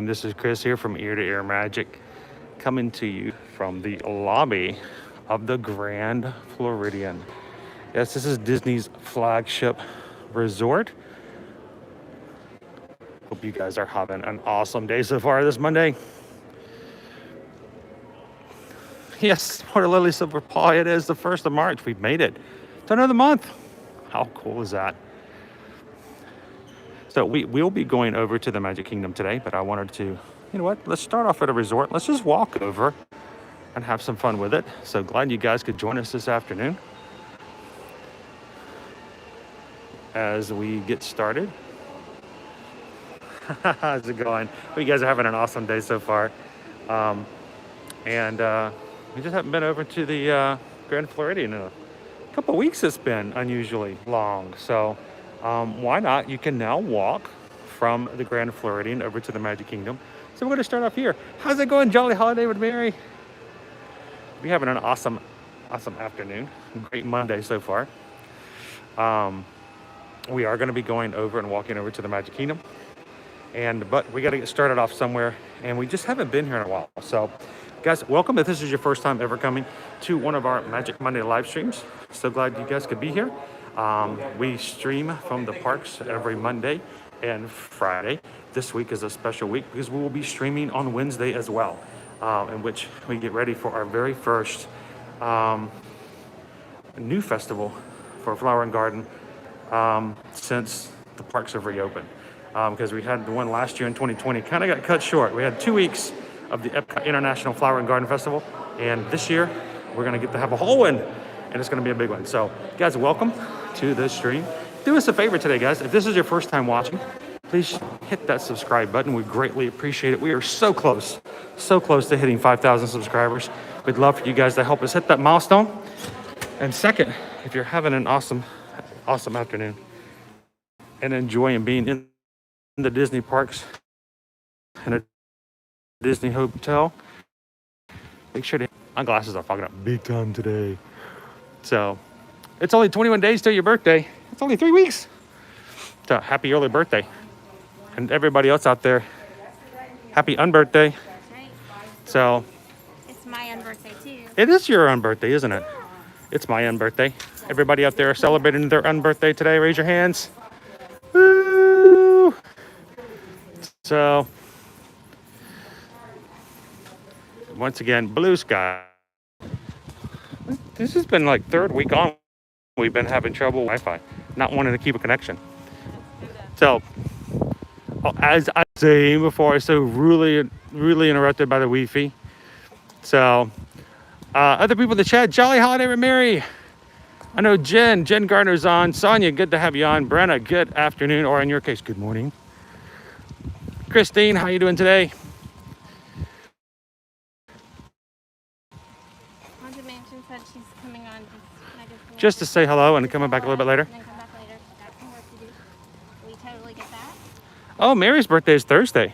This is Chris here from Ear to Ear Magic, coming to you from the lobby of the Grand Floridian. Yes, this is Disney's flagship resort. Hope you guys are having an awesome day so far this Monday. Yes, Water Lily Silver Paw, it is the 1st of March. We've made it to another month. How cool is that? So we'll be going over to the Magic Kingdom today, but I wanted to, you know what, let's start off at a resort. Let's just walk over and have some fun with it. So glad you guys could join us this afternoon as we get started. How's it going? Well, you guys are having an awesome day so far. We just haven't been over to the Grand Floridian in a couple weeks. It's been unusually long. So why not? You can now walk from the Grand Floridian over to the Magic Kingdom. So we're going to start off here. How's it going? Jolly holiday with Mary. We're having an awesome afternoon. Great Monday so far. We are going to be going over and walking over to the Magic Kingdom. But we got to get started off somewhere, and we just haven't been here in a while. So guys, welcome. If this is your first time ever coming to one of our Magic Monday live streams, so glad you guys could be here. We stream from the parks every Monday and Friday. This week is a special week because we will be streaming on Wednesday as well, in which we get ready for our very first new festival for Flower and Garden since the parks have reopened. Because we had the one last year in 2020, kind of got cut short. We had 2 weeks of the Epcot International Flower and Garden Festival, and this year we're going to get to have a whole one, and it's going to be a big one. So guys, welcome to the stream. Do us a favor today, guys. If this is your first time watching, please hit that subscribe button. We greatly appreciate it. We are so close to hitting 5,000 subscribers. We'd love for you guys to help us hit that milestone. And second, if you're having an awesome afternoon and enjoying being in the Disney parks and a Disney hotel, make sure to, my glasses are fogging up big time today. So it's only 21 days till your birthday. It's only 3 weeks. So happy early birthday. And everybody else out there, happy unbirthday. That's right. So it's my unbirthday too. it is your unbirthday, isn't it? It's my unbirthday. Everybody out there celebrating their unbirthday today, raise your hands. Woo! So once again, blue sky. This has been like third week on. We've been having trouble with Wi-Fi, not wanting to keep a connection. So, as I was saying before, I was so really interrupted by the Wi-Fi. So, other people in the chat, Jolly Holiday with Mary. I know Jen Gardner's on. Sonia, good to have you on. Brenna, good afternoon, or in your case, good morning. Christine, how you doing today? Said she's coming on just to say hello and coming back a little bit later. And then come back later. She's got some work to do. We totally get that. Oh, Mary's birthday is Thursday.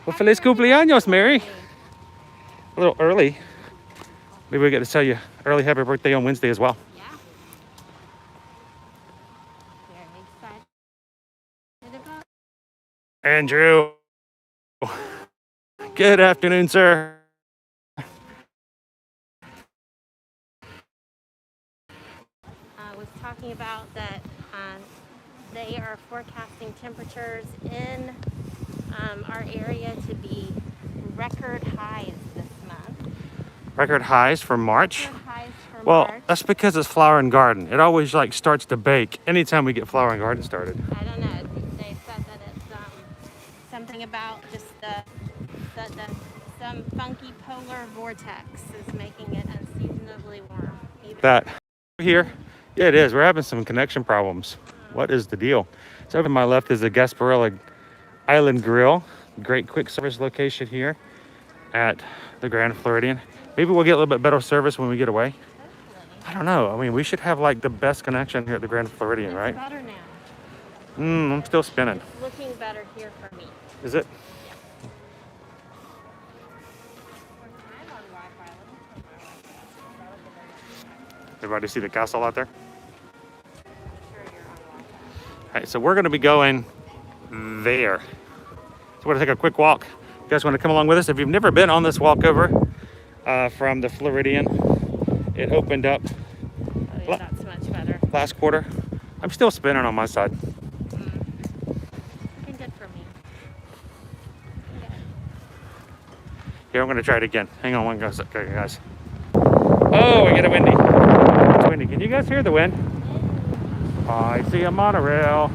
Well, feliz cumpleaños, Mary. A little early. Maybe we get to tell you early happy birthday on Wednesday as well. Yeah. Very excited about Andrew. Good afternoon, sir. was talking about that they are forecasting temperatures in our area to be record highs this month. Record highs for March? Record highs for well, March. That's because it's Flower and Garden. It always like starts to bake anytime we get Flower and Garden started. I don't know. They said that it's something about just some funky polar vortex is making it unseasonably warm. That here? Yeah, it is. We're having some connection problems. What is the deal? So over to my left is the Gasparilla Island Grill. Great quick service location here at the Grand Floridian. Maybe we'll get a little bit better service when we get away. I don't know. I mean, we should have like the best connection here at the Grand Floridian, right? It's better now. I'm still spinning. It's looking better here for me. Is it? Everybody see the castle out there? All right, so we're going to be going there. So we're gonna take a quick walk. You guys want to come along with us? If you've never been on this walkover from the Floridian, it opened up Oh yeah, that's much better. last quarter. I'm still spinning on my side. Looking good for me. Okay. Here, I'm gonna try it again. Hang on one second, guys. Oh, we get a windy. It's windy. Can you guys hear the wind? I see a monorail.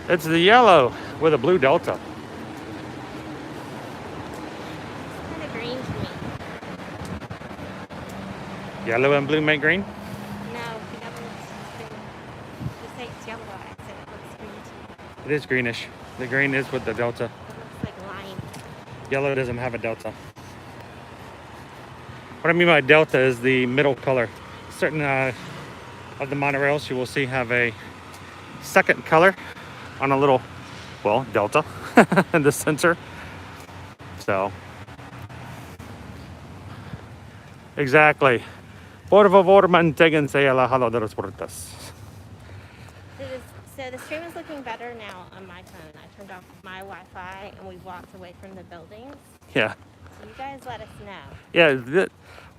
It's the yellow with a blue delta. It's kind of green to me. Yellow and blue make green? No, the yellow looks green. Just say it's yellow. I said it looks green to me. It is greenish. The green is with the delta. It looks like lime. Yellow doesn't have a delta. What I mean by delta is the middle color. Certain of the monorails you will see have a second color on a little, well, delta in the center. So, exactly. Por favor, manténganse alejados de las puertas. So the stream is looking better now on my phone. I turned off my Wi-Fi and we walked away from the buildings. Yeah. So you guys let us know. Yeah,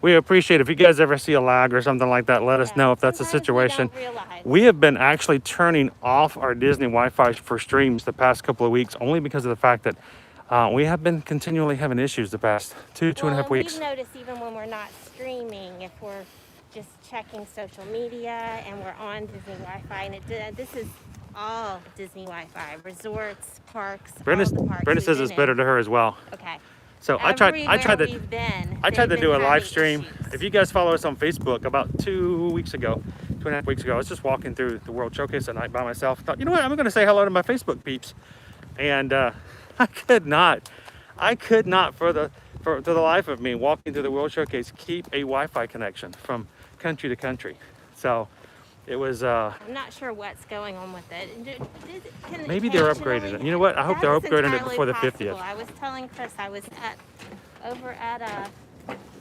we appreciate if you guys ever see a lag or something like that, let us know if that's the Sometimes situation. We don't realize. We have been actually turning off our Disney Wi-Fi for streams the past couple of weeks, only because of the fact that we have been continually having issues the past two and a half weeks. We've noticed even when we're not streaming, if we're just checking social media and we're on Disney Wi-Fi, and this is all Disney Wi-Fi, resorts, parks, all the parks. Brenda says it's better to her as well. Okay. So I tried to do a live stream. Issues. If you guys follow us on Facebook, about 2 weeks ago, 2.5 weeks ago, I was just walking through the World Showcase at night by myself. Thought, you know what, I'm going to say hello to my Facebook peeps, and I could not for the life of me, walking through the World Showcase, keep a Wi-Fi connection from country to country. So it was. I'm not sure what's going on with it. Maybe they're upgrading it. You know what? I hope they're upgrading it before the 50th. I was telling Chris I was over at a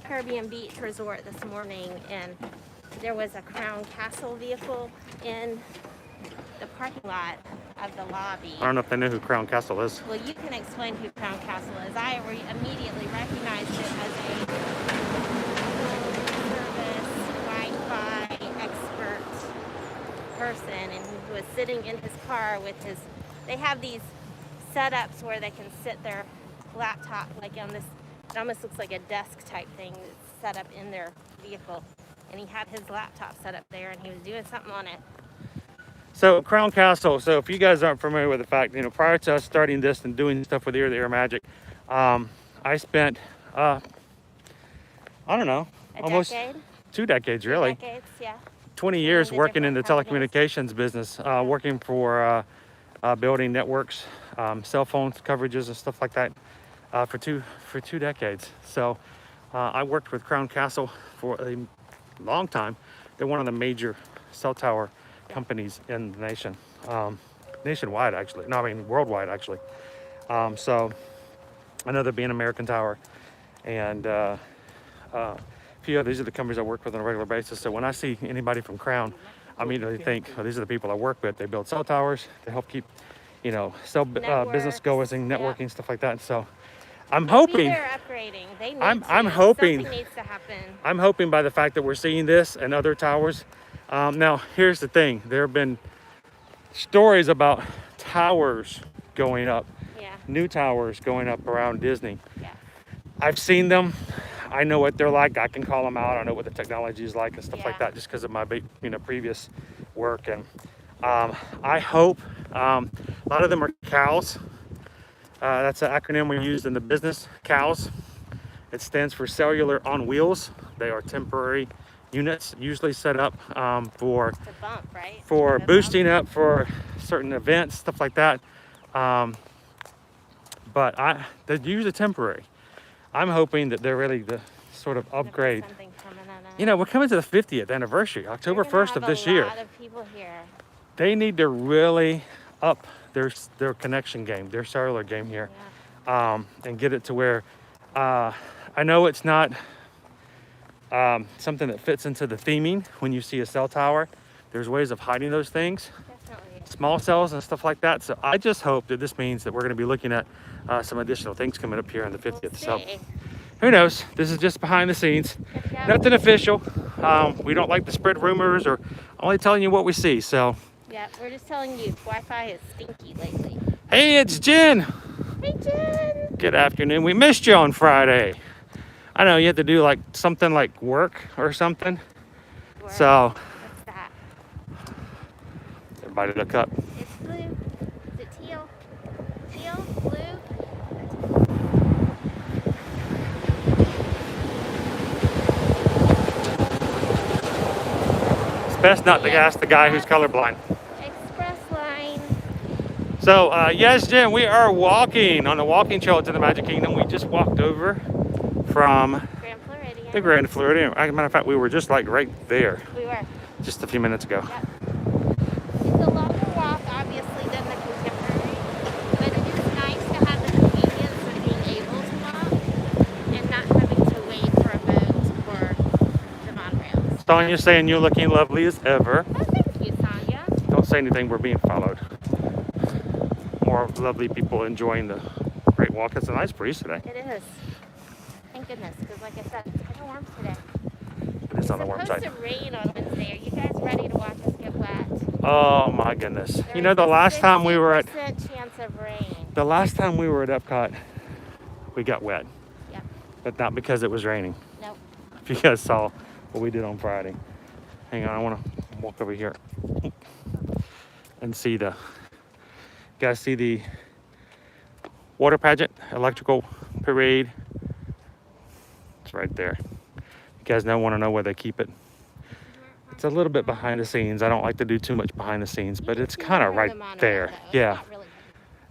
Caribbean Beach resort this morning, and there was a Crown Castle vehicle in the parking lot of the lobby. I don't know if they know who Crown Castle is. Well, you can explain who Crown Castle is. I immediately recognized it as a service Wi-Fi expert person, and he was sitting in his car with his. They have these setups where they can sit their laptop like on this. It almost looks like a desk type thing that's set up in their vehicle, and he had his laptop set up there, and he was doing something on it. So Crown Castle, so if you guys aren't familiar with the fact, you know, prior to us starting this and doing stuff with Ear to Ear Magic, I spent, I don't know, almost decade? 2 decades really. 2 decades, yeah. 20 years the working in the different companies. telecommunications business, working for building networks, cell phone coverages and stuff like that for two decades. So I worked with Crown Castle for a long time. They're one of the major cell tower companies in the nation, nationwide actually. No, I mean worldwide actually. So I know they're being American Tower, and a few of these are the companies I work with on a regular basis. So when I see anybody from Crown, I immediately think, oh, these are the people I work with. They build cell towers. They help keep, you know, business going, networking, stuff like that. So I'm hoping. They're upgrading. They need I'm to. hoping. Something needs to happen. I'm hoping by the fact that we're seeing this and other towers. Now, here's the thing. There have been stories about towers going up, new towers going up around Disney. Yeah. I've seen them. I know what they're like. I can call them out. I know what the technology is like and stuff like that, just because of my previous work. And I hope a lot of them are CALs. That's an acronym we used in the business. CALs. It stands for Cellular on Wheels. They are temporary units, usually set up for boosting up for certain events, stuff like that. But they're usually temporary. I'm hoping that they're really the sort of upgrade. You know, we're coming to the 50th anniversary, October 1st of this year. A lot of people here. They need to really up their connection game, their cellular game here, and get it to where I know it's not something that fits into the theming when you see a cell tower. There's ways of hiding those things. Definitely. small cells and stuff like that. So I just hope that this means that we're going to be looking at some additional things coming up here on the 50th. So who knows? This is just behind the scenes, nothing official. We don't like to spread rumors or only telling you what we see. So yeah, we're just telling you Wi-Fi is stinky lately. hey, it's Jen. Hey, Jen. Good afternoon. We missed you on Friday. I know you had to do like something like work or something. Work. So What's that? everybody look up. It's blue. Is it teal? Teal? Blue? It's best not to ask the guy who's colorblind. Express line. So yes, Jen, we are walking on the walking trail to the Magic Kingdom. We just walked over from Grand Floridian. the Grand Floridian. As a matter of fact, we were just like right there We were. just a few minutes ago. Yep. It's a longer walk, obviously, than the Contemporary, but it is nice to have the convenience of being able to walk and not having to wait for a boat or the monorails. Sonia saying you're looking lovely as ever. Oh, thank you, Sonia. Don't say anything, we're being followed. More lovely people enjoying the great walk. It's a nice breeze today. It is. Thank goodness, because like I said, it's kind of warm today. It is on the warm It's side. supposed to rain on Wednesday. Are you guys ready to watch us get wet? Oh my goodness. You There know, is the a last time we were at 60% chance of rain. Epcot, we got wet. Yep. But not because it was raining. Nope. If you guys saw what we did on Friday. Hang on, I want to walk over here and see you guys see the water pageant, electrical parade. It's right there. You guys want to know where they keep it. It's a little bit behind the scenes. I don't like to do too much behind the scenes, but it's kind of right there. Yeah,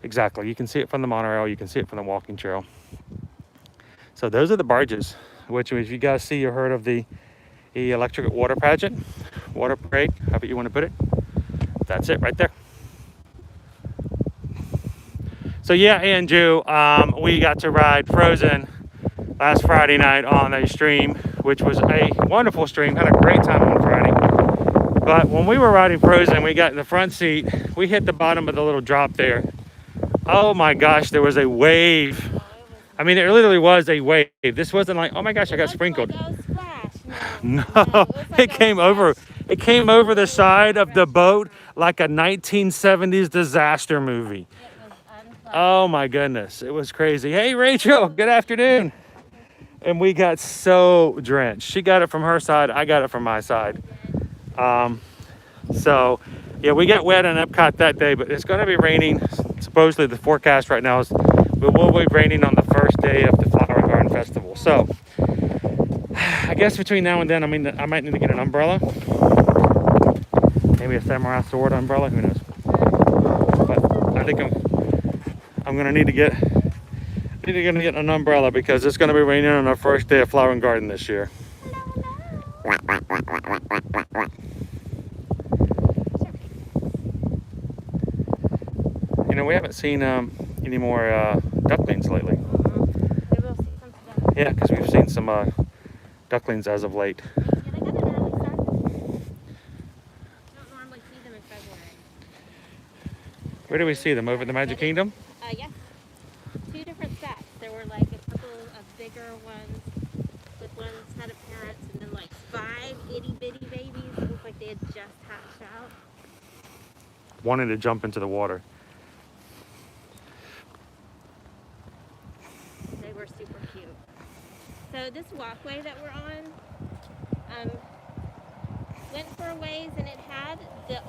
exactly. You can see it from the monorail. You can see it from the walking trail. So those are the barges, which if you guys see or heard of the electric water pageant, water parade, however you want to put it, that's it right there. So yeah, Andrew, we got to ride Frozen last Friday night on a stream, which was a wonderful stream. Had a great time on Friday. But when we were riding Frozen, we got in the front seat. We hit the bottom of the little drop there. Oh my gosh, there was a wave. I mean, it literally was a wave. This wasn't like, oh my gosh, I got sprinkled. No, it came over. It came over the side of the boat like a 1970s disaster movie. Oh my goodness, it was crazy. Hey Rachel, good afternoon. And we got so drenched. She got it from her side, I got it from my side. So yeah, we got wet in Epcot that day, but it's going to be raining. Supposedly the forecast right now is it will be raining on the first day of the Flower and Garden Festival. So I guess between now and then, I might need to get an umbrella. Maybe a samurai sword umbrella, who knows. But I think I'm gonna need to get an umbrella because it's gonna be raining on our first day of Flower and Garden this year. You know, we haven't seen any more ducklings lately. We will see some today. Yeah, because we've seen some ducklings as of late. Yeah, they got an early start. Don't normally see them in February. Where do we see them? Over at the Magic Kingdom? Yes. 2 different sets. There were like a couple of bigger ones with one set of parents, and then like 5 itty bitty babies. It looked like they had just hatched out. Wanting to jump into the water. They were super cute. So this walkway that we're on went for a ways, and it had the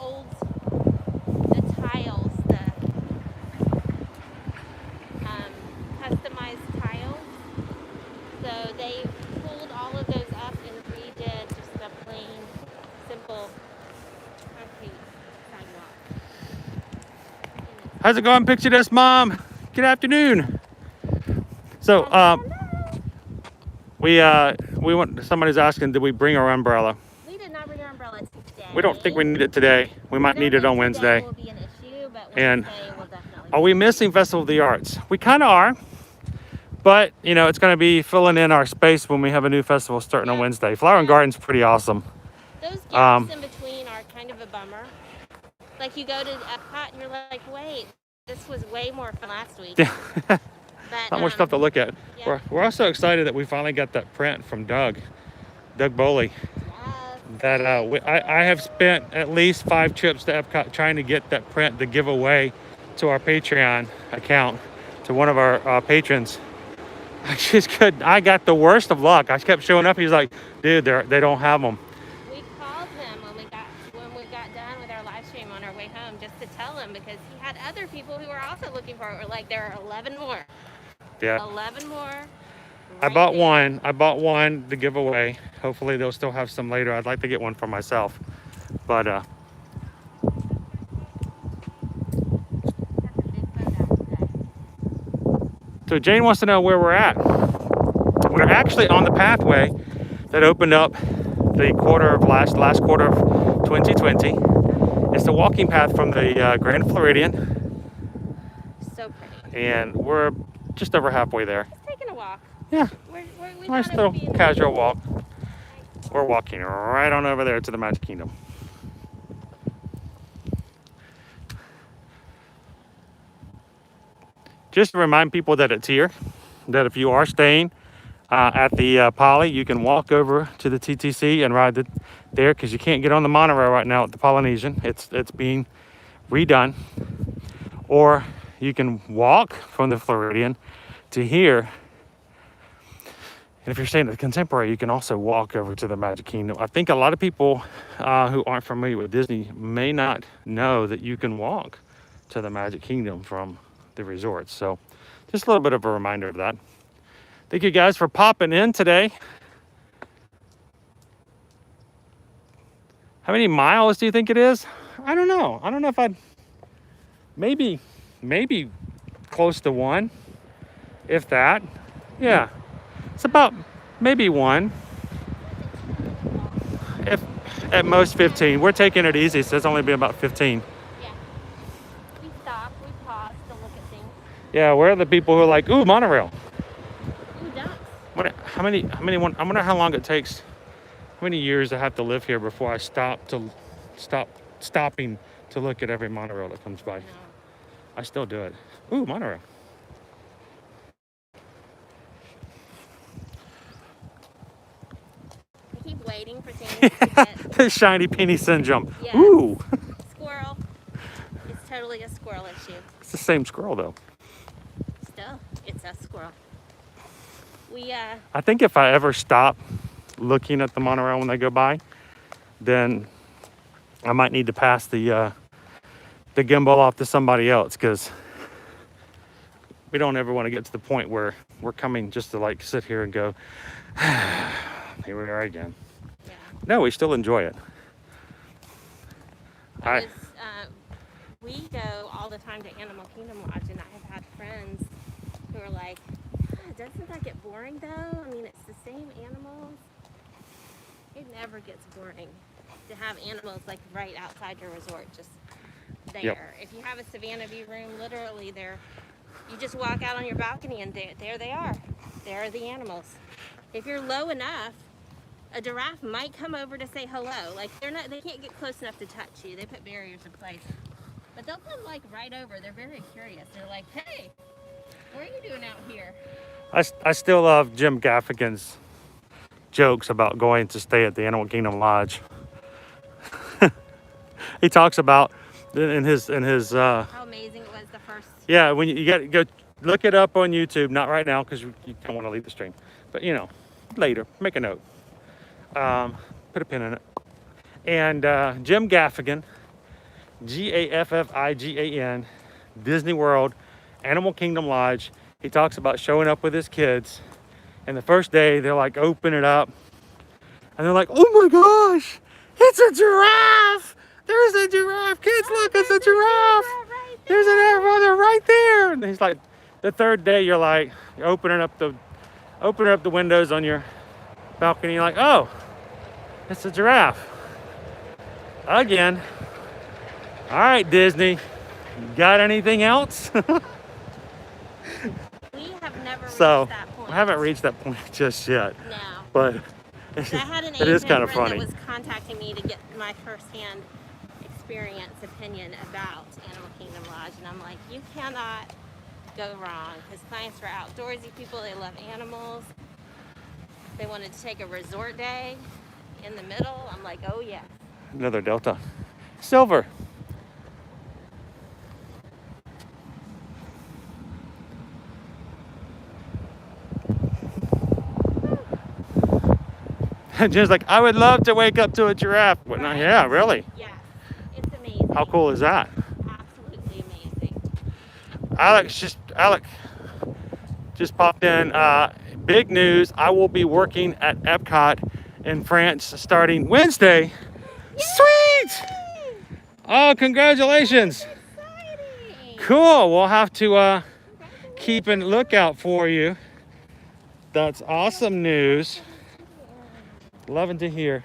tiles, the customized tiles. So they pulled all of those up and redid just a plain, simple concrete sidewalk. How's it going, Picture This, Mom? Good afternoon. So, somebody's asking, did we bring our umbrella? We did not bring our umbrella today. We don't think we need it today. We might need it on Wednesday. Will be an issue, but And Wednesday will definitely are we missing Festival of the Arts? We kind of are. But, you know, it's going to be filling in our space when we have a new festival starting on Wednesday. Flower and Garden's pretty awesome. Those gaps in between are kind of a bummer. Like you go to Epcot and you're like, wait, this was way more fun last week. Yeah. But Not more stuff to look at. yeah. We're also excited that we finally got that print from Doug Bowley. That I have spent at least 5 trips to Epcot trying to get that print to give away to our Patreon account to one of our patrons. I just couldn't. I got the worst of luck. I kept showing up. He's like, dude, they don't have them. We called him when we got done with our live stream on our way home just to tell him, because he had other people who were also looking for it. We're like, there are 11 more. Yeah. 11 more. I bought one. I bought one to give away. Hopefully they'll still have some later. I'd like to get one for myself. But so Jane wants to know where we're at. We're actually on the pathway that opened up the last quarter of 2020. It's the walking path from the Grand Floridian. So pretty. And we're just over halfway there. Just taking a walk. Yeah. We Nice thought it would little be casual walk. We're walking right on over there to the Magic Kingdom. Just to remind people that it's here, that if you are staying at the Poly, you can walk over to the TTC and ride there, because you can't get on the monorail right now at the Polynesian. It's being redone. Or you can walk from the Floridian to here. And if you're staying at the Contemporary, you can also walk over to the Magic Kingdom. I think a lot of people who aren't familiar with Disney may not know that you can walk to the Magic Kingdom from the resorts. So just a little bit of a reminder of that. Thank you guys for popping in today. How many miles do you think it is? I don't know. I don't know if I'd maybe close to 1, if that. Yeah. It's about maybe 1, if at most 15. We're taking it easy, so it's only been about 15. Yeah. We stopped, we paused to look at things. Yeah, we're the people who are like, ooh, monorail. Ooh, ducks. I wonder how long it takes, how many years I have to live here before I stopping to look at every monorail that comes by. No. I still do it. Ooh, monorail. Keep waiting for things to get... The shiny penny syndrome. Yes. Ooh. Squirrel. It's totally a squirrel issue. It's the same squirrel though. Still, it's a squirrel. I think if I ever stop looking at the monorail when they go by, then I might need to pass the gimbal off to somebody else, because we don't ever want to get to the point where we're coming just to like sit here and go, here we are again. Yeah. No, we still enjoy it. We go all the time to Animal Kingdom Lodge, and I have had friends who are like, doesn't that get boring though? I mean, it's the same animals. It never gets boring to have animals like right outside your resort, just there. Yep. If you have a Savannah View room, literally there, you just walk out on your balcony and there they are. There are the animals. If you're low enough, a giraffe might come over to say hello. Like they can't get close enough to touch you. They put barriers in place. But they'll come like right over. They're very curious. They're like, hey, what are you doing out here? I still love Jim Gaffigan's jokes about going to stay at the Animal Kingdom Lodge. He talks about in his how amazing it was the first. Yeah, when you got to go look it up on YouTube, not right now because you don't want to leave the stream, but you know, later, make a note, put a pin in it. And Jim Gaffigan, Gaffigan, Disney World, Animal Kingdom Lodge. He talks about showing up with his kids, and the first day they're like, open it up, and they're like, oh my gosh, it's a giraffe! There's a giraffe! Kids, look, it's a giraffe! Right There's an air brother right there! And he's like, the third day you're like, you're opening up the windows on your balcony, you're like, oh, it's a giraffe. Again. All right, Disney, got anything else? We have never reached So, that point. I haven't reached that point just yet. No. But I had an it is Asian kind of friend funny. that was contacting me to get my firsthand experience opinion about Animal Kingdom Lodge, and I'm like, you cannot go wrong, because clients are outdoorsy people. They love animals. They wanted to take a resort day in the middle. I'm like, oh yeah. Another Delta. Silver. Just like, I would love to wake up to a giraffe. But not, yeah, really? Yes, it's amazing. How cool is that? Absolutely amazing. Alec just popped in. Big news. I will be working at Epcot in France starting Wednesday. Yay! Sweet! Oh, congratulations. Exciting. Cool. We'll have to keep a lookout for you. That's awesome news. Loving to hear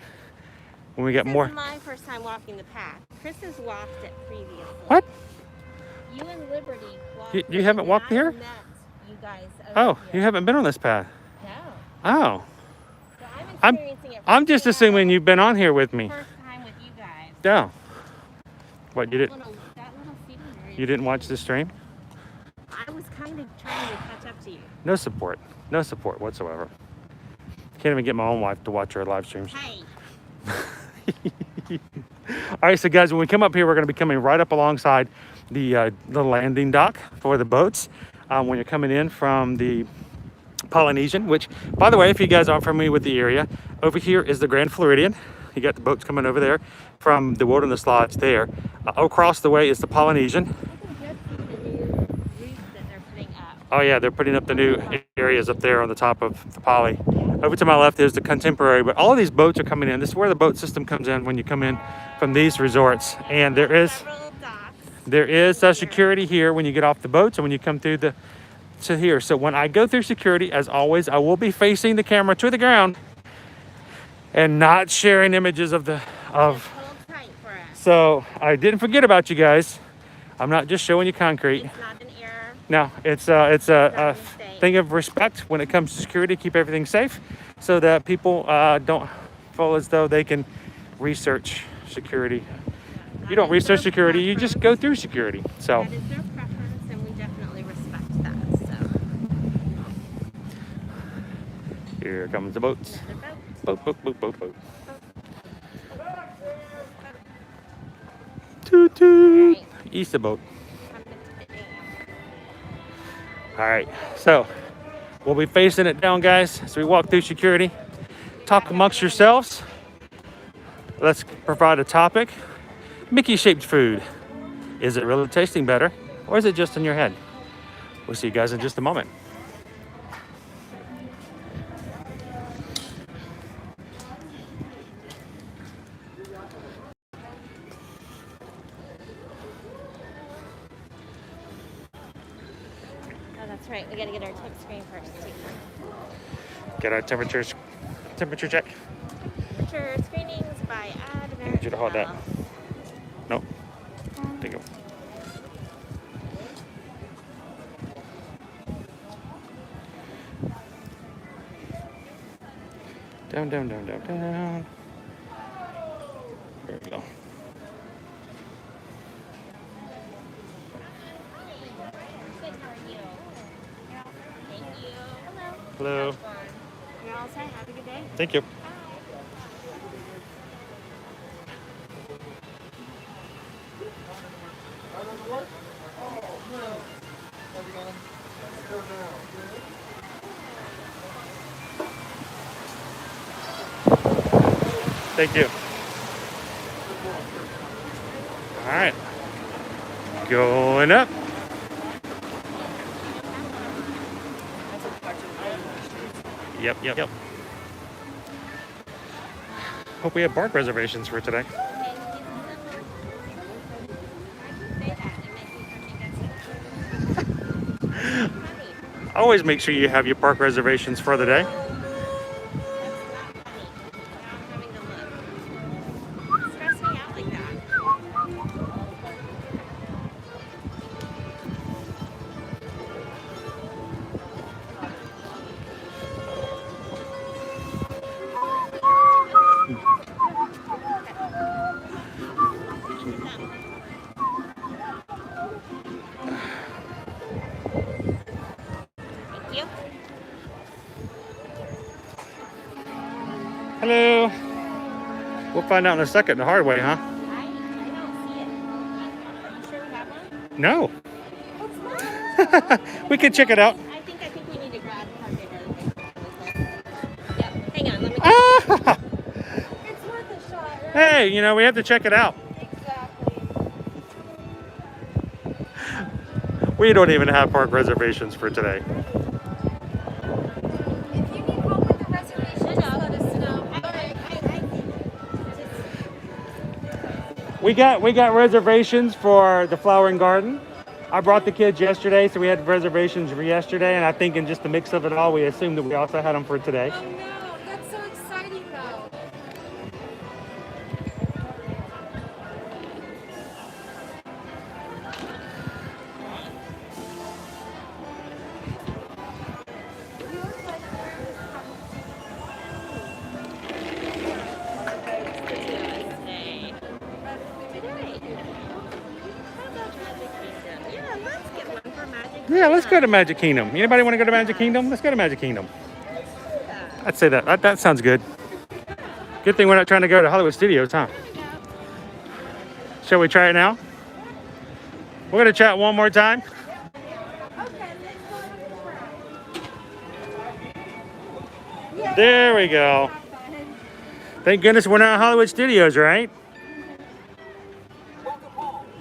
when we get more. This is my first time walking the path. Chris has walked it previously. What? You and Liberty walked You haven't walked here? Met you guys Oh, here. you haven't been on this path? No. Oh. So I'm experiencing it. I'm just assuming you've been on here with me. First time with you guys. No. What, you That didn't? little seating area. You didn't watch the stream? I was kind of trying to catch up to you. No support. No support whatsoever. Can't even get my own wife to watch our live streams. Hey. All right, so guys, when we come up here, we're going to be coming right up alongside the landing dock for the boats. When you're coming in from the Polynesian, which, by the way, if you guys aren't familiar with the area, over here is the Grand Floridian. You got the boats coming over there from the Wilderness Lodge there. Across the way is the Polynesian. Oh yeah, they're putting up the new areas up there on the top of the Poly. Over to my left is the Contemporary, but all of these boats are coming in. This is where the boat system comes in when you come in from these resorts. And there is security here when you get off the boats and when you come through to here. So when I go through security, as always, I will be facing the camera to the ground and not sharing images of So I didn't forget about you guys. I'm not just showing you concrete. It's not an error. No, it's a thing of respect when it comes to security. Keep everything safe so that people don't feel as though they can research security. You don't research security, you just go through security. So that is their preference, and we definitely respect that. So here comes the boats. Boat. Toot toot. Right. Easter boat. All right, so we'll be facing it down, guys, as we walk through security. Talk amongst yourselves. Let's provide a topic. Mickey-shaped food. Is it really tasting better, or is it just in your head? We'll see you guys in just a moment. that's right. We got to get our tip screen first, too. Get our temperature check. Temperature screenings by I need you to hold that. Nope. There you go. Down. There we go. Hello. You're all set. Have a good day. Thank you. Thank you. All right. Going up. Yep. Hope we have park reservations for today. Always make sure you have your park reservations for the day. find out in a second the hard way, huh? I don't see it. Are you sure we have one? No. It's not. We can check it out. I think we need to grab Target or Yep. Hang on. Let me. Ah! It's worth a shot, right? Hey, you know, we have to check it out. Exactly. We don't even have park reservations for today. If you need help with the reservation, just let us know. We got reservations for the flowering garden. I brought the kids yesterday, so we had reservations for yesterday, and I think in just the mix of it all, we assumed that we also had them for today. Oh no, that's so exciting though. Yeah, let's go to Magic Kingdom. Anybody want to go to Magic Kingdom? Let's go to Magic Kingdom. I'd say that. That sounds good. Good thing we're not trying to go to Hollywood Studios, huh? Shall we try it now? We're going to chat one more time. There we go. Thank goodness we're not at Hollywood Studios, right?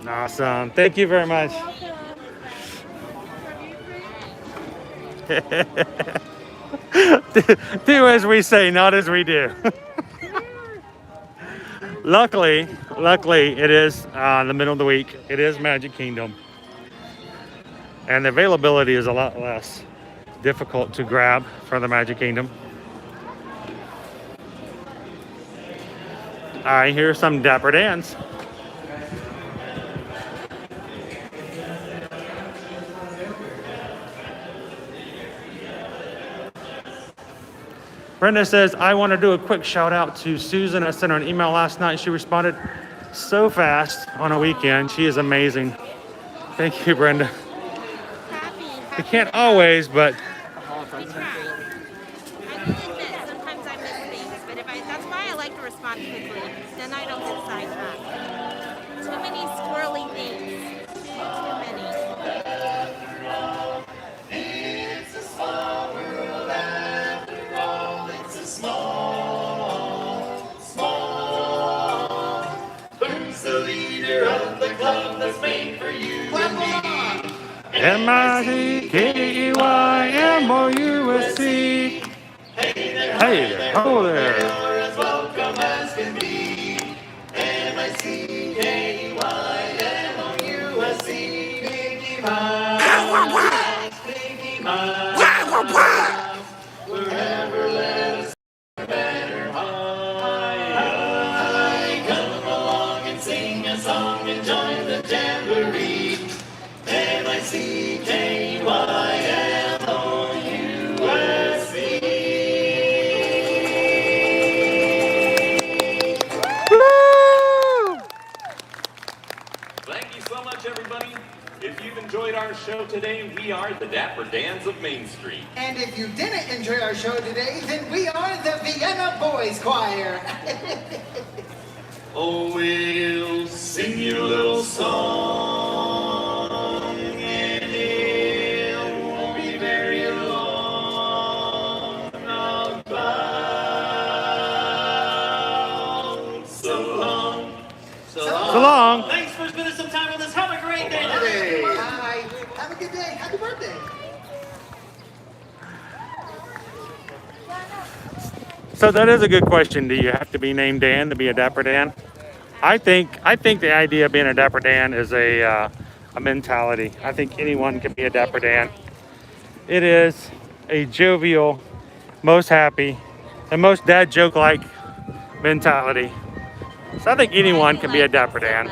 Awesome. Thank you very much. Do as we say, not as we do. Luckily, it is the middle of the week. It is Magic Kingdom. And the availability is a lot less difficult to grab for the Magic Kingdom. I hear some Dapper Dans. Brenda says, I want to do a quick shout out to Susan. I sent her an email last night. She responded so fast on a weekend. She is amazing. Thank you, Brenda. We can't always, but We try. I will admit, sometimes I miss things, but that's why I like to respond quickly. Then I don't get sidetracked. Too many squirrely things. Too many. It's a small world after all. It's a small. Who's the leader of the club that's made for you and me? M-I-C-K-E-Y-M-O-U-S-C. Hey there, ho there. You're as welcome as can be. M-I-C-K-E-Y-M-O-U-S-C. Mickey Mouse. Mickey Mouse. Wherever let us better high. Come along and sing a song and join the jamboree. M-I-C-K-Y-M-O-U-S-C. Thank you so much, everybody. If you've enjoyed our show today, we are the Dapper Dans of Main Street. And if you didn't enjoy our show today, then we are the Vienna Boys Choir. Oh, we'll sing you a little song, and it won't be very long. About so long. So long. Thanks for spending some time with us. Have a great day today. Bye. Have a good day. Happy birthday. So that is a good question. Do you have to be named Dan to be a Dapper Dan? I think the idea of being a Dapper Dan is a mentality. I think anyone can be a Dapper Dan. It is a jovial, most happy, and most dad joke-like mentality. So I think anyone can be a Dapper Dan.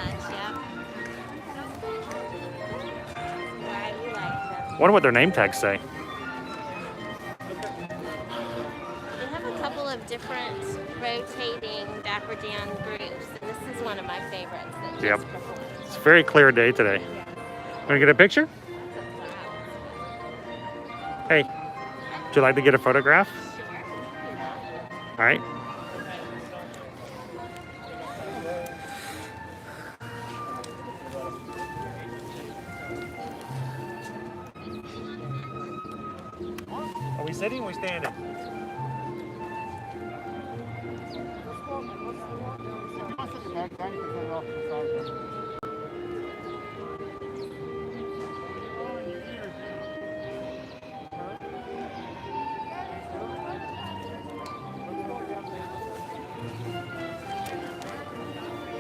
Wonder what their name tags say. They have a couple of different rotating Dapper Dan groups, and this is one of my favorites that just Yep. performed. It's a very clear day today. Want to get a picture? Hey, would you like to get a photograph? Sure, you can do that. All right. Are we sitting or are we standing?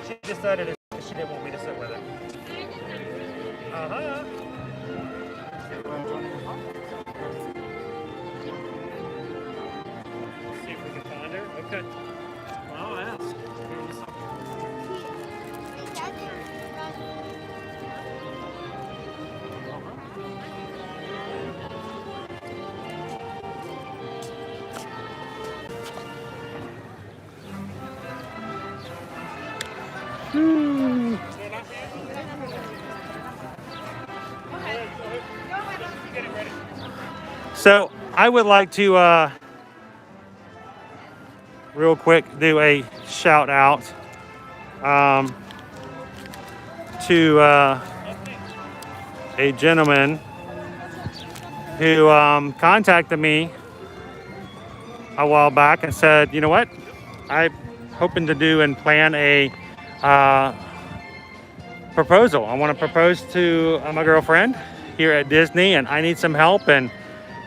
She decided she didn't want me to sit with her. Uh-huh. See if we can find her. Okay. Well, I'll ask. So I would like to real quick do a shout out to a gentleman who contacted me a while back and said, you know what, I'm hoping to do and plan a proposal. I want to propose to my girlfriend here at Disney and I need some help, and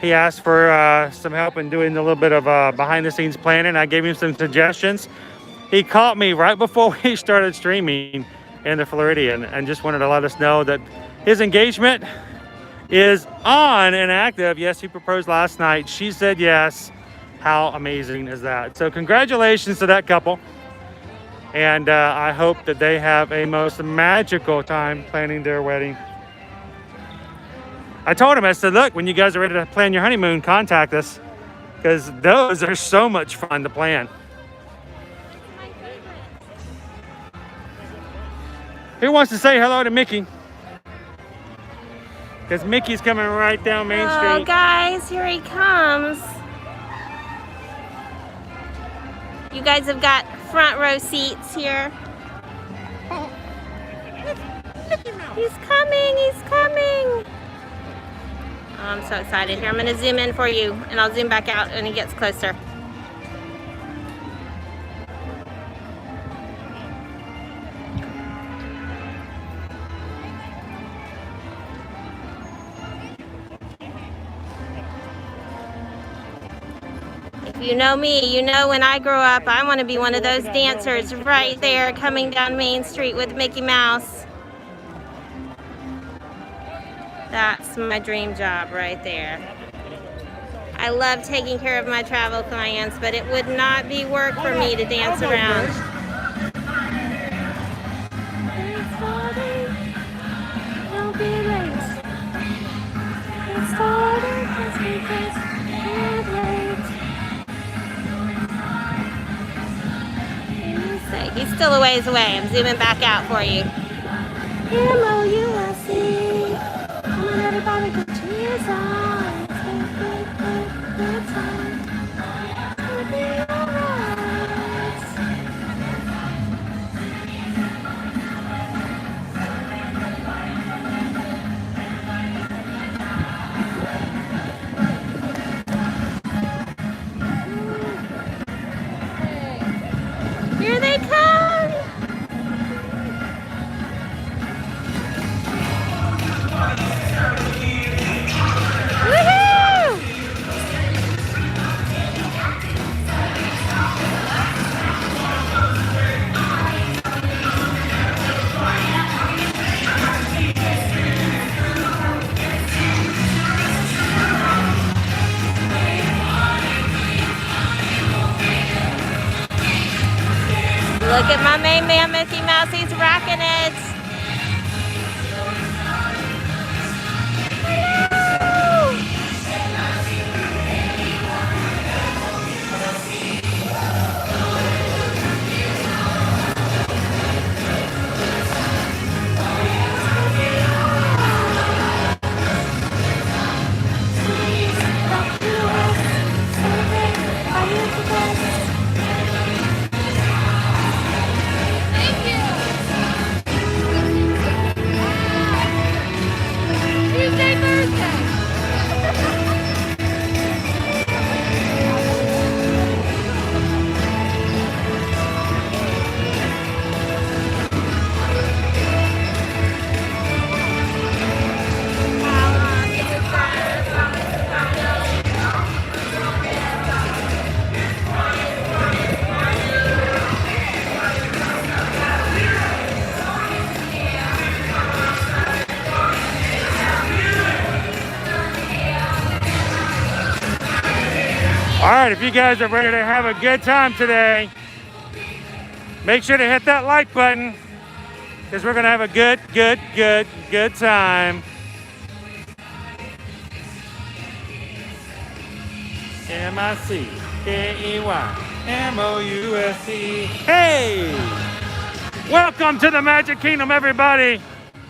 he asked for some help in doing a little bit of behind the scenes planning. I gave him some suggestions. He caught me right before we started streaming in the Floridian and just wanted to let us know that his engagement is on and active. Yes, he proposed last night. She said yes. How amazing is that? So congratulations to that couple. And I hope that they have a most magical time planning their wedding. I told him, I said, look, when you guys are ready to plan your honeymoon, contact us, because those are so much fun to plan. Who wants to say hello to Mickey? Because Mickey's coming right down Main Street. Oh, guys, here he comes. You guys have got front row seats here. He's coming, he's coming. Oh, I'm so excited. Here, I'm going to zoom in for you, and I'll zoom back out when he gets closer. If you know me, you know when I grow up, I want to be one of those dancers right there coming down Main Street with Mickey Mouse. That's my dream job right there. I love taking care of my travel clients, but it would not be work for me to dance around. Don't be late. It started 'cause we just can't wait. He's still a ways away. I'm zooming back out for you. M-O-U-S-E. Come on, everybody, get your ears on. It's good time. It'll be alright. Here they come! Woohoo! Look at my main man, Mickey Mouse. He's rocking it. All right, if you guys are ready to have a good time today, make sure to hit that like button because we're going to have a good time. MICKEYMOUSE. Hey! Welcome to the Magic Kingdom, everybody.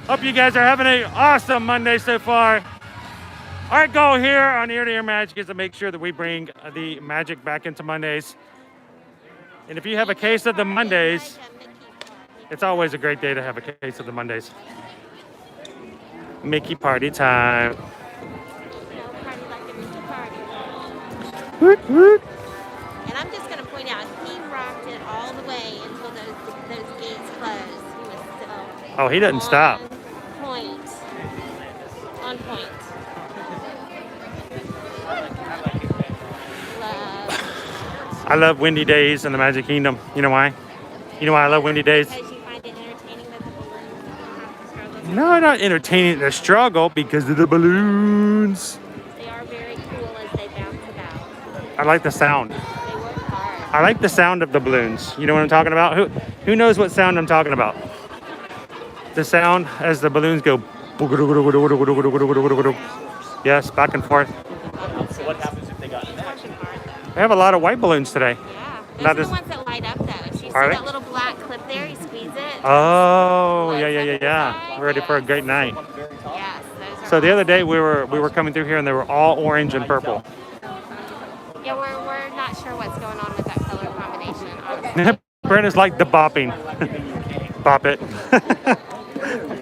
Hope you guys are having an awesome Monday so far. Our goal here on Ear to Ear Magic is to make sure that we bring the magic back into Mondays. And if you have a case of the Mondays, it's always a great day to have a case of the Mondays. Mickey party time. No party like a Mickey party. Woot, woot. And I'm just going to point out, he rocked it all the way until those gates closed. He was still Oh, he doesn't stop. Point. On point. Love. I love windy days in the Magic Kingdom. You know why? You know why I love windy days? Because you find it entertaining that the balloons have to struggle. No, not entertaining the struggle because of the balloons. They are very cool as they bounce about. I like the sound. They work hard. I like the sound of the balloons. You know what I'm talking about? Who knows what sound I'm talking about? The sound as the balloons go. Yes, back and forth. So what happens if they got in that? We have a lot of white balloons today. Yeah. Those Not are the as- ones that light up though. If you see Are they? that little black clip there, you squeeze it. Oh, Floats yeah. up inside. We're ready for a great night. One at the very top. Yes, those are So the other awesome. day we were coming through here and they were all orange and purple. Yeah, we're not sure what's going on with that color combination, honestly. Brenda's like the bopping. Bop it.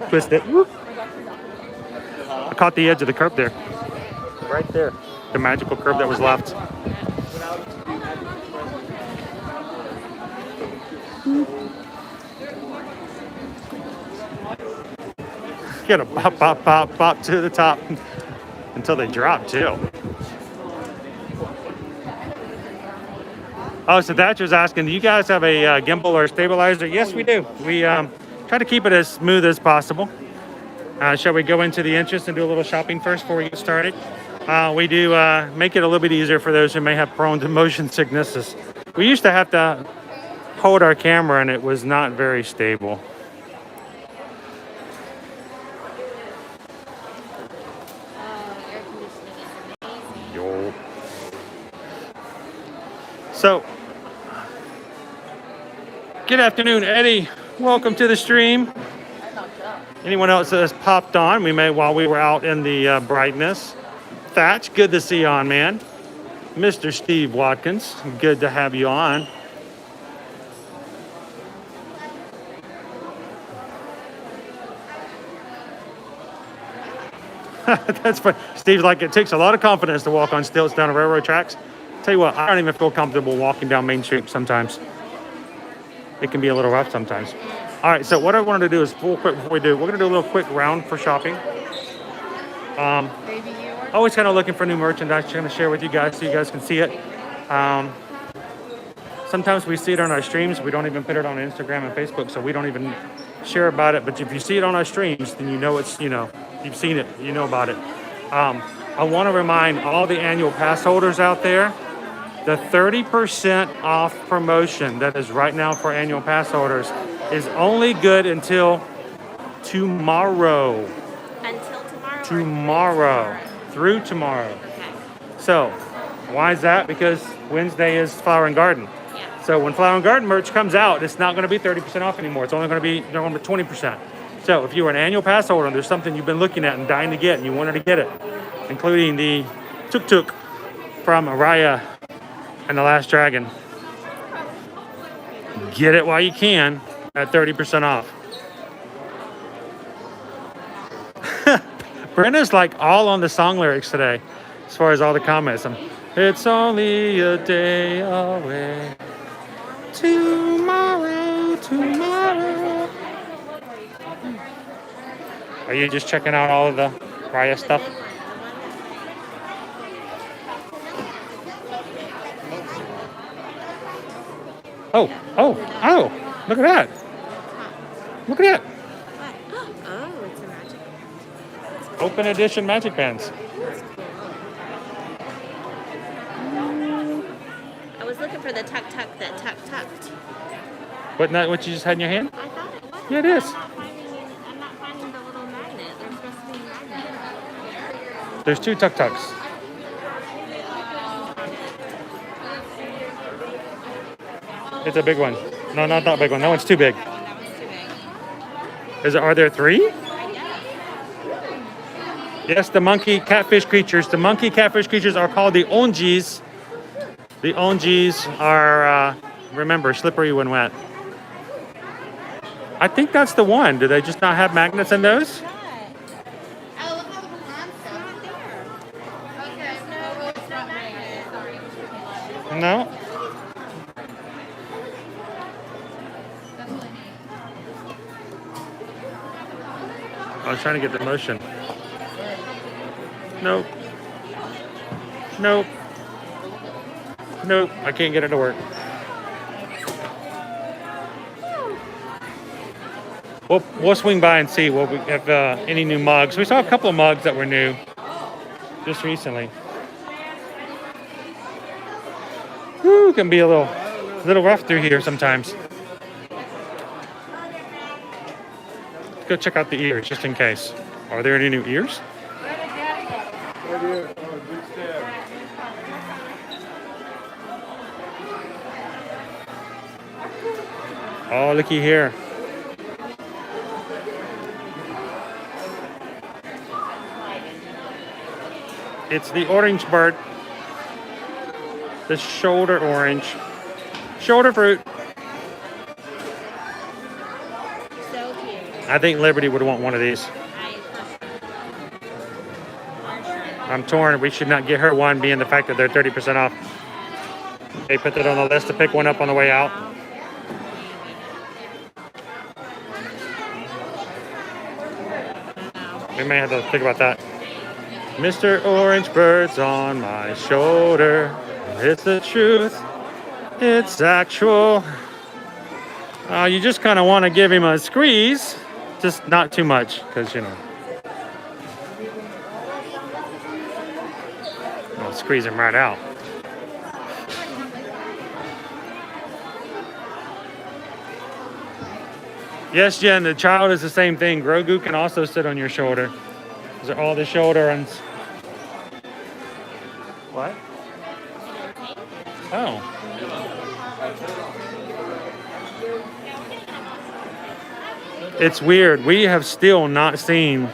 Twist it. Whoop. I caught the edge of the curb there. Right there. The magical curb that was left. Get a bop, bop, bop, bop to the top until they drop too. Oh, so Thatcher's asking, do you guys have a gimbal or stabilizer? Yes, we do. We try to keep it as smooth as possible. Shall we go into the entrance and do a little shopping first before we get started? We do make it a little bit easier for those who may have prone to motion sicknesses. We used to have to hold our camera and it was not very stable. Oh, air conditioning is amazing. Yo. So, good afternoon, Eddie. Welcome to the stream. Anyone else that has popped on, we may while we were out in the brightness. Thatch, good to see you on, man. Mr. Steve Watkins, good to have you on. That's funny. Steve's like, it takes a lot of confidence to walk on stilts down the railroad tracks. Tell you what, I don't even feel comfortable walking down Main Street sometimes. It can be a little rough sometimes. All right, so what I wanted to do is real quick before we do, we're gonna do a little quick round for shopping. Always kind of looking for new merchandise, trying to share with you guys so you guys can see it. Sometimes we see it on our streams. We don't even put it on Instagram and Facebook, so we don't even share about it. But if you see it on our streams, then you know it's, you've seen it, you know about it. I want to remind all the annual pass holders out there, the 30% off promotion that is right now for annual pass holders is only good until tomorrow. Until tomorrow. or Tomorrow. Through tomorrow. Okay. So, why is that? Because Wednesday is Flower and Garden. Yeah. So when Flower and Garden merch comes out, it's not going to be 30% off anymore. It's only going to be 20%. So if you were an annual pass holder and there's something you've been looking at and dying to get and you wanted to get it, including the tuk-tuk from Araya and the Last Dragon, get it while you can at 30% off. Brenda's like all on the song lyrics today, as far as all the comments. It's only a day away. Tomorrow. Are you just checking out all of the Raya stuff? Oh, look at that. Look at that. Oh, it's a magic. Open edition magic bands. for the tuk-tuk that tuk-tucked. Wasn't that what you just had in your hand? I thought it was. Yeah, it is. I'm not finding the little magnet. There's supposed to be a magnet. There's two tuk-tuks. It's a big one. No, not that big one. That one's too big. That one's too big. Are there three? Yes, the monkey catfish creatures. The monkey catfish creatures are called the onjis. The onjis are, remember, slippery when wet. I think that's the one. Do they just not have magnets in those? Oh, look how the bronze not there. Okay, no, it's not magnet. Sorry. No. I was trying to get the motion. Nope. Nope. Nope. I can't get it to work. We'll swing by and see what we have any new mugs. We saw a couple of mugs that were new just recently. Whew, can be a little rough through here sometimes. Let's go check out the ears just in case. Are there any new ears? Oh, looky here. It's the orange bird. The shoulder orange. Shoulder fruit. So cute. I think Liberty would want one of these. I'm torn. We should not get her one, being the fact that they're 30% off. They put that on the list to pick one up on the way out. We may have to think about that. Mr. Orange Bird's on my shoulder. It's the truth. It's actual. You just kind of want to give him a squeeze. Just not too much, because, you know. I'll squeeze him right out. Yes, Jen, the child is the same thing. Grogu can also sit on your shoulder. These are all the shoulder ones. What? Oh. It's weird. We have still not seen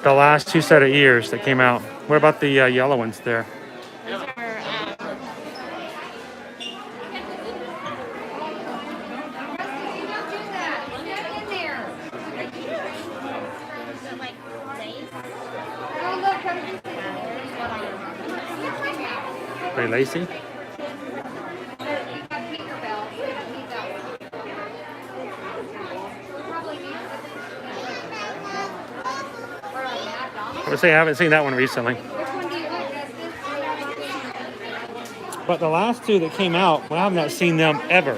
the last two set of ears that came out. What about the yellow ones there? These are, like lace. Pretty lacy. I would say I haven't seen that one recently. But the last two that came out, well, I've not seen them ever.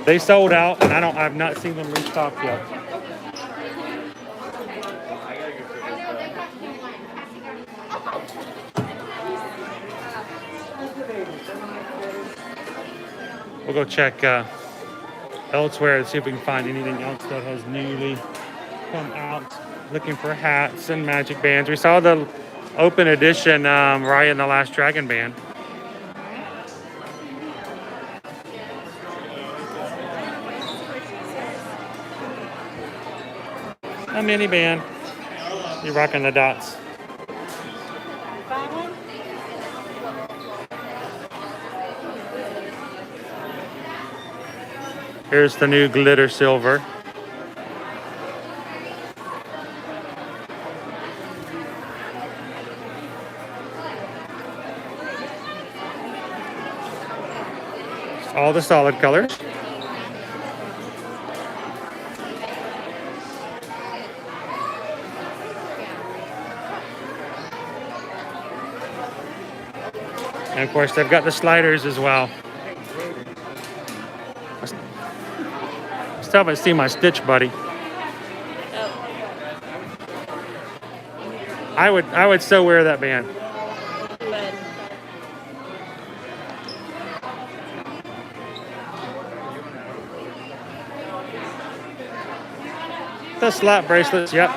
They sold out, and I've not seen them restocked yet. We'll go check elsewhere and see if we can find anything else that has newly come out. Looking for hats and magic bands. We saw the open edition Raya and the Last Dragon band. A mini band. You're rocking the dots. Here's the new glitter silver. All the solid colors. And of course, they've got the sliders as well. I still haven't seen my Stitch buddy. I would so wear that band. The slap bracelets, yep.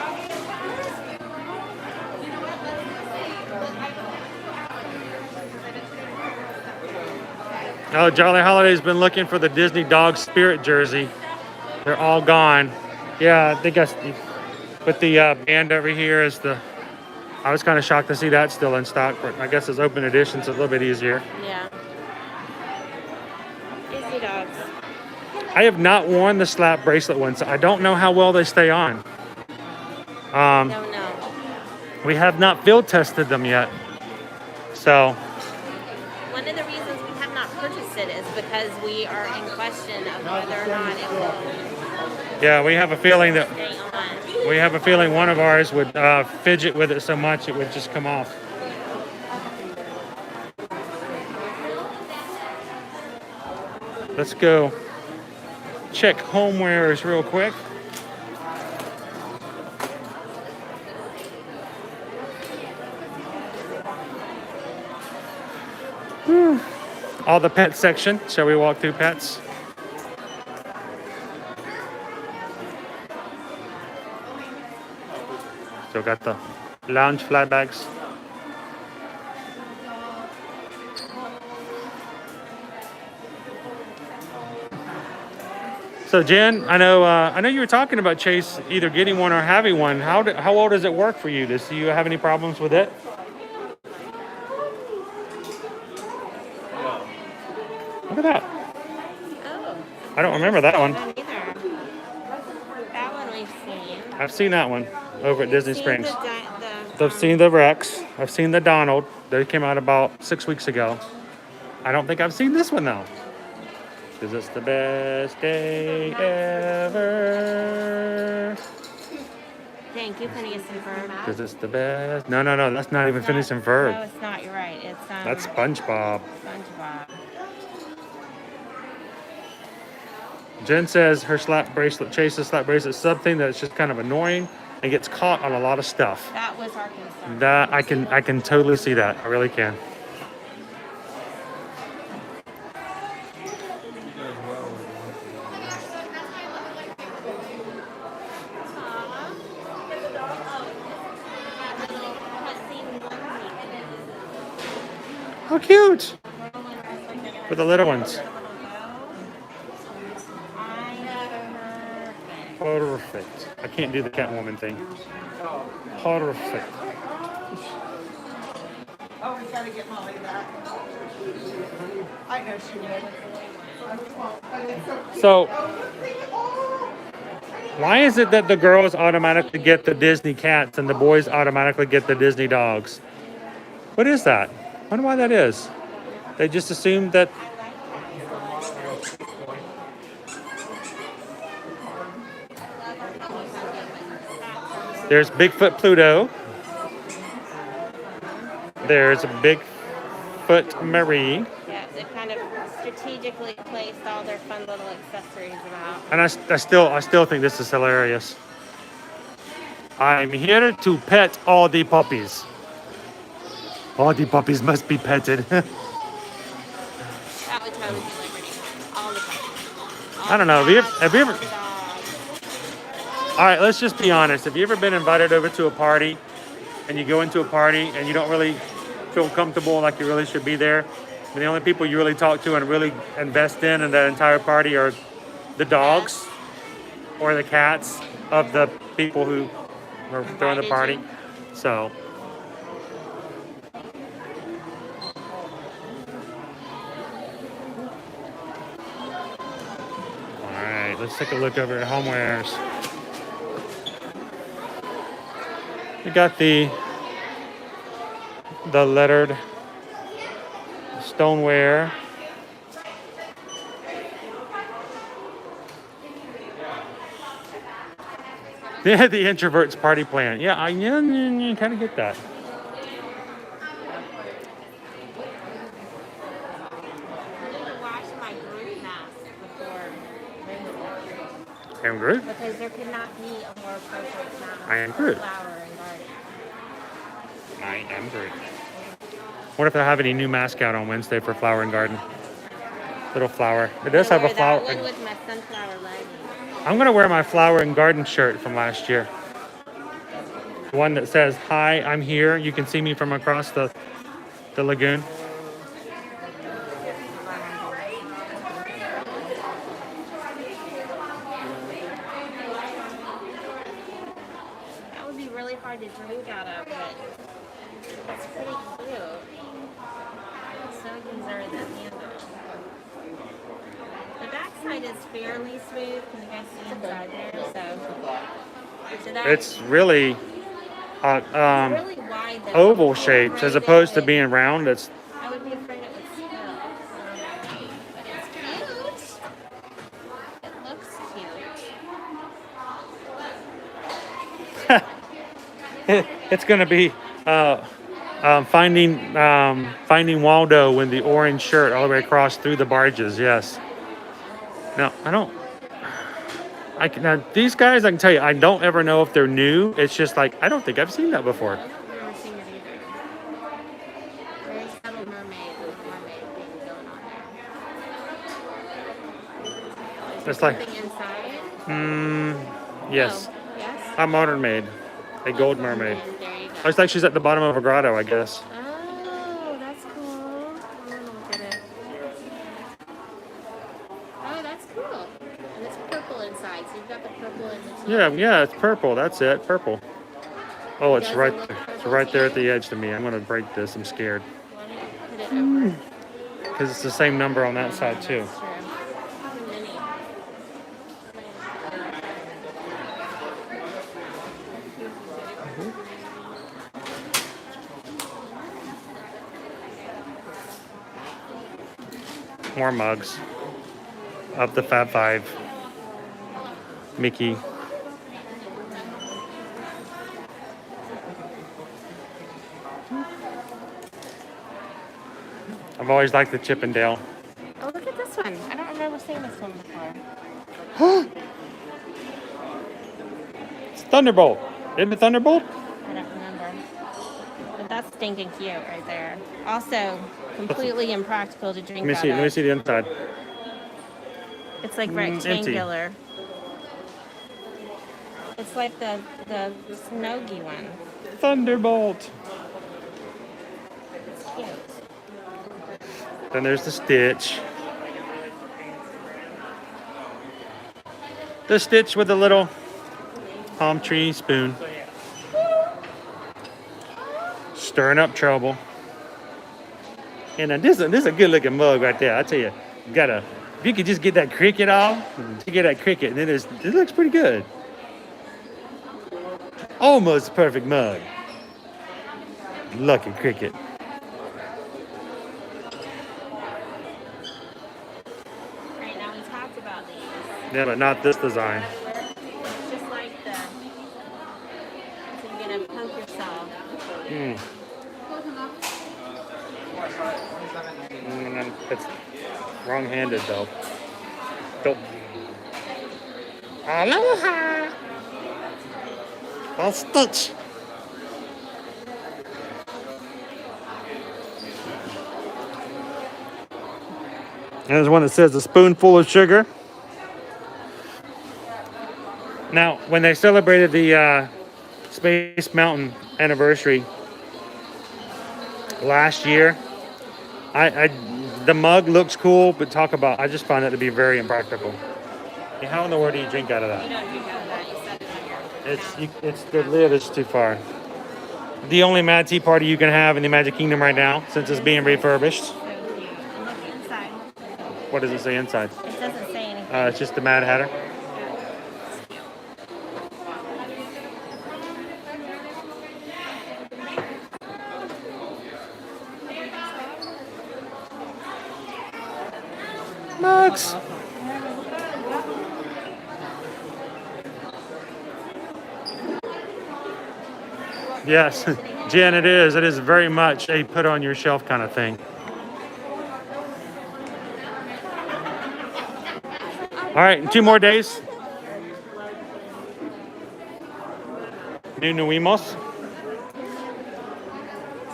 Oh, Jolly Holiday's been looking for the Disney Dog Spirit jersey. They're all gone. Yeah, I think with the band over here is the... I was kind of shocked to see that still in stock, but I guess it's open edition, so it's a little bit easier. Yeah. Disney dogs. I have not worn the slap bracelet ones. I don't know how well they stay on. Don't know. We have not field tested them yet. So, One of the reasons we have not purchased it is because we are in question of whether or not it will yeah, we have a feeling that stay on. one of ours would fidget with it so much it would just come off. Let's go check homewares real quick. All the pet section. Shall we walk through pets? So got the lounge fly bags. So Jen, I know you were talking about Chase either getting one or having one. How well does it work for you? Do you have any problems with it? Look at that. Oh, I don't remember that one. not either. That one we've seen. I've seen that one over at Disney Seen Springs. the I've seen the Rex. I've seen the Donald. They came out about 6 weeks ago. I don't think I've seen this one though. Because it's the best day ever. Thank you, Phineas and Ferb. Because it's the best. No, that's not even Phineas and No, Ferb. it's not. You're right. It's That's SpongeBob. SpongeBob. Jen says her slap bracelet, Chase's slap bracelet, is something that's just kind of annoying and gets caught on a lot of stuff. That was our concern. That I can totally see that. I really can. How cute! For the little ones. Perfect. I can't do the Catwoman thing. Perfect. Oh, we gotta get Molly that. I know she would. So, why is it that the girls automatically get the Disney cats and the boys automatically get the Disney dogs? What is that? I wonder why that is. They just assume that. There's Bigfoot Pluto. There's a Bigfoot Marie. Yeah, they kind of strategically placed all their fun little accessories about. And I still think this is hilarious. I'm here to pet all the puppies. All the puppies must be petted. That would totally be Liberty. All the time. I don't know. Have you ever? All right, let's just be honest. Have you ever been invited over to a party and you go into a party and you don't really feel comfortable like you really should be there? And the only people you really talk to and really invest in that entire party are the dogs or the cats of the people who are throwing the party. So. All right, let's take a look over at homewares. We got the lettered stoneware. Yeah, the introverts party plan. Yeah, I kind of get that. I am Groot. Because there could not be a more appropriate mask I am Groot. for flower and garden. I am Groot. What if they have any new mask out on Wednesday for Flower and Garden? Little flower. It does have a flower. That one with my sunflower leggings. I'm gonna wear my flower and garden shirt from last year. The one that says, "Hi, I'm here. You can see me from across the lagoon." That would be really hard to drink out of, but it's pretty cute. So deserve the handle. The backside is fairly smooth. Can you guys see inside there? So that, It's really it's really wide though. oval shaped as opposed to being round. It's I would be afraid it would spill. But it's cute. It looks cute. it's gonna be finding Waldo with the orange shirt all the way across through the barges. Yes. Now now these guys, I can tell you, I don't ever know if they're new. It's just like I don't think I've seen that before. I've never seen it either. Very subtle mermaid with mermaid thing going on there. It's like Something inside? yes, Oh, yes? a modern maid, a gold mermaid. And there you go. Looks like she's at the bottom of a grotto, I guess. Oh, that's cool. I'm gonna look at it. Oh, that's cool. And it's purple inside, so you've got the purple in the top. Yeah, it's purple. That's it, purple. Oh, it's Does it right look there. It's purple right to there at you? the edge to me. I'm gonna break this. I'm scared Why don't you put it over? because it's the same number on that side too. That's true. Winnie. More mugs. Up the Fab Five. Mickey. I've always liked the Chippendale. Oh, look at this one. I don't remember seeing this one before. It's Thunderbolt. Isn't it Thunderbolt? I don't remember. But that's stinking cute right there. Also, completely impractical to drink Let me out see. of. Let me see the inside. It's like empty. rectangular. It's like the Snoggy one. Thunderbolt. It's cute. Then there's the Stitch. The Stitch with the little palm tree spoon. Stirring up trouble. And this is a good looking mug right there. I tell you, if you could just get that cricket off, you get that cricket, and then it looks pretty good. Almost a perfect mug. Lucky cricket. Right now we talked about these. Yeah, but not this design. It's just like the. So you're gonna poke yourself. It's wrong-handed though. Don't. Aloha. I'll Stitch. And there's one that says a spoonful of sugar. Now, when they celebrated the Space Mountain anniversary last year, the mug looks cool, but I just found it to be very impractical. Hey, how in the world do you drink out of You that? don't drink out of that. You set it on your. It's the lid is too far. The only Mad Tea Party you can have in the Magic Kingdom right now, since it's being refurbished. So cute. And look inside. What does it say inside? It doesn't say anything. It's just the Mad Hatter. Mugs. Yes, Jen, it is. It is very much a put on your shelf kind of thing. All right, in 2 more days. New Nuimos.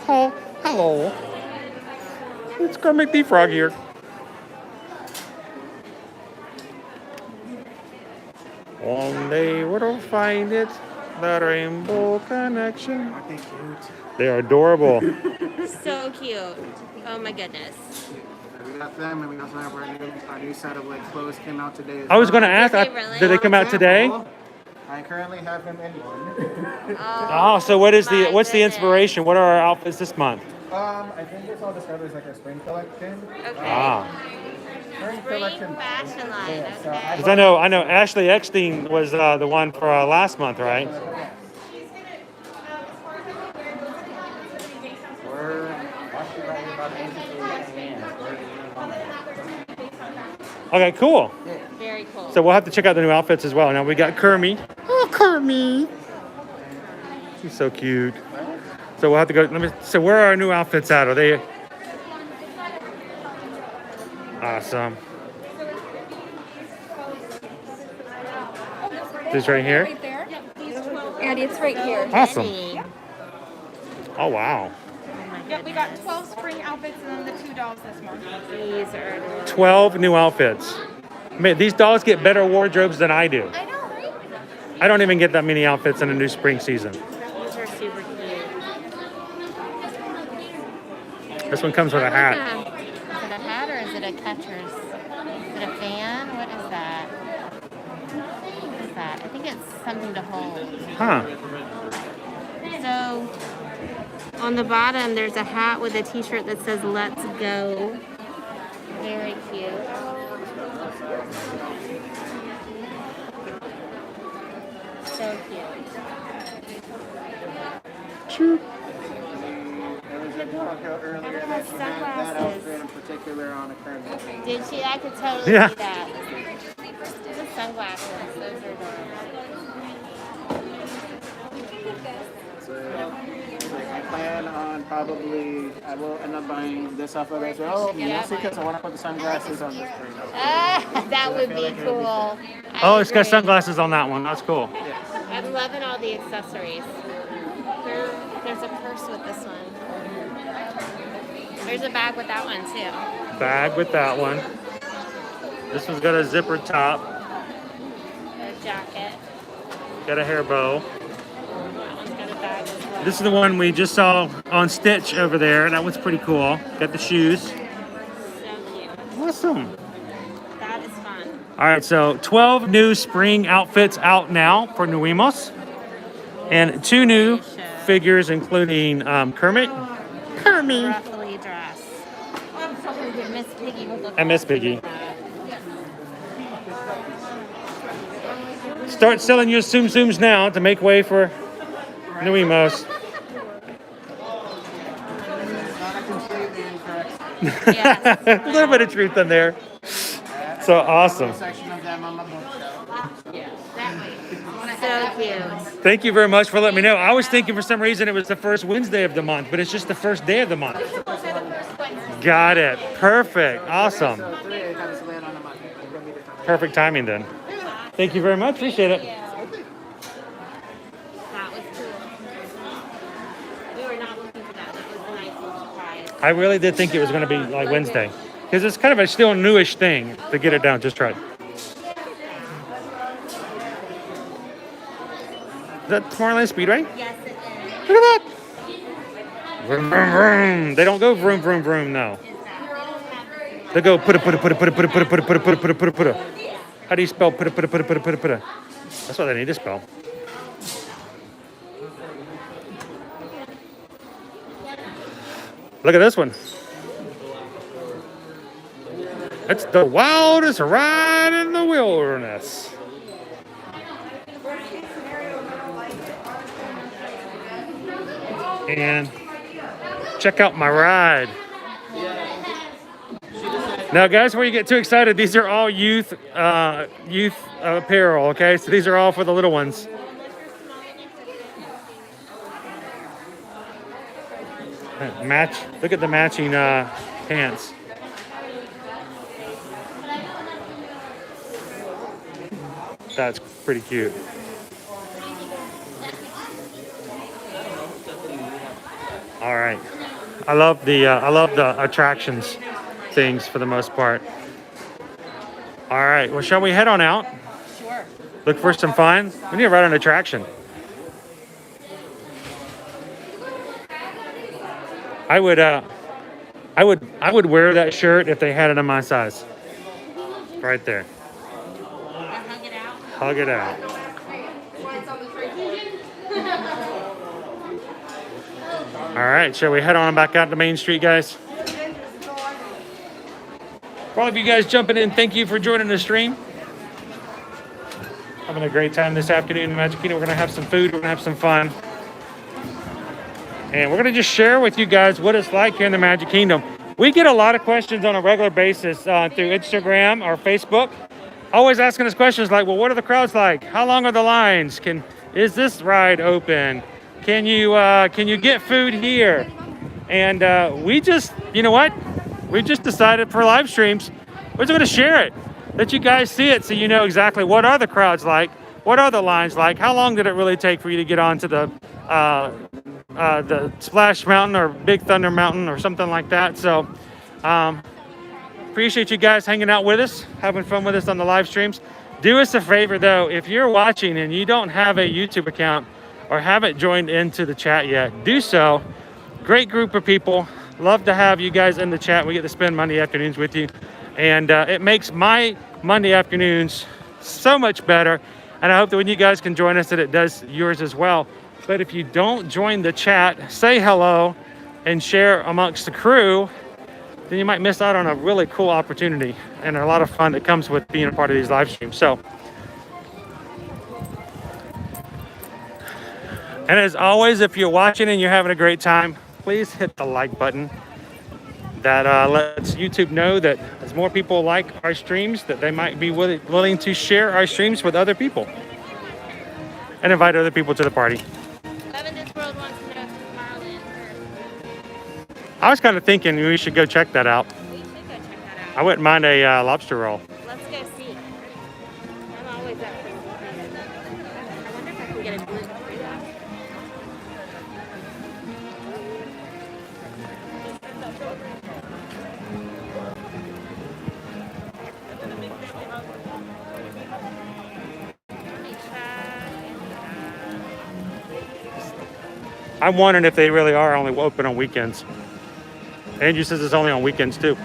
Oh, hello. It's Kermit the Frog here. One day we'll find it. The rainbow connection. Aren't they cute? They are adorable. So cute. Oh my goodness. We got them, and we also have our new set of like clothes came out today. As I was going to well. ask, Did they really? did they come out today? I currently have them in one. Oh, so what is my what's the goodness. inspiration? What are our outfits this month? I think it's all described as like a spring collection. Okay. Ah, Spring Spring collection. fashion line. Yeah, so Okay. because I know Ashley Eckstein was the one for last month, right? We're actually right about 8 Okay, cool. Very cool. So we'll have to check out the new outfits as well. Now we got Kermit. Oh, Kermit. He's so cute. So we'll have to go. So where are our new outfits at? Are they? Awesome. This right here. Right there. Andy, it's right here. Awesome. Winnie. Oh wow. Yep, we got 12 spring outfits and then the 2 dolls this month. These are adorable. 12 new outfits. Man, these dolls get better wardrobes than I do. I know, right? I don't even get that many outfits in a new spring season. These are super cute. This one comes with a hat. Is it a hat or is it a catcher's? Is it a fan? What is that? What is that? I think it's something to hold. Huh. So on the bottom, there's a hat with a t-shirt that says "Let's Go." Very cute. So cute. There was a girl earlier Has that she had that sunglasses. outfit in particular on a Kermit. Did she? I could totally Yeah. see that. The sunglasses. Those are adorable. So, like, I plan on I will end up buying this off of it as well. Mostly because I want to put the sunglasses on this screen. Ah, that would be cool. Oh, it's got sunglasses on that one. That's cool. I'm loving all the accessories. There's a purse with this one. There's a bag with that one too. Bag with that one. This one's got a zipper top. A jacket. Got a hair bow. That one's got a bag as well. This is the one we just saw on Stitch over there. That one's pretty cool. Got the shoes. So cute. Awesome. That is fun. All right, so 12 new spring outfits out now for Nuimos. And 2 new figures, including Kermit. Kermit. Ruffly dress. Miss Piggy would look And Miss awesome Piggy. with that. Start selling your Tsum Tsums now to make way for Nuimos. Not completely incorrect. Yes. A little bit of truth in there. So awesome. Section of them on the bookshelf. So cute. Thank you very much for letting me know. I was thinking for some reason it was the first Wednesday of the month, but it's just the first day of the month. Got it. Perfect. Awesome. So 3 times to land on a Monday. We're gonna be the time. Perfect timing then. Thank you very much. Appreciate it. That was cool. We were not looking for that. That was a nice little surprise. I really did think it was going to be like Wednesday because it's kind of a still newish thing to get it down just right. Is that Tomorrowland Speedway? Yes, it is. Look at that. Vroom, vroom, vroom. They don't go vroom, vroom, vroom, no. They go put it. How do you spell put it? That's what they need to spell. Look at this one. It's the wildest ride in the wilderness. And check out my ride. Now, guys, before you get too excited, these are all youth apparel. Okay, so these are all for the little ones. Match. Look at the matching pants. That's pretty cute. All right. I love the attractions things for the most part. All right. Well, shall we head on out? Sure. Look for some fun. We need to ride an attraction. I would wear that shirt if they had it in my size. Right there. Hug it out. Hug it out. All right, shall we head on back out to Main Street, guys? For all of you guys jumping in, thank you for joining the stream. Having a great time this afternoon in the Magic Kingdom. We're gonna have some food, we're gonna have some fun. And we're gonna just share with you guys what it's like here in the Magic Kingdom. We get a lot of questions on a regular basis through Instagram or Facebook. Always asking us questions like, well, what are the crowds like? How long are the lines? Is this ride open? Can you get food here? And we just, you know what? We just decided for live streams, we're just gonna share it. Let you guys see it so you know exactly what are the crowds like, what are the lines like, how long did it really take for you to get onto the Splash Mountain or Big Thunder Mountain or something like that. So appreciate you guys hanging out with us, having fun with us on the live streams. Do us a favor though, if you're watching and you don't have a YouTube account or haven't joined into the chat yet, do so. Great group of people. Love to have you guys in the chat. We get to spend Monday afternoons with you. And it makes my Monday afternoons so much better. And I hope that when you guys can join us, that it does yours as well. But if you don't join the chat, say hello and share amongst the crew, then you might miss out on a really cool opportunity and a lot of fun that comes with being a part of these live streams. So, and as always, if you're watching and you're having a great time, please hit the like button. That lets YouTube know that as more people like our streams, that they might be willing to share our streams with other people and invite other people to the party. DisneyWorld wants to know if Tomorrowland. I was kind of thinking we should go check that out. We should go check that out. I wouldn't mind a lobster roll. Let's go see. I'm always up for something. I wonder if I can get a gluten-free one. I'm wondering if they really are only open on weekends. Andrew says it's only on weekends too.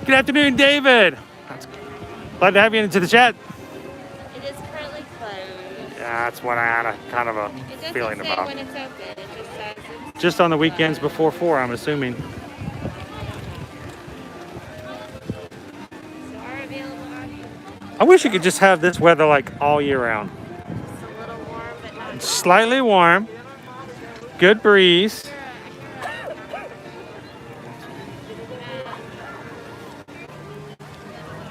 Good afternoon, David. Glad to have you into the chat. It is currently closed. Yeah, that's what I had a kind of a It doesn't feeling say about. when it's open. It just says it's Just on the weekends before 4, I'm assuming. so are available options. I wish you could just have this weather like all year round. Just a little warm, but not Slightly warm, good breeze.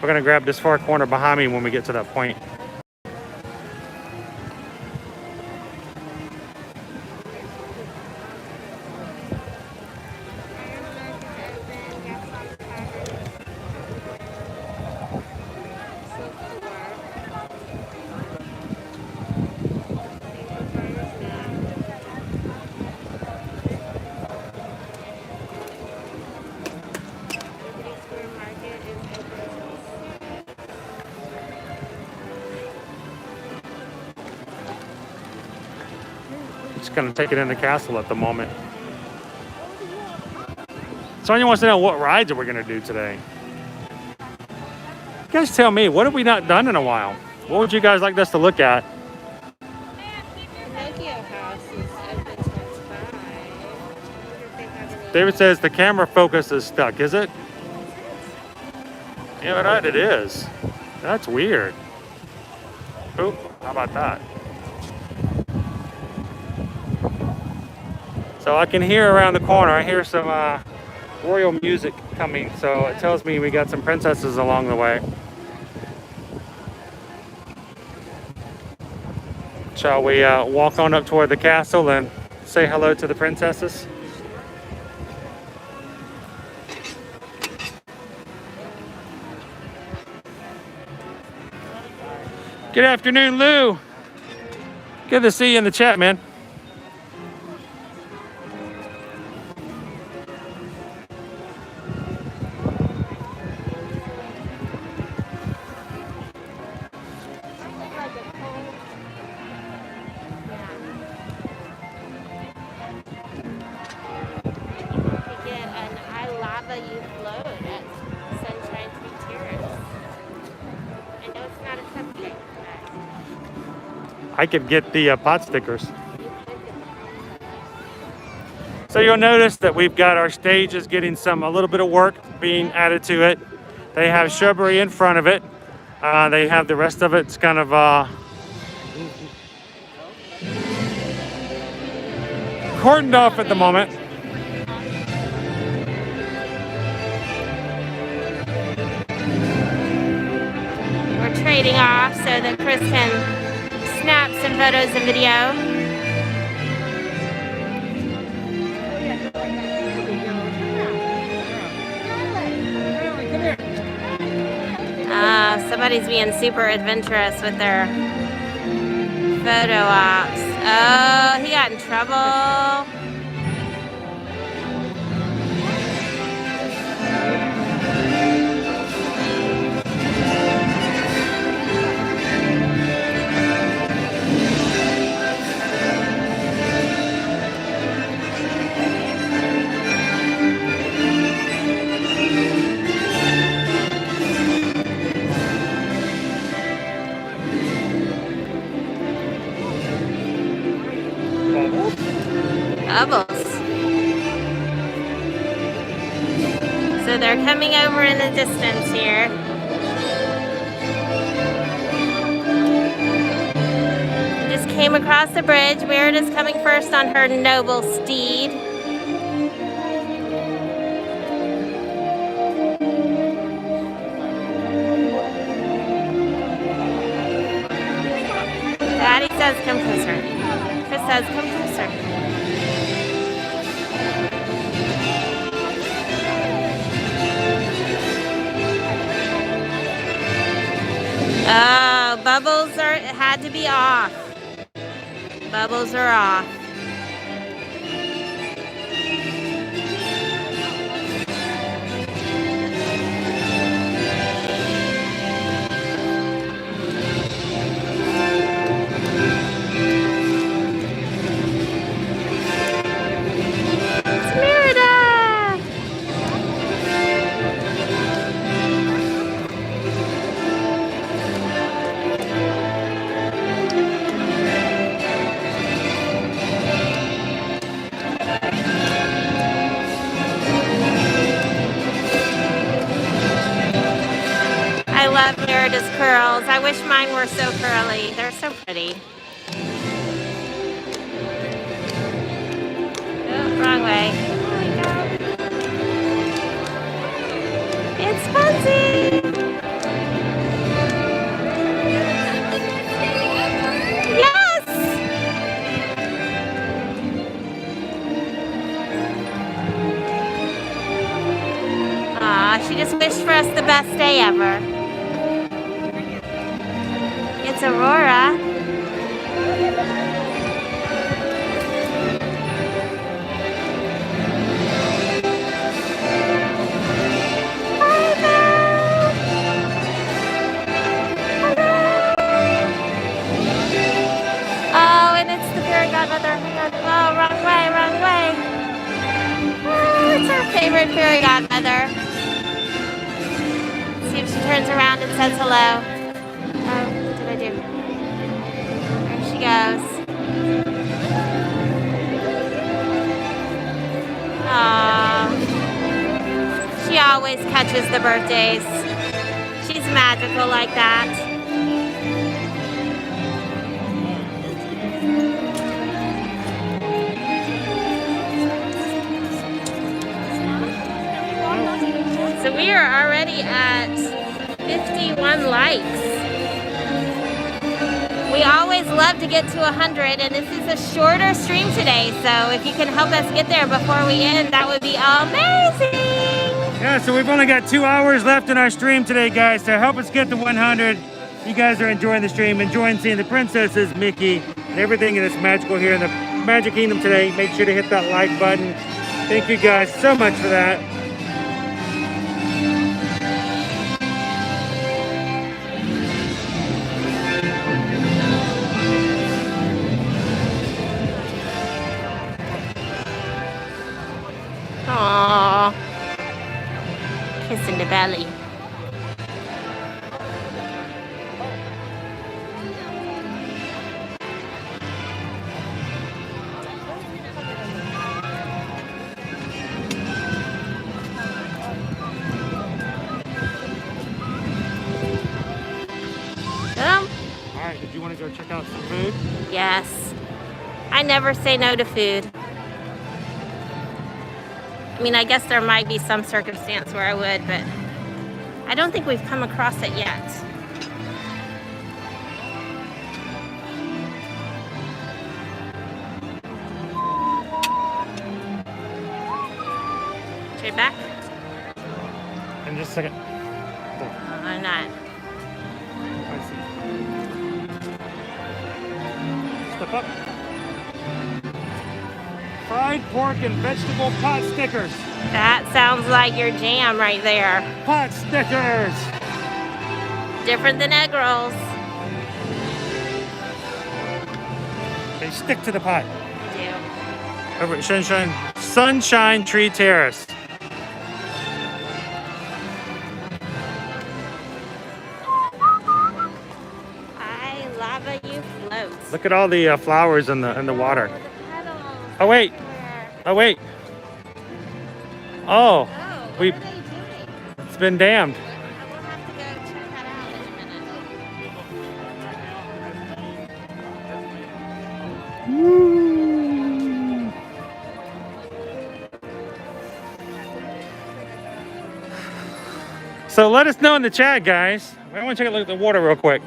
We're gonna grab this far corner behind me when we get to that point. Just gonna take it in the castle at the moment. Sonia wants to know what rides are we gonna do today. You guys tell me, what have we not done in a while? What would you guys like us to look at? Pinocchio House is open till 5. I wonder if they have any. David says the camera focus is stuck, is it? Yeah, right, it is. That's weird. Oh, how about that? So I can hear around the corner, I hear some royal music coming, so it tells me we got some princesses along the way. Shall we walk on up toward the castle and say hello to the princesses? Good afternoon, Lou. Good to see you in the chat, man. I could get the pot stickers. So you'll notice that we've got our stages getting a little bit of work being added to it. They have shrubbery in front of it. They have the rest of it's kind of cordoned off at the moment. We're trading off so that Chris can snap some photos and video. Somebody's being super adventurous with their photo ops. Oh, he got in trouble. Bubbles. So they're coming over in the distance here. Just came across the bridge. Weird is coming first on her noble steed. Daddy says come closer. Chris says come closer. Oh, bubbles had to be off. Bubbles are off. Curls. I wish mine were so curly. They're so pretty. Oh, wrong way. Oh my God. It's fuzzy. Yes. Aw, she just wished for us the best day ever. It's Aurora. Hi, Belle. Oh, and it's the fairy godmother. Oh, wrong way, wrong way. Oh, it's our favorite fairy godmother. Let's see if she turns around and says hello. There she goes. Aww. She always catches the birthdays. She's magical like that. We are already at 51 likes. We always love to get to 100, and this is a shorter stream today, so if you can help us get there before we end, that would be amazing. Yeah, so we've only got 2 hours left in our stream today, guys. So help us get to 100. You guys are enjoying the stream, enjoying seeing the princesses, Mickey, and everything that's magical here in the Magic Kingdom today. Make sure to hit that like button. Thank you guys so much for that. Aww. Kiss in the belly. All right, did you want to go check out some food? Yes. I never say no to food. I mean, I guess there might be some circumstance where I would, but I don't think we've come across it yet. Straight back? In just a second. I'm not. I see. Step up. Fried pork and vegetable pot stickers. That sounds like your jam right there. Pot stickers. Different than egg rolls. They stick to the pot. They do. Over at Sunshine Tree Terrace. I lava you float. Look at all the flowers in the water. The petals. Oh wait. Everywhere. Oh wait. Oh, Oh, what we. are they doing? It's been damned. I will have to go check that out in a minute. So let us know in the chat, guys. I want to take a look at the water real quick.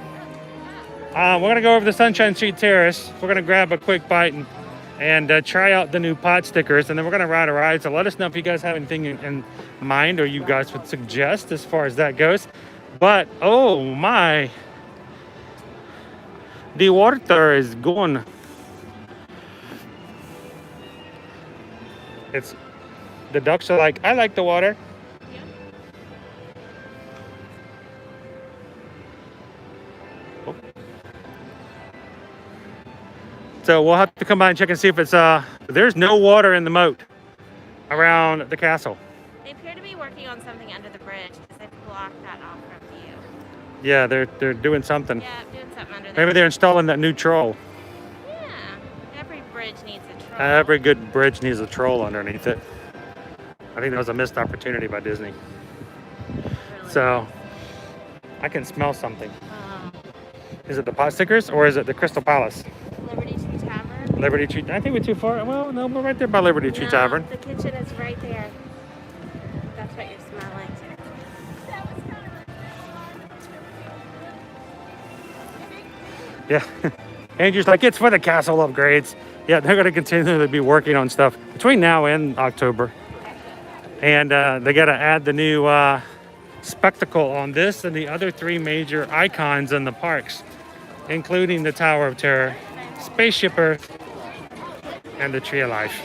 We're gonna go over to Sunshine Tree Terrace. We're gonna grab a quick bite and try out the new pot stickers, and then we're gonna ride a ride. So let us know if you guys have anything in mind or you guys would suggest as far as that goes. But oh my, the water is gone. It's the ducks are like, I like the water. So we'll have to come by and check and see if it's there's no water in the moat around the castle. They appear to be working on something under the bridge because they've blocked that off from view. Yeah, they're doing something. Yeah, doing something under there. Maybe they're installing that new troll. Yeah, every bridge needs a troll. Every good bridge needs a troll underneath it. I think that was a missed opportunity by Disney. Really. So I can smell something. Oh. Is it the pot stickers or is it the Crystal Palace? Liberty Tree Tavern. Liberty Tree. I think we're too far. Well, no, we're right there by Liberty Tree No, Tavern. the kitchen is right there. That's what you're smelling. Yeah. Andrew's like, it's for the castle upgrades. Yeah, they're going to continue to be working on stuff between now and October. And they got to add the new spectacle on this and the other 3 major icons in the parks, including the Tower of Terror, Spaceship Earth, and the Tree of Life.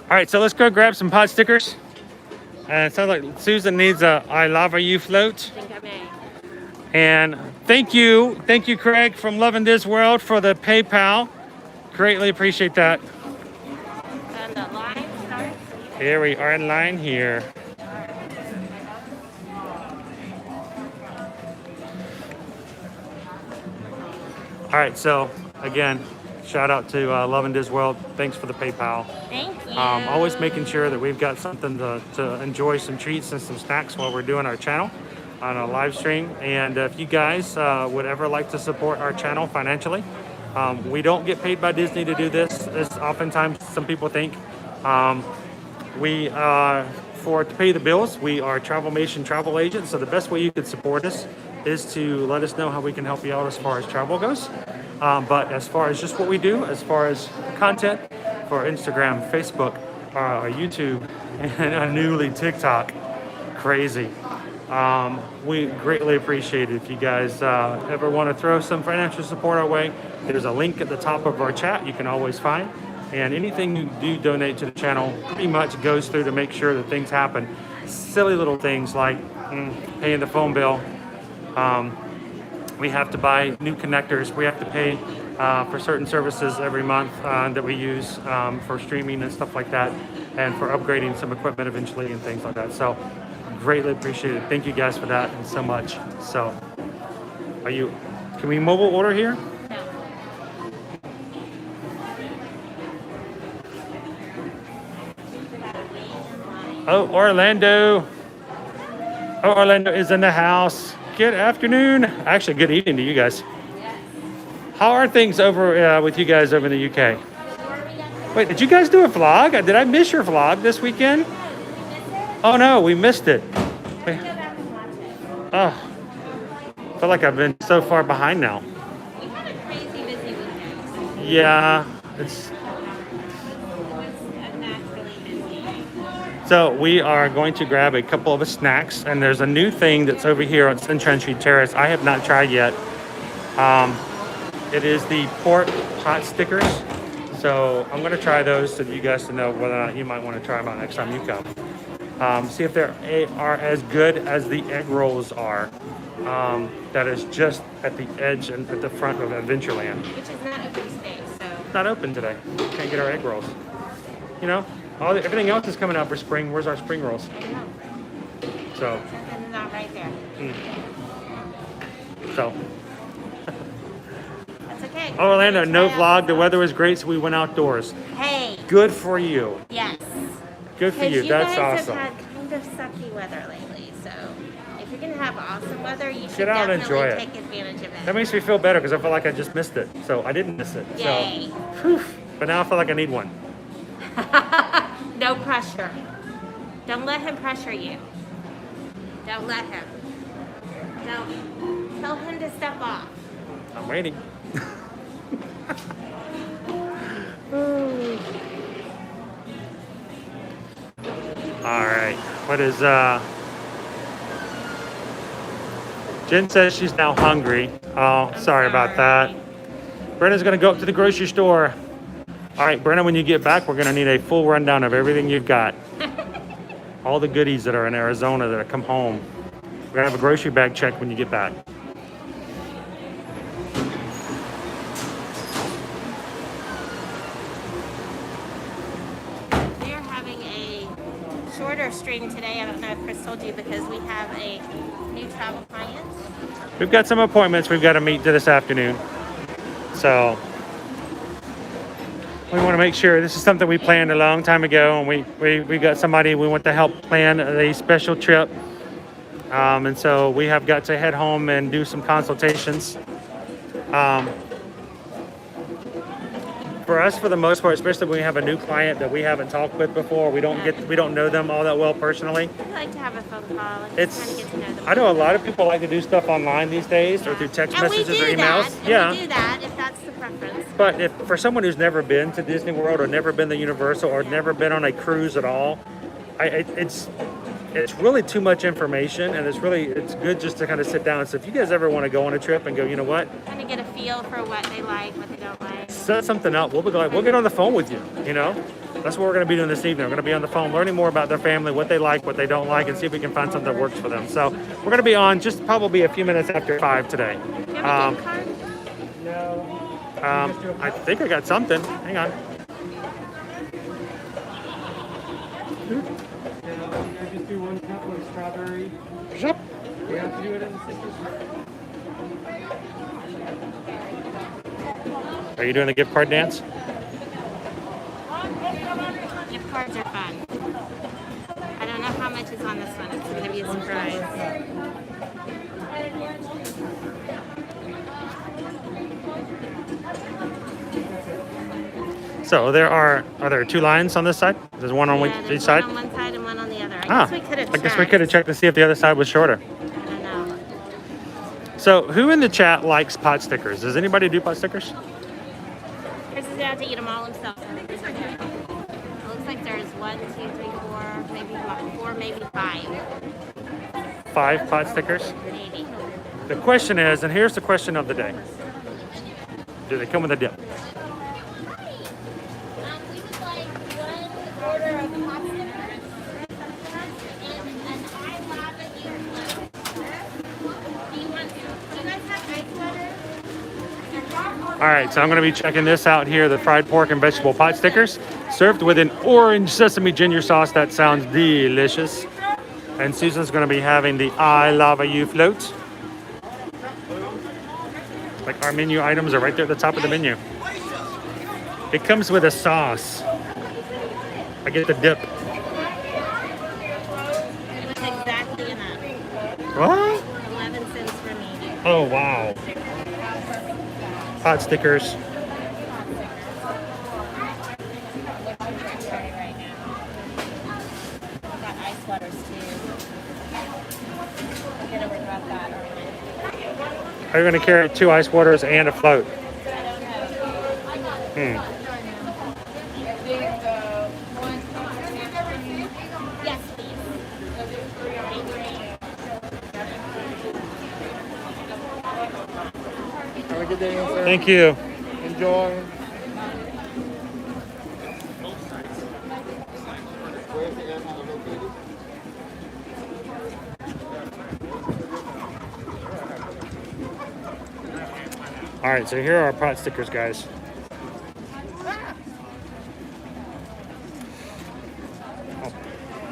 All right, so let's go grab some pot stickers. It sounds like Susan needs a I Lava You float. I think I may. And thank you, Craig from Loving This World for the PayPal. Greatly appreciate that. And the line starts. Here we are in line here. All right, so again, shout out to Loving This World. Thanks for the PayPal. Thank you. Always making sure that we've got something to enjoy, some treats and some snacks while we're doing our channel on a live stream. And if you guys would ever like to support our channel financially, we don't get paid by Disney to do this, as oftentimes some people think. To pay the bills, we are Travelmation travel agents. So the best way you could support us is to let us know how we can help you out as far as travel goes. But as far as just what we do, as far as content for Instagram, Facebook, YouTube, and a newly TikTok, crazy. We greatly appreciate it if you guys ever want to throw some financial support our way. There's a link at the top of our chat you can always find. And anything you do donate to the channel pretty much goes through to make sure that things happen. Silly little things like paying the phone bill. We have to buy new connectors. We have to pay for certain services every month that we use for streaming and stuff like that, and for upgrading some equipment eventually and things like that. So greatly appreciate it. Thank you guys for that and so much. So can we mobile order here? Oh, Orlando. Oh, Orlando is in the house. Good afternoon. Actually, good evening to you guys. How are things over with you guys over in the UK? Wait, did you guys do a vlog? Did I miss your vlog this weekend? Oh no, we missed it. Oh, I feel like I've been so far behind now. We had a crazy busy weekend. Yeah, So we are going to grab a couple of snacks, and there's a new thing that's over here on Sunshine Street Terrace I have not tried yet. It is the pork pot stickers. So I'm going to try those so that you guys to know whether or not you might want to try them out next time you come. See if they are as good as the egg rolls are. That is just at the edge and at the front of Adventureland. Which is not open today, so. It's not open today. Can't get our egg rolls. You know? Everything else is coming out for spring. Where's our spring rolls? So. Something's not right there. So. That's okay. Oh, Orlando, no vlog. The weather was great, so we went outdoors. Hey. Good for you. Yes. Good for you. That's awesome. You guys have had kind of sucky weather lately, so if you're gonna have awesome weather, you should Get out and enjoy it. take advantage of it. That makes me feel better because I feel like I just missed it. So I didn't miss it. Yay. So, whew, but now I feel like I need one. No pressure. Don't let him pressure you. Don't let him. Don't tell him to step off. I'm waiting. All right. What is Jen says she's now hungry. Oh, sorry about that. Brenna's gonna go up to the grocery store. All right, Brenna, when you get back, we're gonna need a full rundown of everything you've got. All the goodies that are in Arizona that have come home. We're gonna have a grocery bag check when you get back. We are having a shorter stream today. I don't know if Chris told you, because we have a new travel client. We've got some appointments we've got to meet this afternoon. So we want to make sure this is something we planned a long time ago, and we got somebody we want to help plan a special trip. And so we have got to head home and do some consultations. For us, for the most part, especially when we have a new client that we haven't talked with before, we don't know them all that well personally. We like to have a phone call and It's, kind of get to know them. I know a lot of people like to do stuff online these days, or through text messages or emails. We do that if that's the preference. But if for someone who's never been to Disney World or never been to Universal or never been on a cruise at all, it's really too much information, and it's good just to kind of sit down. So if you guys ever want to go on a trip and go, you know what? Kind of get a feel for what they like, what they don't like. Set something up. We'll get on the phone with you. You know, that's what we're going to be doing this evening. We're going to be on the phone, learning more about their family, what they like, what they don't like, and see if we can find something that works for them. So we're going to be on just probably a few minutes after 5 today. Do you have a gift card? No. I think I got something. Hang on. Just do one cup of strawberry. Yep. We have to do it in the citrus. Are you doing the gift card dance? Gift cards are fun. I don't know how much is on this one. It's going to be a surprise. So are there 2 lines on this side? There's one on Yeah, each there's side? one on one side and one on the other. I Ah, guess we could have I guess we could have checked to see if the other side was shorter. I don't know. So who in the chat likes pot stickers? Does anybody do pot stickers? Chris is gonna have to eat them all himself. It looks like there's 1, 2, 3, 4, maybe 4, maybe 5. 5 pot stickers? Maybe. The question is, and here's the question of the day. Do they come with a dip? We would like 1 order of pot stickers and an I love it you do you guys have ice water? All right, so I'm gonna be checking this out here, the fried pork and vegetable pot stickers, served with an orange sesame ginger sauce. That sounds delicious. And Susan's gonna be having the I Lava You float. Like our menu items are right there at the top of the menu. It comes with a sauce. I get the dip. It was exactly enough. What? 11 cents for me. Oh, wow. Pot stickers. Got ice waters too. I could have got that already. Are you going to carry 2 ice waters and a float? Yes, please. Have a good day, sir. Thank you. Enjoy. All right, so here are our pot stickers, guys.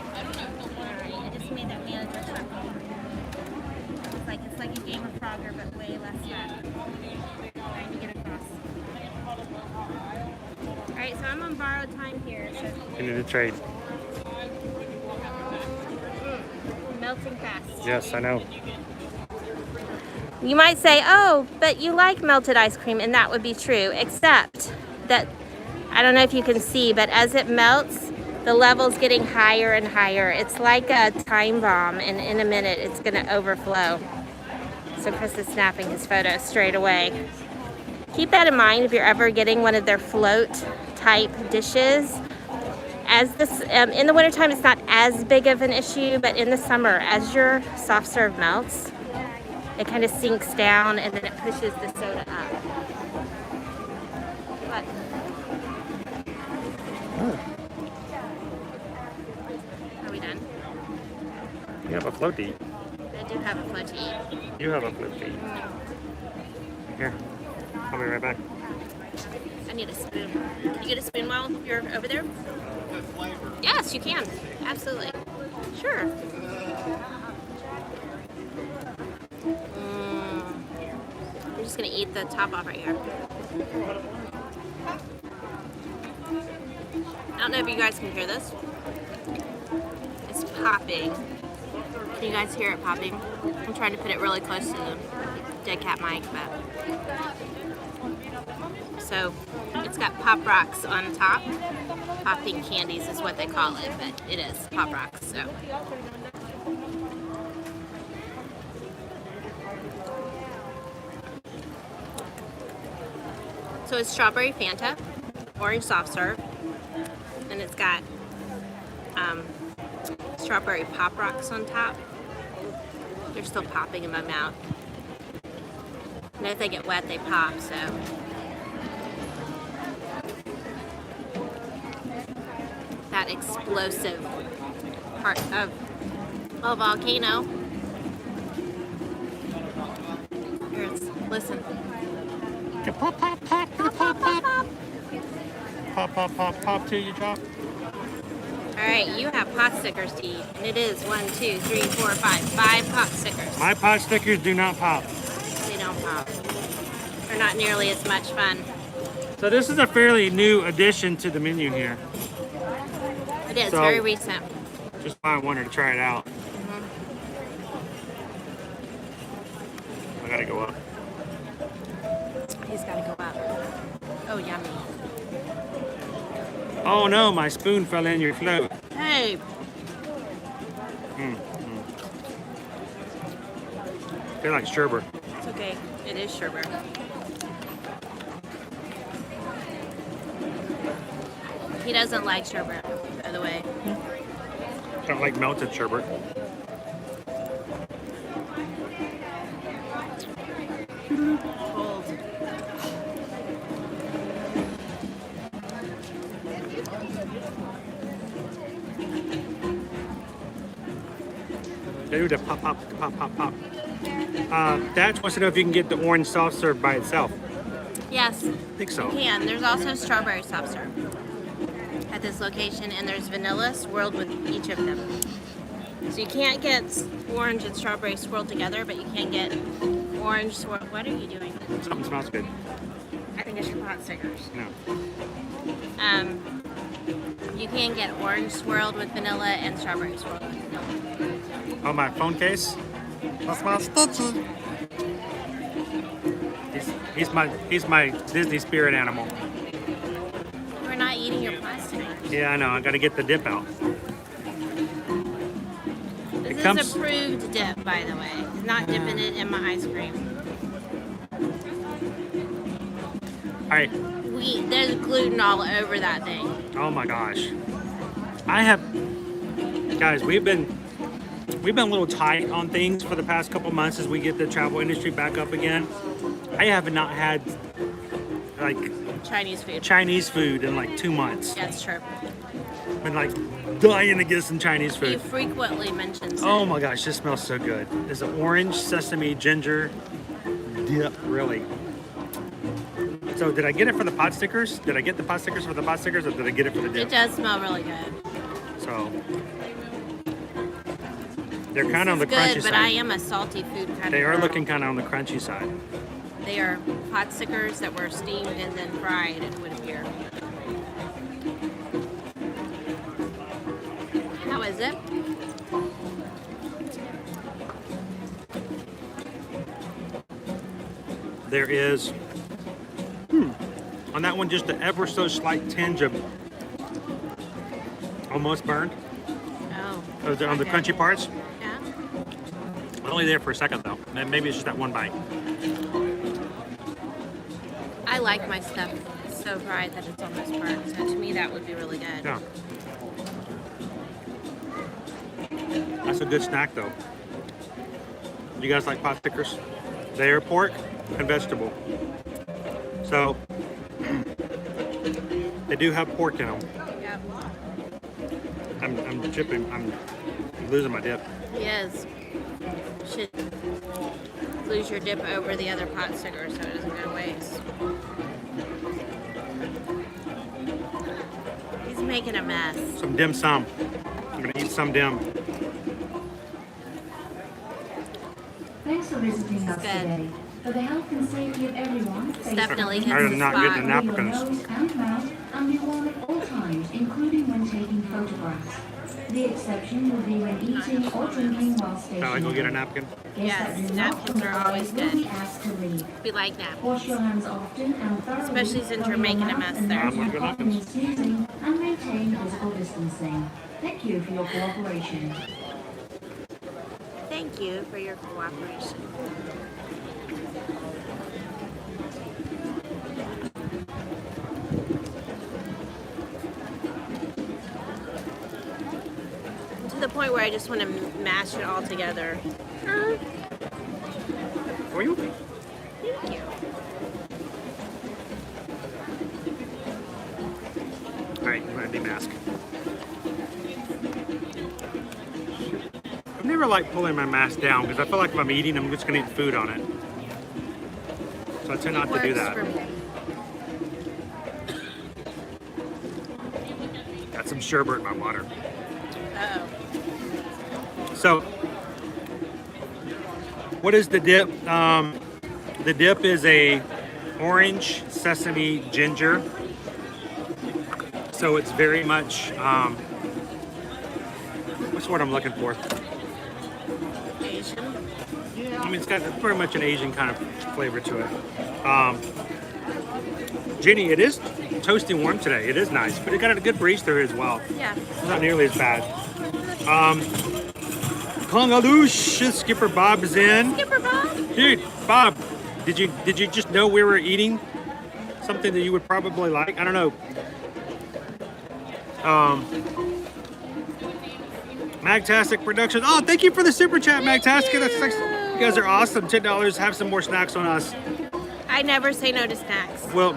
I just made that manager truck. It's like a game of Frogger, but way less fun. Trying to get across. All right, so I'm on borrowed time here. So You need to trade. melting fast. Yes, I know. You might say, oh, but you like melted ice cream, and that would be true, except that, I don't know if you can see, but as it melts, the level's getting higher and higher. It's like a time bomb, and in a minute, it's gonna overflow. So Chris is snapping his photo straight away. Keep that in mind if you're ever getting one of their float type dishes. As this, in the wintertime, it's not as big of an issue, but in the summer, as your soft serve melts, it kind of sinks down and then it pushes the soda up. What? Are we done? You have a float to eat. I do have a float to eat. You have a float to eat. Here, I'll be right back. I need a spoon. Can you get a spoon while you're over there? Yes, you can. Absolutely. Sure. I'm just gonna eat the top off right here. I don't know if you guys can hear this. It's popping. Can you guys hear it popping? I'm trying to put it really close to the dead cat mic, but. So it's got Pop Rocks on top. Popping candies is what they call it, but it is Pop Rocks, so. So it's strawberry Fanta, orange soft serve, and it's got strawberry Pop Rocks on top. They're still popping in my mouth. And if they get wet, they pop, so. That explosive part of a volcano. Here it's, listen. Pop, pop, pop, pop, pop, pop. Pop, pop, pop, pop till you drop. All right, you have pot stickers to eat, and it is 1, 2, 3, 4, 5 pot stickers. My pot stickers do not pop. They don't pop. They're not nearly as much fun. So this is a fairly new addition to the menu here. It is So- very recent. Just why I wanted to try it out. I gotta go up. He's got to go up. Oh, yummy. Oh no, my spoon fell in your float. Hey, I feel like sherbet. it's okay. It is sherbet. He doesn't like sherbet, by the way. I don't like melted sherbet. Cold. They do the pop, pop, pop, pop, pop. Dad wants to know if you can get the orange soft serve by itself. Yes, I think so. you can. There's also strawberry soft serve at this location, and there's vanilla swirled with each of them. So you can't get orange and strawberry swirled together, but you can get orange swirled. What are you doing? Something smells good. I think it's your pot stickers. No. You can get orange swirled with vanilla and strawberry swirled with vanilla. Oh, my phone case? That's my Stitchy. He's my Disney spirit animal. We're not eating your plastic. Yeah, I know. I got to get the dip out. This comes- is approved dip, by the way. It's not dipping it in my ice cream. All right. There's gluten all over that thing. Oh my gosh. Guys, we've been a little tight on things for the past couple months as we get the travel industry back up again. I have not had like Chinese food. in like 2 months. That's true. Been like dying to get some Chinese He food. frequently mentions Oh it. my gosh, this smells so good. It's an orange sesame ginger dip, really. So did I get it for the pot stickers? Did I get the pot stickers for the pot stickers, or did I get it for the dip? It does smell really good. So they're kind of on the It's crunchy good, but side. I am a salty food kind They of are girl. looking kind of on the crunchy side. They are pot stickers that were steamed and then fried, it would appear. How is it? There is, on that one, just an ever so slight tinge of almost burned Oh. on the okay. crunchy parts. Yeah. Only there for a second though. Maybe it's just that one bite. I like my stuff so fried that it's almost burnt. So to me, that would be really good. Yeah. That's a good snack though. You guys like pot stickers? They are pork and vegetable. So they do have pork in them. Yep. I'm chipping. I'm losing my dip. Yes. Should lose your dip over the other pot sticker so it doesn't go to waste. He's making a mess. Some dim sum. I'm gonna eat some dim. Thanks for visiting us Good. today. For the health and safety of everyone, face definitely coverings, hits the spot spot. over napkins. your nose and mouth, and be worn at all times, including when taking photographs. The exception will be when eating or drinking while stationary. Shall I go get a napkin? Guests Yes, that do not napkins are always comply will good. be asked to leave. We like that. Wash your hands often and thoroughly. Especially since cover you're making your a mouth mess and there. nose I'm when gonna go coughing and sneezing, and maintain physical distancing. Thank you for your cooperation. Thank you for your cooperation. To the point where I just want to mash it all together. For you? Thank you. All right, I'm gonna demask. I've never liked pulling my mask down because I feel like if I'm eating, I'm just gonna eat food on it. So I tend not to do Works that. for me. Got some sherbet in my water. Uh-oh. So, what is the dip? The dip is a orange sesame ginger. So it's very much, what's what I'm looking for? Asian. I mean, it's got very much an Asian kind of flavor to it. Jenny, it is toasty warm today. It is nice, but it got a good breeze through it as well. Yeah. It's not nearly as bad. Kongaloosh, Skipper Bob is in. Skipper Bob. Dude, Bob, did you just know we were eating something that you would probably like? I don't know. Magtastic Productions. Oh, thank you for the super chat, Magtastic. You guys are awesome. $10. Have some more snacks on us. I never say no to snacks. Well,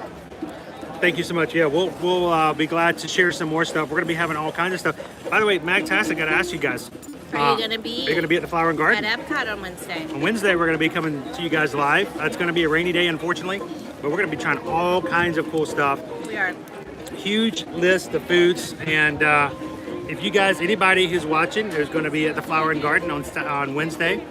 thank you so much. Yeah, we'll be glad to share some more stuff. We're gonna be having all kinds of stuff. By the way, Magtastic, gotta ask you guys. Are you gonna be? Are you gonna be at the Flower and Garden? At Epcot on Wednesday. On Wednesday, we're gonna be coming to you guys live. It's gonna be a rainy day, unfortunately, but we're gonna be trying all kinds of cool stuff. We are. Huge list of foods, and if you guys, anybody who's watching, there's going to be at the Flower and Garden on Wednesday.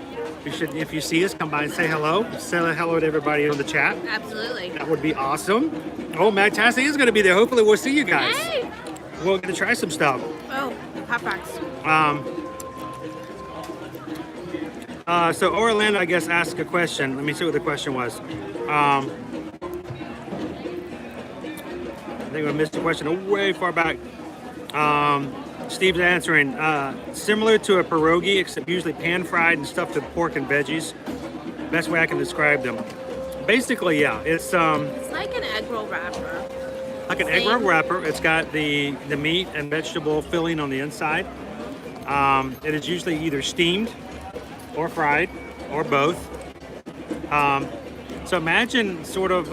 You should, if you see us, come by and say hello. Say hello to everybody on the chat. Absolutely. That would be awesome. Oh, Magtastic is going to be there. Hopefully, we'll see you guys. Hey. We're going to try some stuff. Oh, Pop Rocks. So Orlando, I guess, asked a question. Let me see what the question was. I think I missed the question way far back. Steve's answering, similar to a pierogi, except usually pan-fried and stuffed with pork and veggies. Best way I can describe them. Basically, yeah, it's like an egg roll wrapper. like an egg roll wrapper. It's got the meat and vegetable filling on the inside. It is usually either steamed or fried or both. So imagine sort of,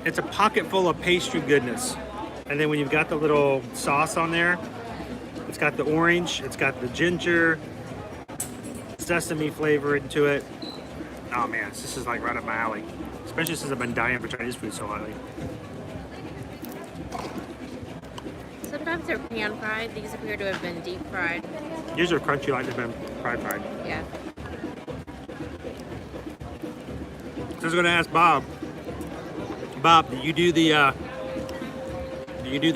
it's a pocket full of pastry goodness. And then when you've got the little sauce on there, it's got the orange, it's got the ginger, sesame flavor into it. Oh man, this is like right up my alley. Especially since I've been dying for Chinese food so lately. Sometimes they're pan fried. These appear to have been deep fried. These are crunchy like they've been fried. Yeah. So I was gonna ask Bob. Bob, do you do the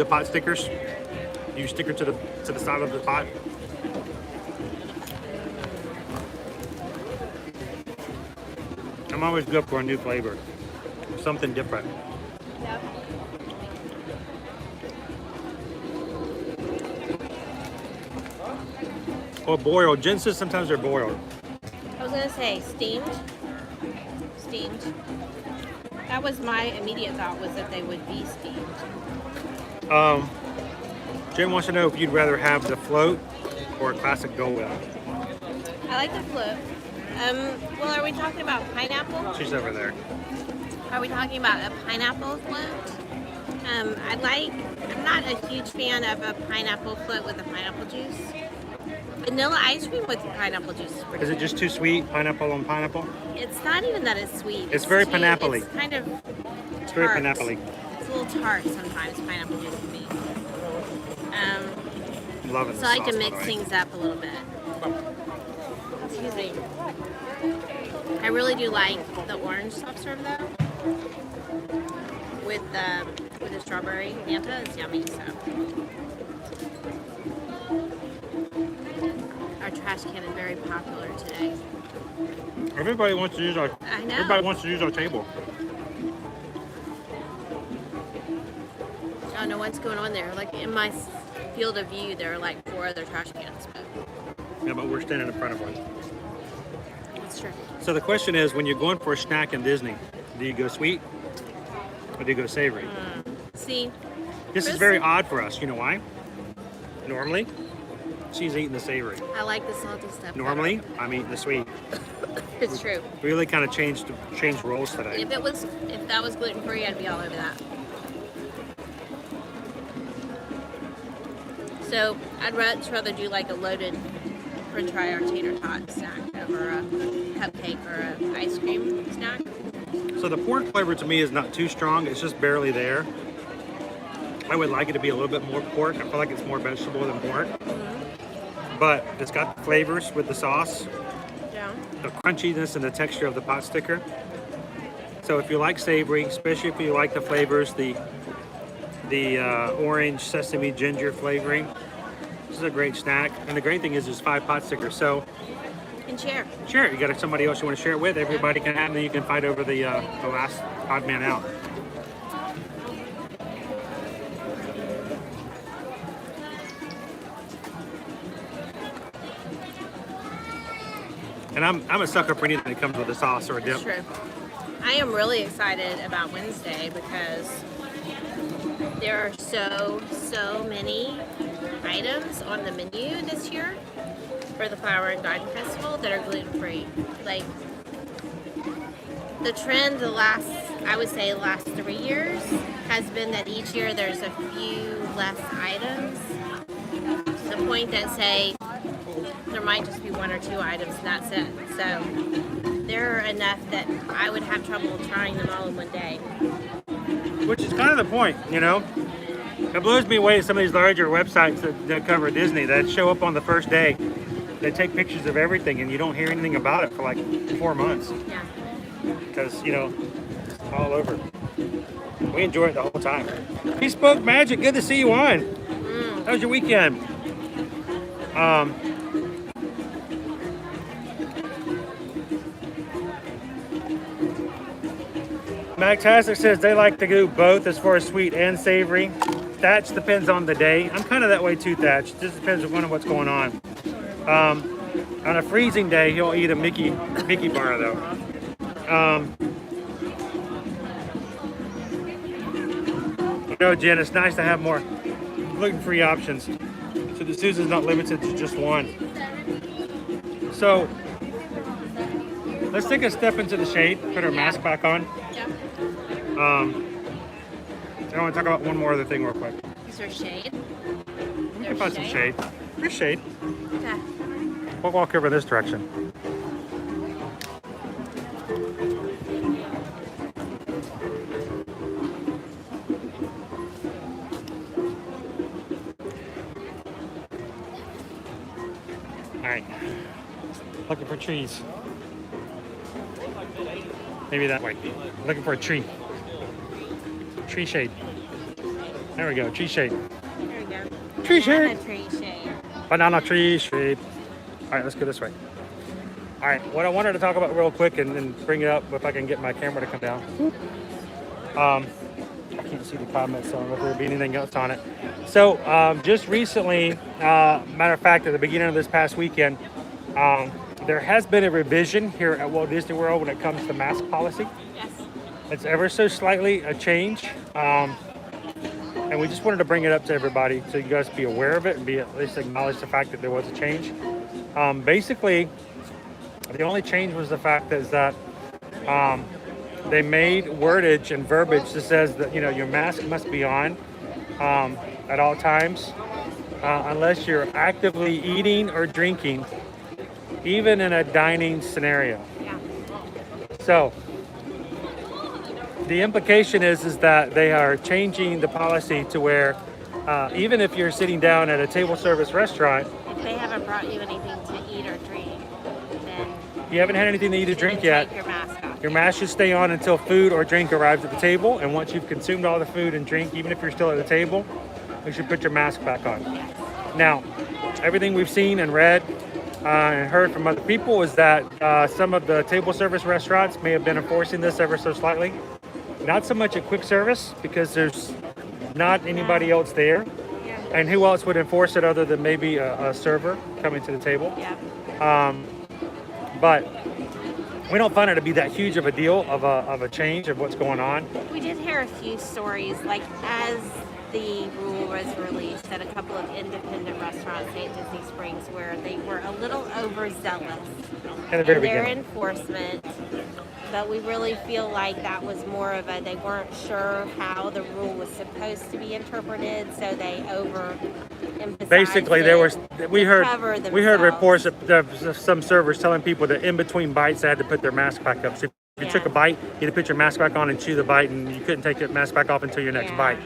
pot stickers? Do you sticker to the side of the pot? I'm always good for a new flavor, something different. Yep. Or boiled. Jen says sometimes they're boiled. I was gonna say steamed. Steamed. That was my immediate thought, was that they would be steamed. Jen wants to know if you'd rather have the float or a classic Dole Whip. I like the float. Well, are we talking about pineapple? She's over there. Are we talking about a pineapple float? I'm not a huge fan of a pineapple float with a pineapple juice. Vanilla ice cream with pineapple juice is pretty Is it just too sweet? Pineapple on pineapple? It's not even that it's sweet. It's very too- pineapple-y. It's kind of It's very tart. pineapple-y. It's a little tart sometimes, pineapple juice can be. I'm loving So the I like sauce, to by mix the way. things up a little bit. Excuse me. I really do like the orange soft serve though. With the strawberry Fanta, it's yummy. So our trash can is very popular today. Everybody wants to use our. I know. Everybody wants to use our table. I don't know what's going on there. Like in my field of view, there are like 4 other trash cans, but Yeah, but we're standing in front of one. it's true. So the question is, when you're going for a snack in Disney, do you go sweet or do you go savory? See, This is Chris- very odd for us. You know why? Normally, she's eating the savory. I like the salty stuff. better. Normally, I'm eating the sweet. It's true. We really kind of changed roles today. If that was gluten free, I'd be all over that. So I'd rather do like a loaded French fry or tater tot snack over a cupcake or an ice cream snack. So the pork flavor to me is not too strong. It's just barely there. I would like it to be a little bit more pork. I feel like it's more vegetable than pork. But it's got the flavors with the sauce, Yeah. the crunchiness and the texture of the pot sticker. So if you like savory, especially if you like the flavors, the orange, sesame, ginger flavoring, this is a great snack. And the great thing is there's 5 pot stickers. So And share. share it. You got somebody else you want to share it with. Everybody can have, and then you can fight over the last odd man out. And I'm a sucker for anything that comes with a sauce or a dip. True. I am really excited about Wednesday because there are so many items on the menu this year for the Flower and Garden Festival that are gluten-free. Like, the trend the last 3 years has been that each year there's a few less items to the point that, say, there might just be 1 or 2 items and that's it. So there are enough that I would have trouble trying them all in one day. Which is kind of the point, you know? It blows me away some of these larger websites that cover Disney that show up on the first day. They take pictures of everything and you don't hear anything about it for like 4 months. Yeah. Because, you know, it's all over. We enjoy it the whole time. Bespoke Magic, good to see you on. How was your weekend? Magtastic says they like to do both as far as sweet and savory. Thatch depends on the day. I'm kind of that way too, Thatch. Just depends on what's going on. On a freezing day, he'll eat a Mickey bar though. You know, Jen, it's nice to have more gluten-free options. So the Susan's not limited to just one. So let's take a step into the shade, put our mask back on. Yeah. I want to talk about one more other thing real quick. Is there shade? We can find some shade. There's shade. Okay. We'll walk over this direction. All right. Looking for trees. Maybe that way. Looking for a tree. Tree shade. There we go. Tree shade. There we go. Tree shade. Banana tree shade. Banana tree shade. All right, let's go this way. All right, what I wanted to talk about real quick and bring it up if I can get my camera to come down. I can't see the comments, so I don't know if there'll be anything else on it. So just recently, matter of fact, at the beginning of this past weekend, there has been a revision here at Walt Disney World when it comes to mask policy. Yes. It's ever so slightly a change. And we just wanted to bring it up to everybody so you guys be aware of it and be at least acknowledge the fact that there was a change. Basically, the only change was the fact is that they made wordage and verbiage that says that, you know, your mask must be on at all times unless you're actively eating or drinking, even in a dining scenario. Yeah. So the implication is that they are changing the policy to where even if you're sitting down at a table service restaurant, If they haven't brought you anything to eat or drink, then you haven't had anything to eat or drink take yet, your mask off. your mask should stay on until food or drink arrives at the table. And once you've consumed all the food and drink, even if you're still at the table, you should put your mask back on. Now, everything we've seen and read and heard from other people is that some of the table service restaurants may have been enforcing this ever so slightly. Not so much at quick service because there's not anybody else there. Yeah. And who else would enforce it other than maybe a server coming to the table? Yeah. But we don't find it to be that huge of a deal of a change of what's going on. We did hear a few stories, like as the rule was released at a couple of independent restaurants in Disney Springs where they were a little overzealous In the in very their beginning. enforcement. But we really feel like that was more of they weren't sure how the rule was supposed to be interpreted, so they overemphasized Basically, it there was to we heard cover reports themselves. of some servers telling people that in between bites they had to put their mask back up. So if you Yeah. took a bite, you had to put your mask back on and chew the bite, and you couldn't take your mask back off until your next Yeah. bite.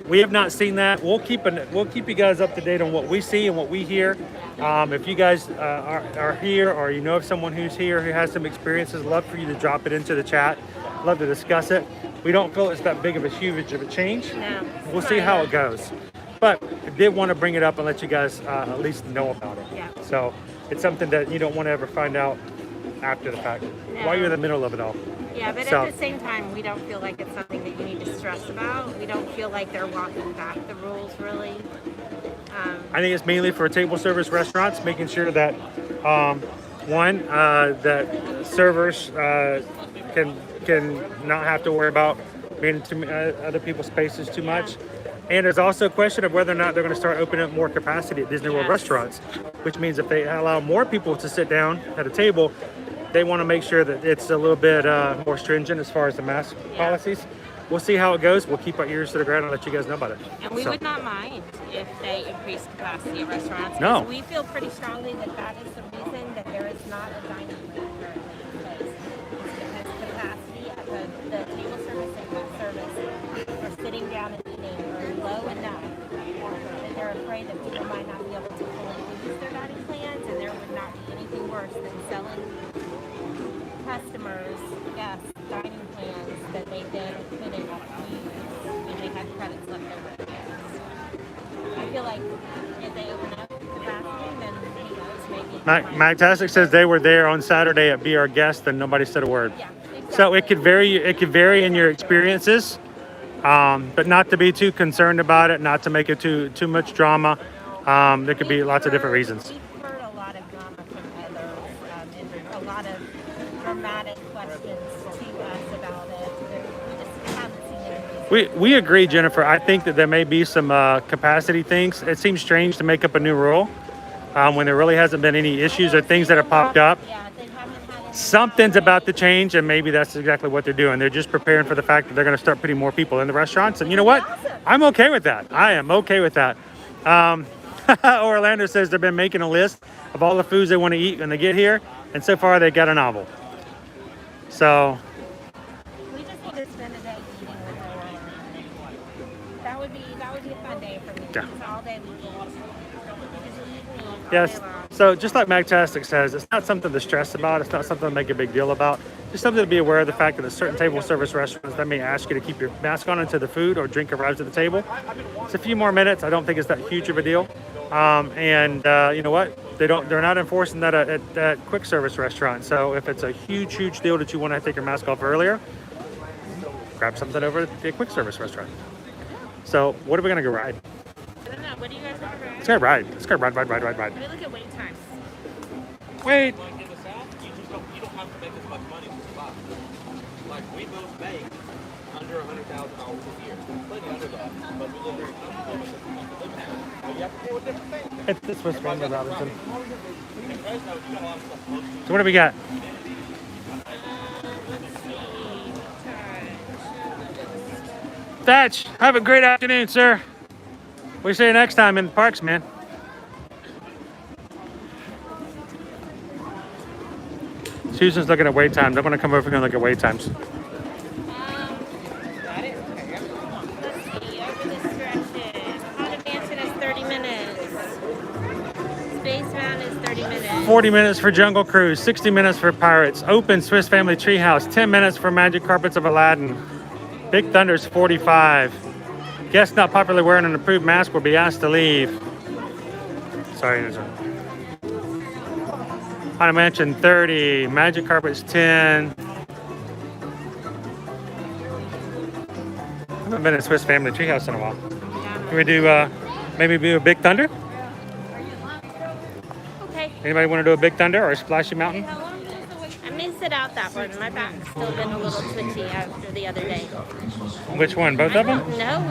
We have not seen that. We'll keep you guys up to date on what we see and what we hear. If you guys are here or you know of someone who's here who has some experiences, love for you to drop it into the chat. Love to discuss it. We don't feel it's that big of a huge of a change. No. We'll see how it goes. But I did want to bring it up and let you guys at least know about it. Yeah. So it's something that you don't want to ever find out after the fact, while you're in the middle of it all. Yeah, but So- at the same time, we don't feel like it's something that you need to stress about. We don't feel like they're walking back the rules, really. I think it's mainly for table service restaurants, making sure that One, that servers can not have to worry about being into other people's spaces too much. And there's also a question of whether or not they're going to start opening up more capacity at Disney World restaurants, which means if they allow more people to sit down at a table, they want to make sure that it's a little bit more stringent as far as the mask policies. We'll see how it goes. We'll keep our ears to the ground and let you guys know about it. And we would not mind if they increase capacity at restaurants. No. We feel pretty strongly that that is the reason that there is not a dining plan currently in place. It's because capacity at the table service and quick service or sitting down and eating are low enough that they're afraid that people might not be able to fully use their dining plans, and there would not be anything worse than selling customers, guests, dining plans that they then couldn't use when they had credits left over. I feel like if they open up capacity, then who knows, maybe. Magtastic says they were there on Saturday at Be Our Guest and nobody said a word. Yeah, exactly. So it could vary in your experiences, but not to be too concerned about it, not to make it too much drama. There could be lots of different reasons. We've heard a lot of drama from others, and a lot of dramatic questions to us about it. We just haven't seen any. We agree, Jennifer. I think that there may be some capacity things. It seems strange to make up a new rule when there really hasn't been any issues or things that have popped up. Yeah, they haven't had any. Something's about to change, and maybe that's exactly what they're doing. They're just preparing for the fact that they're going to start putting more people in the restaurants. And you know what? I'm okay with that. I am okay with that. Orlando says they've been making a list of all the foods they want to eat when they get here, and so far they got a novel. So We just need to spend a day eating with her. That would be a fun day for me. Yeah. Just all day we eat. Just eat all yes, day long. so just like Magtastic says, it's not something to stress about. It's not something to make a big deal about. Just something to be aware of the fact that at certain table service restaurants, they may ask you to keep your mask on until the food or drink arrives at the table. It's a few more minutes. I don't think it's that huge of a deal. You know what? They're not enforcing that at quick service restaurants. So if it's a huge deal that you want to take your mask off earlier, grab something over at the quick service restaurant. So what are we gonna go ride? I don't know. What do you guys want to ride? Let's go ride. Let's go ride. Let me look at wait times. Wait. In the South, you don't have to make as much money to survive. Like we both make under $100,000 a year. Plenty under that, but we live very comfortable with it. We live now. But you have to deal with different things. It's this was Family Robinson. In Fresno, you got a lot of stuff close to So what do we got? Thatch, have a great afternoon, sir. We'll see you next time in the parks, man. Susan's looking at wait times. I'm gonna come over here and look at wait times. Let's see. Over the stretches. Haunted Mansion is 30 minutes. Space Mountain is 30 minutes. 40 minutes for Jungle Cruise, 60 minutes for Pirates. Open Swiss Family Treehouse, 10 minutes for Magic Carpets of Aladdin. Big Thunder's 45. Guests not popularly wearing an approved mask will be asked to leave. Sorry, Haunted Mansion 30, Magic Carpets 10. I haven't been in Swiss Family Treehouse in a while. Can we do maybe do a Big Thunder? Okay. Anybody want to do a Big Thunder or a Splashy Mountain? I may sit out that one. My back's still been a little twitchy after the other day. Which one? Both of them? No,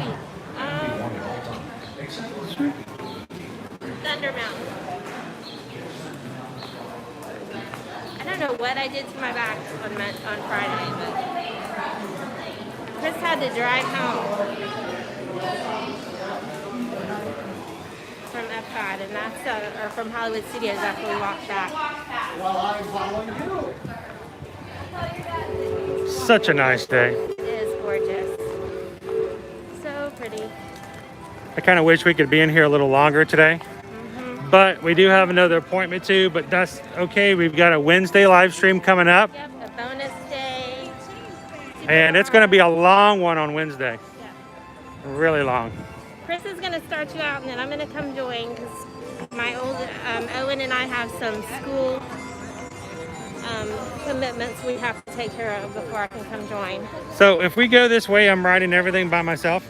Thunder Mountain. I don't know what I did to my back on Friday, but Chris had to drive home from Epcot, and that's or from Hollywood Studios after we walked back. Well, I'm following you. Such a nice day. It is gorgeous. So pretty. I kind of wish we could be in here a little longer today. But we do have another appointment too, but that's okay. We've got a Wednesday live stream coming up. Yep, a bonus day. And it's going to be a long one on Wednesday. Yeah. Really long. Chris is going to start you out, and then I'm going to come join because my old Owen and I have some school commitments we have to take care of before I can come join. So if we go this way, I'm riding everything by myself.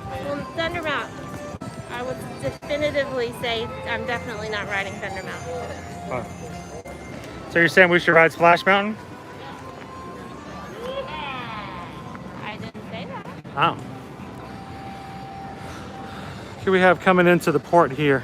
Well, Thunder Mountain, I would definitively probably say I'm definitely not riding Thunder Mountain. Oh. So you're saying we should ride Splash Mountain? I didn't say that. Oh. Here we have coming into the port here.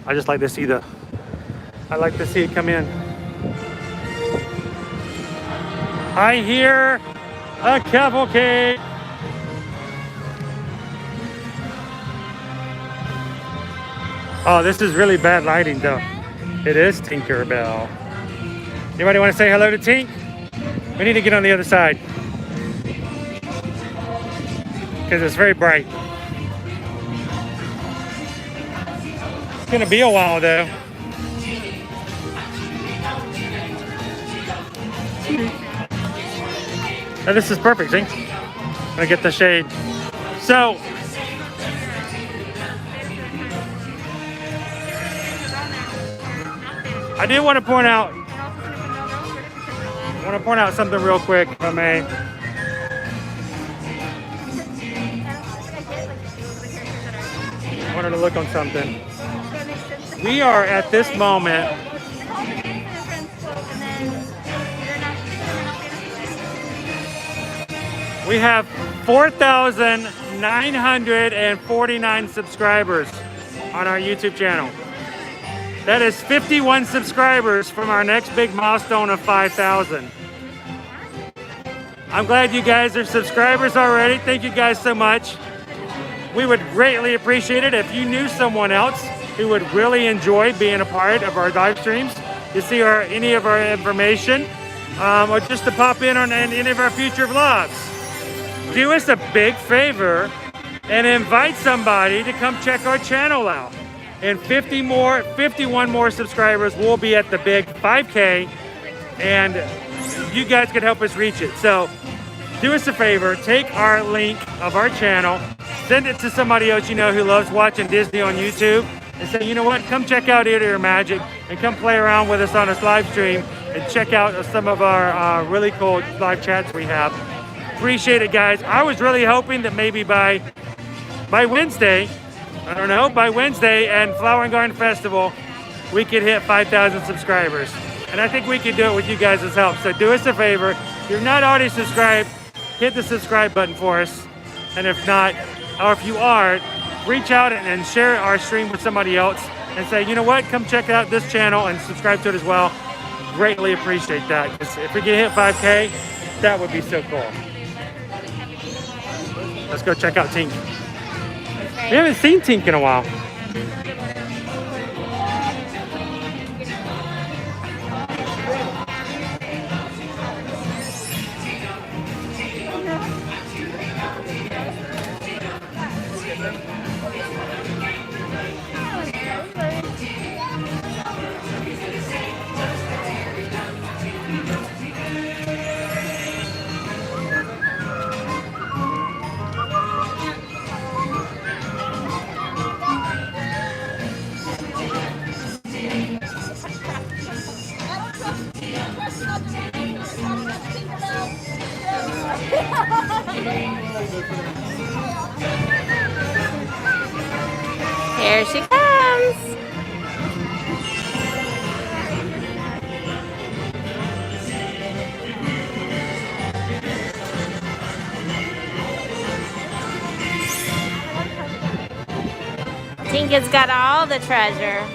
I just like to see it come in. I hear a cavalcade. Oh, this is really bad lighting though. It is Tinkerbell. Anybody want to say hello to Tink? We need to get on the other side because it's very bright. It's gonna be a while though. Now this is perfect, see? I'm gonna get the shade. So, I do want to point out something real quick, if I may. I wanted to look on something. We are at this moment we have 4,949 subscribers on our YouTube channel. That is 51 subscribers from our next big milestone of 5,000. I'm glad you guys are subscribers already. Thank you guys so much. We would greatly appreciate it if you knew someone else who would really enjoy being a part of our live streams, to see any of our information, or just to pop in on any of our future vlogs. Do us a big favor and invite somebody to come check our channel out. And 51 more subscribers will be at the big 5K, and you guys could help us reach it. So do us a favor, take our link of our channel, send it to somebody else you know who loves watching Disney on YouTube, and say, you know what, come check out Ear Magic and come play around with us on this live stream and check out some of our really cool live chats we have. Appreciate it, guys. I was really hoping that maybe by Wednesday, by Wednesday and Flower and Garden Festival, we could hit 5,000 subscribers. And I think we could do it with you guys' help. So do us a favor. If you're not already subscribed, hit the subscribe button for us. And if not, or if you are, reach out and share our stream with somebody else and say, you know what, come check out this channel and subscribe to it as well. Greatly appreciate that. If we can hit 5K, that would be so cool. Let's go check out Tink. We haven't seen Tink in a while. Here she comes. Tink has got all the treasure.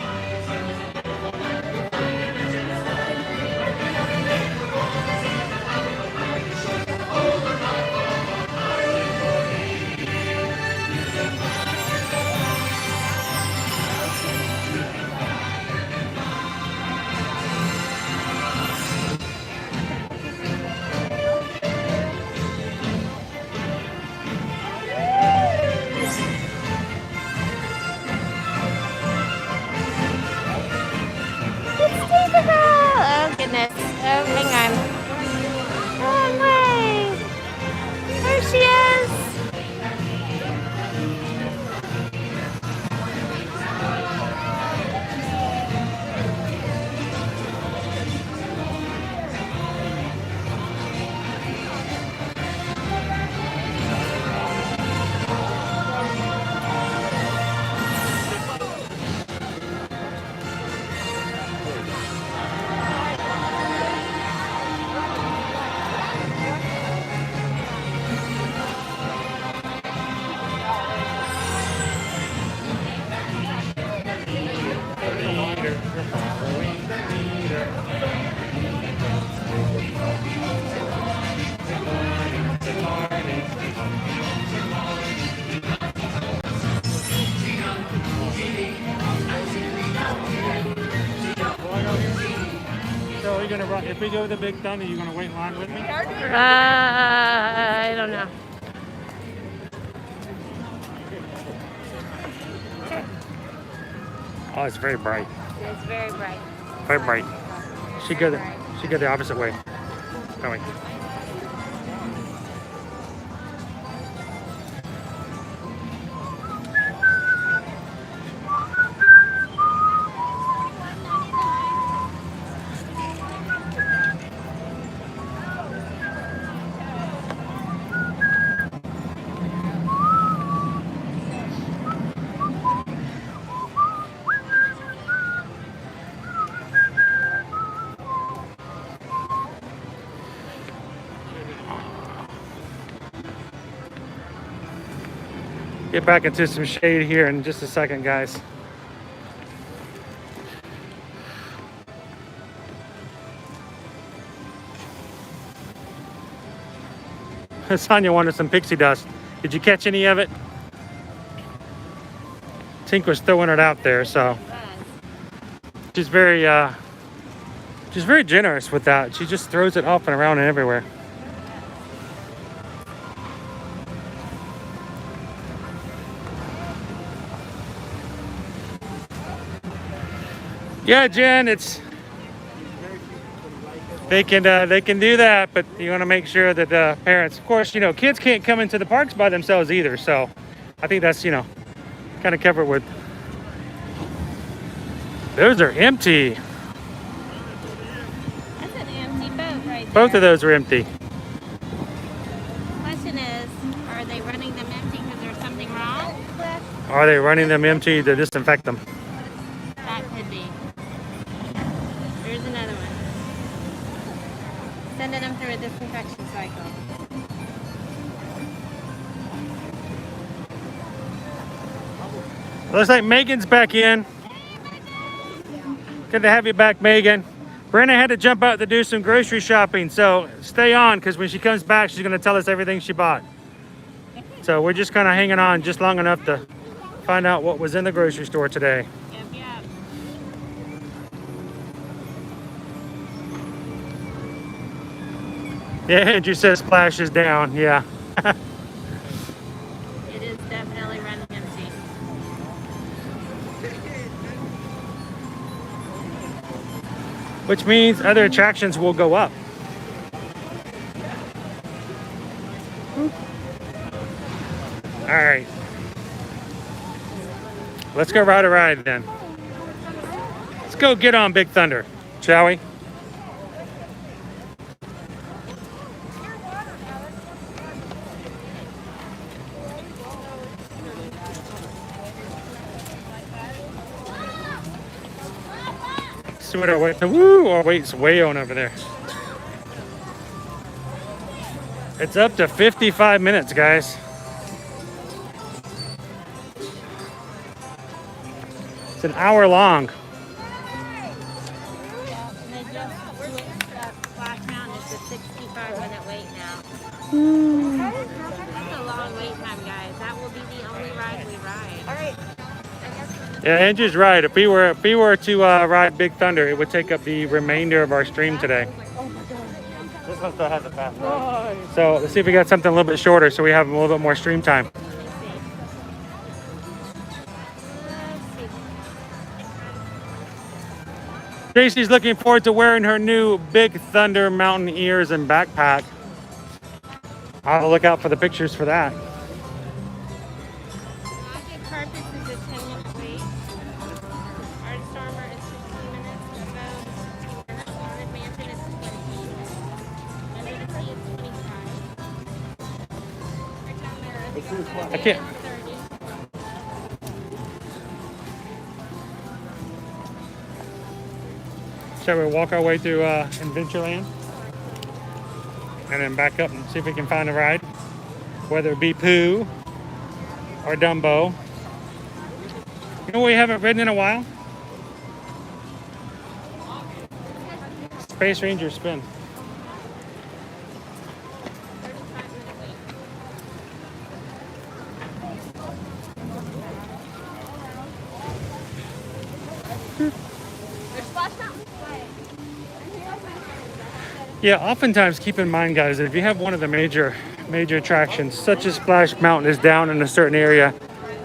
So are you gonna run? If we go to the Big Thunder, you gonna wait in line with me? I don't know. Oh, it's very bright. It's very bright. Very bright. She go the opposite way. Going. Get back into some shade here in just a second, guys. Sonia wanted some pixie dust. Did you catch any of it? Tink was throwing it out there, so she's very generous with that. She just throws it up and around and everywhere. Yeah, Jen, it's they can do that, but you want to make sure that parents, of course, you know, kids can't come into the parks by themselves either. So I think that's, you know, kind of covered with. Those are empty. That's an empty boat right there. Both of those are empty. Question is, are they running them empty because there's something wrong? Are they running them empty to disinfect them? That could be. Here's another one. Sending them through a disinfection cycle. Looks like Megan's back in. Good to have you back, Megan. Brenna had to jump out to do some grocery shopping, so stay on, because when she comes back, she's going to tell us everything she bought. So we're just kind of hanging on just long enough to find out what was in the grocery store today. Yep, yep. Yeah, Andrew says splash is down. Yeah. It is definitely running empty. Which means other attractions will go up. All right. Let's go ride a ride then. Let's go get on Big Thunder, shall we? See what our wait. Woo! Our wait's way on over there. It's up to 55 minutes, guys. It's an hour long. Yeah, and they just switched up Splash Mountain. It's a 65-minute wait now. That's a long wait time, guys. That will be the only ride we ride. All right. Yeah, Andrew's right. If we were to ride Big Thunder, it would take up the remainder of our stream today. This one still has a fast ride. So let's see if we got something a little bit shorter, so we have a little bit more stream time. Tracy's looking forward to wearing her new Big Thunder mountain ears and backpack. I'll have to look out for the pictures for that. Magic Carpets is a 10-minute wait. Artstormer is 15 minutes. Limbo is 15 minutes. Haunted Mansion is 20. Under the Sea is 25. I can't. 30. Shall we walk our way through Adventureland? And then back up and see if we can find a ride. Whether it be Pooh or Dumbo. You know what we haven't ridden in a while? Space Ranger spin? 35-minute wait. There's Splash Mountain. Yeah, oftentimes keep in mind, guys, that if you have one of the major attractions, such as Splash Mountain is down in a certain area,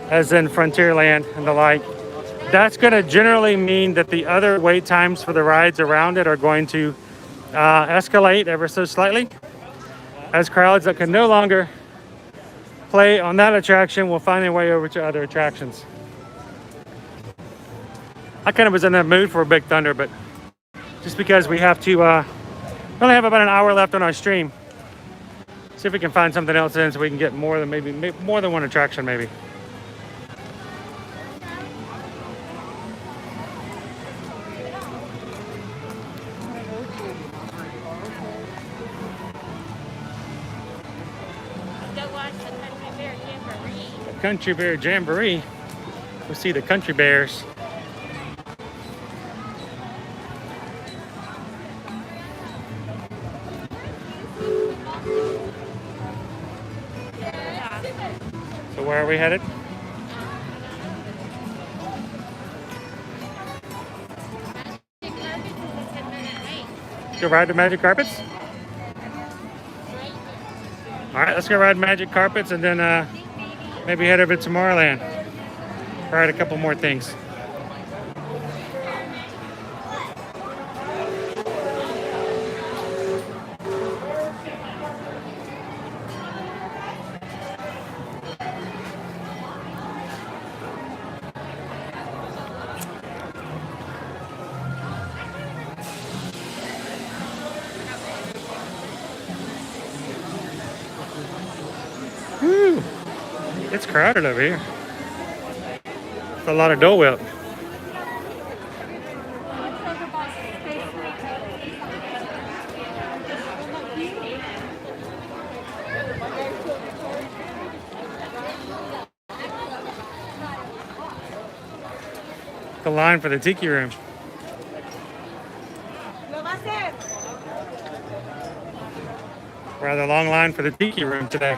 as in Frontierland and the like, that's going to generally mean that the other wait times for the rides around it are going to escalate ever so slightly, as crowds that can no longer play on that attraction will find their way over to other attractions. I kind of was in that mood for Big Thunder, but just because we have to, we only have about an hour left on our stream. See if we can find something else in so we can get more than maybe more than one attraction maybe. Go watch the Country Bear Jamboree. The Country Bear Jamboree. We'll see the Country Bears. So where are we headed? Go ride the Magic Carpets? All right, let's go ride Magic Carpets and then maybe head over to Tomorrowland. Ride a couple more things. Whew. It's crowded over here. It's a lot of Dole Whip. The line for the Tiki Room. Rather long line for the Tiki Room today.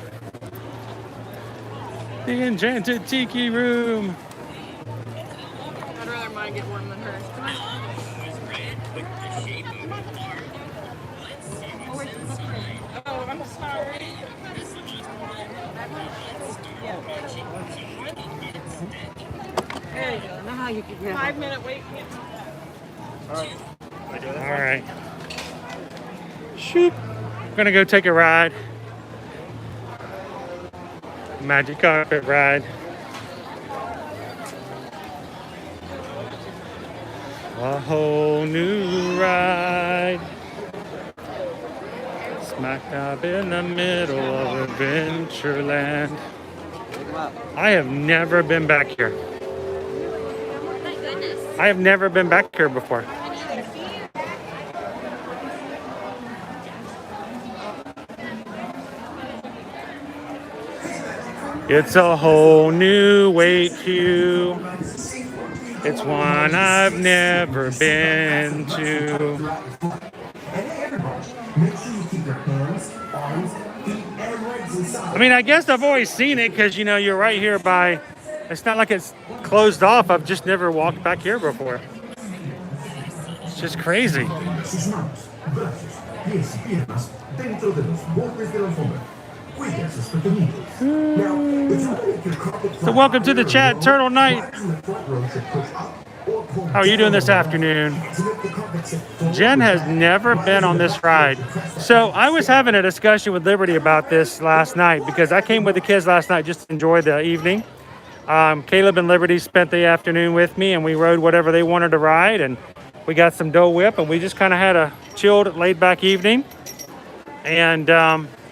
The Enchanted Tiki Room. I'd rather mine get warm than hers. Come on. Oh, I'm sorry. There you go. Now you can get 5-minute wait. All right. Shoot. I'm gonna go take a ride. Magic Carpet ride. A whole new ride. Smack dab in the middle of Adventureland. I have never been back here. My goodness. I have never been back here before. It's a whole new wait queue. It's one I've never been to. I mean, I guess I've always seen it because, you know, you're right here by, it's not like it's closed off. I've just never walked back here before. It's just crazy. So welcome to the chat, Turtle Night. How are you doing this afternoon? Jen has never been on this ride. So I was having a discussion with Liberty about this last night because I came with the kids last night just to enjoy the evening. Caleb and Liberty spent the afternoon with me and we rode whatever they wanted to ride, and we got some Dole Whip and we just kind of had a chilled, laid back evening. And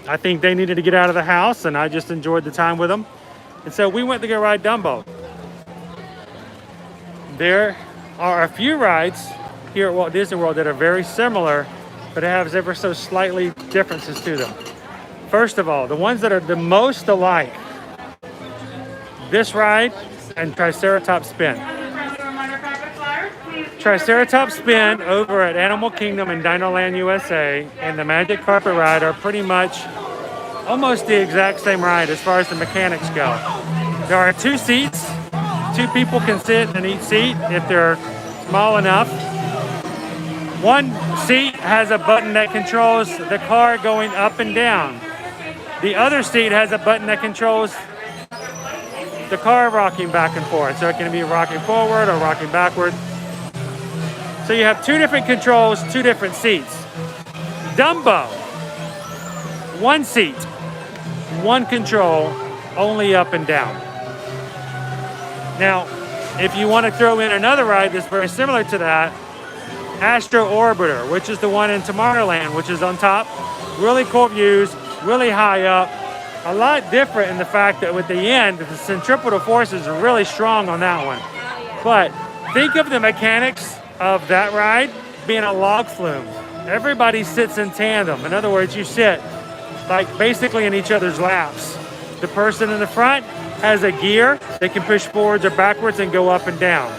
I think they needed to get out of the house, and I just enjoyed the time with them. And so we went to go ride Dumbo. There are a few rides here at Walt Disney World that are very similar, but have ever so slightly differences to them. First of all, the ones that are the most alike, this ride and Triceratops Spin. Triceratops Spin over at Animal Kingdom in Dinoland, USA, and the Magic Carpet Ride are pretty much almost the exact same ride as far as the mechanics go. There are 2 seats. 2 people can sit in each seat if they're small enough. One seat has a button that controls the car going up and down. The other seat has a button that controls the car rocking back and forth. So it can be rocking forward or rocking backward. So you have 2 different controls, 2 different seats. Dumbo, 1 seat, 1 control, only up and down. Now, if you want to throw in another ride that's very similar to that, Astro Orbiter, which is the one in Tomorrowland, which is on top. Really cool views, really high up. A lot different in the fact that with the end, the centripetal forces are really strong on that one. But think of the mechanics of that ride being a log flume. Everybody sits in tandem. In other words, you sit like basically in each other's laps. The person in the front has a gear that can push forwards or backwards and go up and down.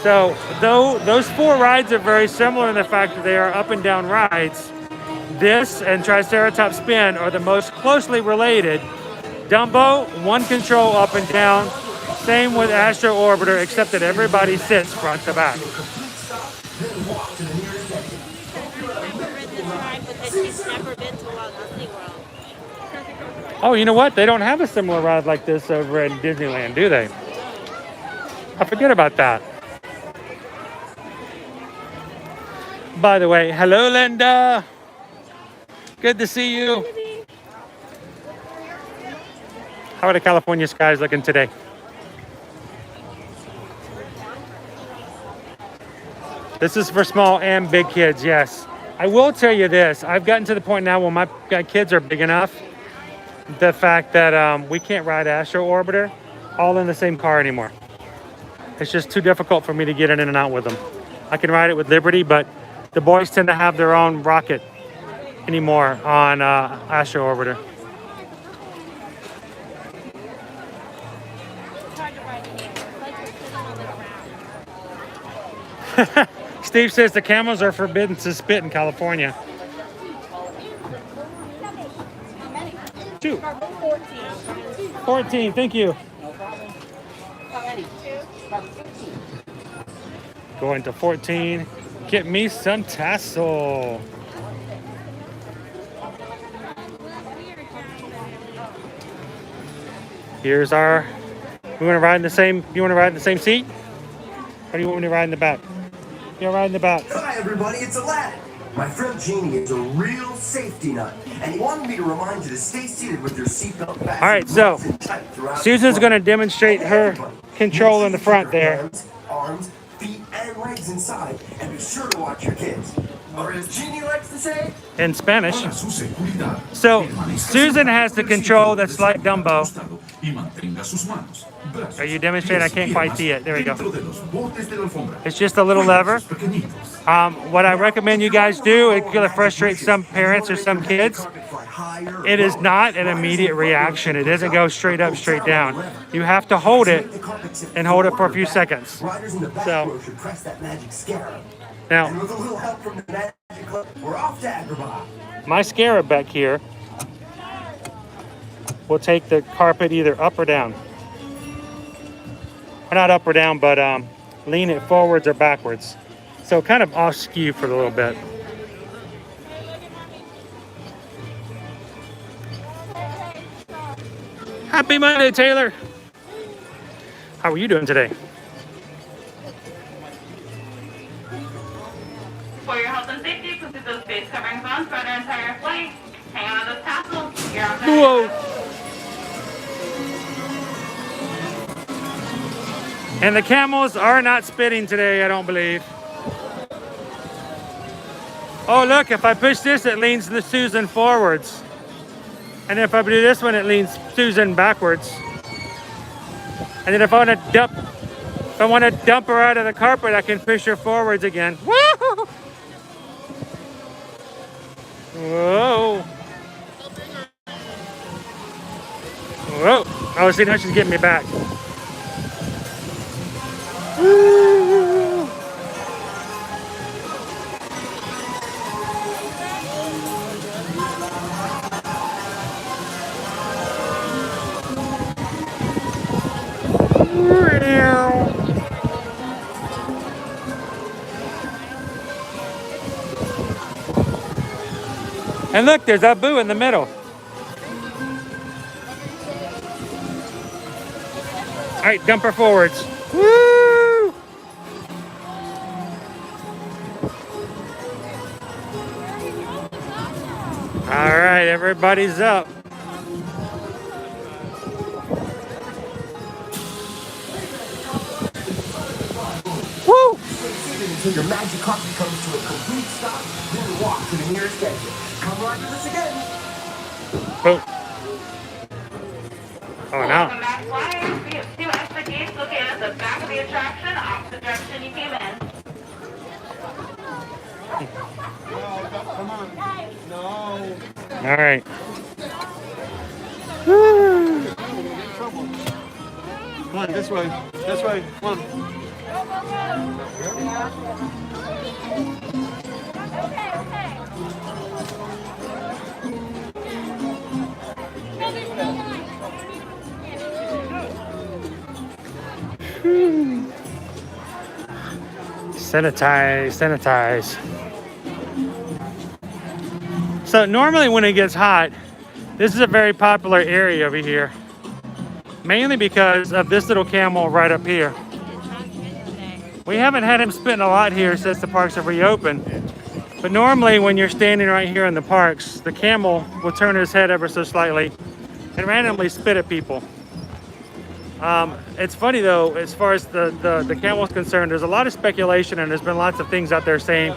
So though those 4 rides are very similar in the fact that they are up and down rides, this and Triceratops Spin are the most closely related. Dumbo, 1 control up and down. Same with Astro Orbiter, except that everybody sits front to back. She's never been to Walt Disney World. Oh, you know what? They don't have a similar ride like this over in Disneyland, do they? I forget about that. By the way, hello, Linda. Good to see you. How are the California skies looking today? This is for small and big kids, yes. I will tell you this. I've gotten to the point now where my kids are big enough. The fact that we can't ride Astro Orbiter all in the same car anymore. It's just too difficult for me to get in and out with them. I can ride it with Liberty, but the boys tend to have their own rocket anymore on Astro Orbiter. Steve says the camels are forbidden to spit in California. 2. 14, thank you. Going to 14. Get me some tassel. Here's our. We want to ride in the same. You want to ride in the same seat, or do you want me to ride in the back? You'll ride in the back. Hi everybody, it's Aladdin. My friend Genie is a real safety nut, and he wanted me to remind you to stay seated with your seatbelt fastened. All right, so Susan's going to demonstrate her control in the front there. Arms, feet, and legs inside, and be sure to watch your kids. Or as Genie likes to say, in Spanish. So Susan has the control that's like Dumbo. Are you demonstrating? I can't quite see it. There we go. It's just a little lever. What I recommend you guys do, it's going to frustrate some parents or some kids. It is not an immediate reaction. It doesn't go straight up, straight down. You have to hold it and hold it for a few seconds. So now, my Scarab back here will take the carpet either up or down. Or not up or down, but lean it forwards or backwards. So kind of off skew for a little bit. Happy Monday, Taylor. How are you doing today? For your health and safety, put those face coverings on for the entire flight. Hang on to those tassels. You're on Whoa. And the camels are not spitting today, I don't believe. Oh, look, if I push this, it leans the Susan forwards. And if I do this one, it leans Susan backwards. And then if I want to dump her out of the carpet, I can push her forwards again. Woo! Whoa. Whoa. Oh, see, now she's getting me back. Woo. And look, there's that Boo in the middle. All right, dump her forwards. Woo! All right, everybody's up. Woo! Until your magic carpet comes to a complete stop, then walk to the nearest exit. Come on to this again. Boom. Oh, no. Welcome back, flyers. We have 2 exit gates located at the back of the attraction, opposite direction you came in. Come on. No. All right. Woo. Come on, this way. This way. Come on. Sanitize, sanitize. So normally when it gets hot, this is a very popular area over here. Mainly because of this little camel right up here. We haven't had him spitting a lot here since the parks have reopened. But normally when you're standing right here in the parks, the camel will turn his head ever so slightly and randomly spit at people. It's funny though, as far as the camel is concerned, there's a lot of speculation and there's been lots of things out there saying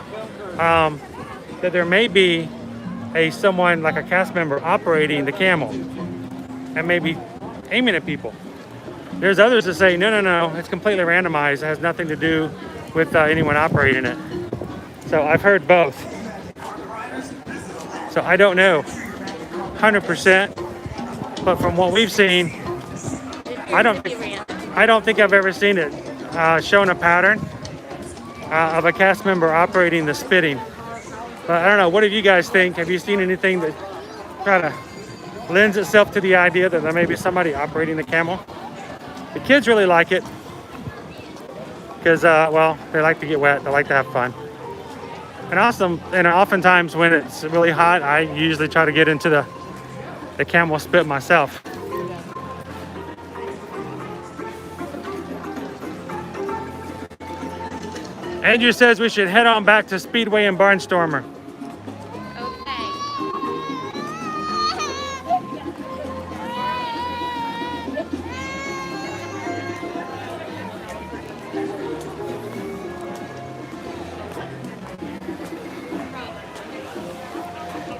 that there may be someone like a cast member operating the camel and maybe aiming at people. There's others that say, no, it's completely randomized. It has nothing to do with anyone operating it. So I've heard both. So I don't know 100%, but from what we've seen, I don't think I've ever seen it shown a pattern of a cast member operating the spitting. But I don't know, what do you guys think? Have you seen anything that kind of lends itself to the idea that there may be somebody operating the camel? The kids really like it because, well, they like to get wet. They like to have fun. And oftentimes when it's really hot, I usually try to get into the camel spit myself. Andrew says we should head on back to Speedway and Barnstormer.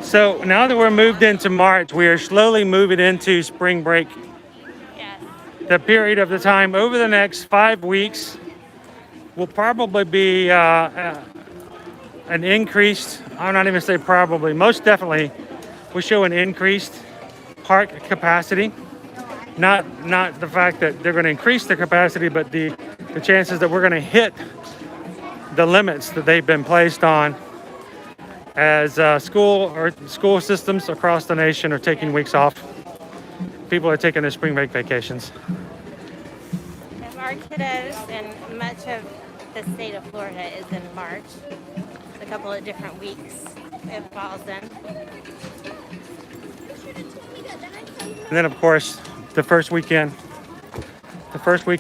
So now that we're moved into March, we are slowly moving into spring break. Yes. The period of the time over the next 5 weeks will probably be an increased, I'm not even say probably, most definitely will show an increased park capacity. Not the fact that they're going to increase the capacity, but the chances that we're going to hit the limits that they've been placed on as school systems across the nation are taking weeks off. People are taking their spring break vacations. And our kiddos and much of the state of Florida is in March. A couple of different weeks it falls in. And then of course, the first weekend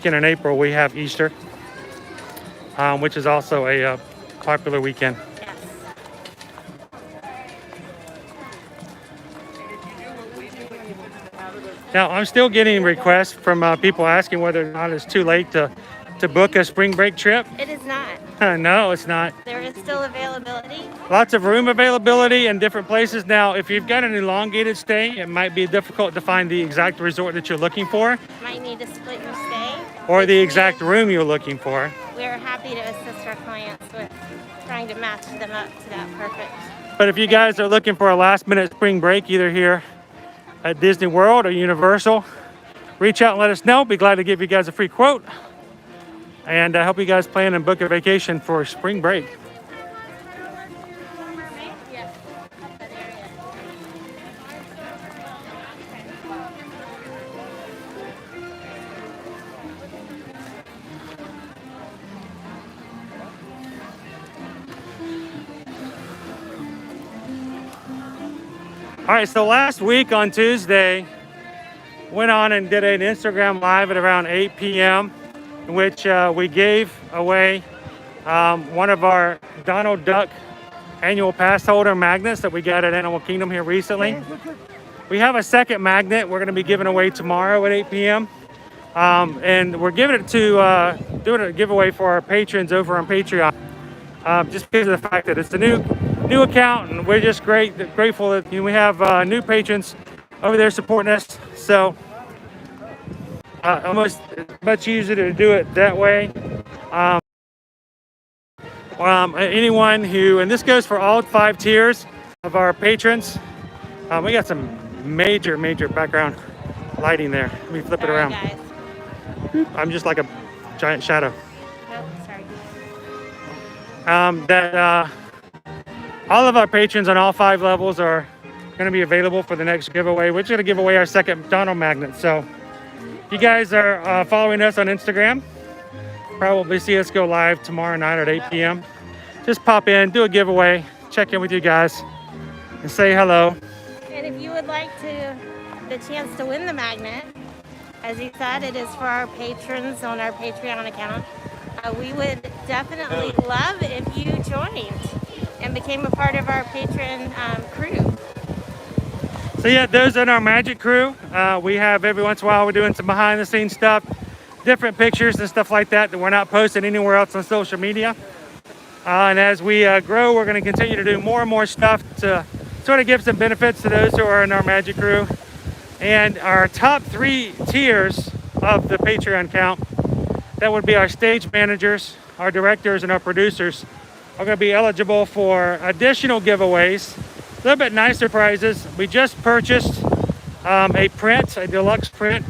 in April, we have Easter, which is also a popular weekend. Now, I'm still getting requests from people asking whether or not it's too late to book a spring break trip. It is not. No, it's not. There is still availability. Lots of room availability in different places. Now, if you've got an elongated stay, it might be difficult to find the exact resort that you're looking for. Might need to split your stay. Or the exact room you're looking for. We're happy to assist our clients with trying to match them up to that perfect. But if you guys are looking for a last minute spring break, either here at Disney World or Universal, reach out and let us know. Be glad to give you guys a free quote. And I hope you guys plan and book a vacation for spring break. All right, so last week on Tuesday, went on and did an Instagram live at around 8 p.m. in which we gave away one of our Donald Duck annual pass holder magnets that we got at Animal Kingdom here recently. We have a second magnet we're going to be giving away tomorrow at 8 p.m. And we're giving it to doing a giveaway for our patrons over on Patreon, just because of the fact that it's a new account, and we're just grateful that we have new patrons over there supporting us. So almost much easier to do it that way. Anyone who, and this goes for all 5 tiers of our patrons. We got some major background lighting there. Let me flip it around. Guys. I'm just like a giant shadow. Oh, sorry. All of our patrons on all 5 levels are going to be available for the next giveaway. We're just going to give away our second Donald magnet. So if you guys are following us on Instagram, probably see us go live tomorrow night at 8 p.m. Just pop in, do a giveaway, check in with you guys, and say hello. And if you would like the chance to win the magnet, as you said, it is for our patrons on our Patreon account. We would definitely love if you joined and became a part of our patron crew. So yeah, those are our magic crew. We have every once in a while we're doing some behind the scenes stuff, different pictures and stuff like that we're not posting anywhere else on social media. And as we grow, we're going to continue to do more and more stuff to sort of give some benefits to those who are in our magic crew. And our top 3 tiers of the Patreon count, that would be our stage managers, our directors, and our producers, are going to be eligible for additional giveaways, a little bit nicer prizes. We just purchased a print, a deluxe print,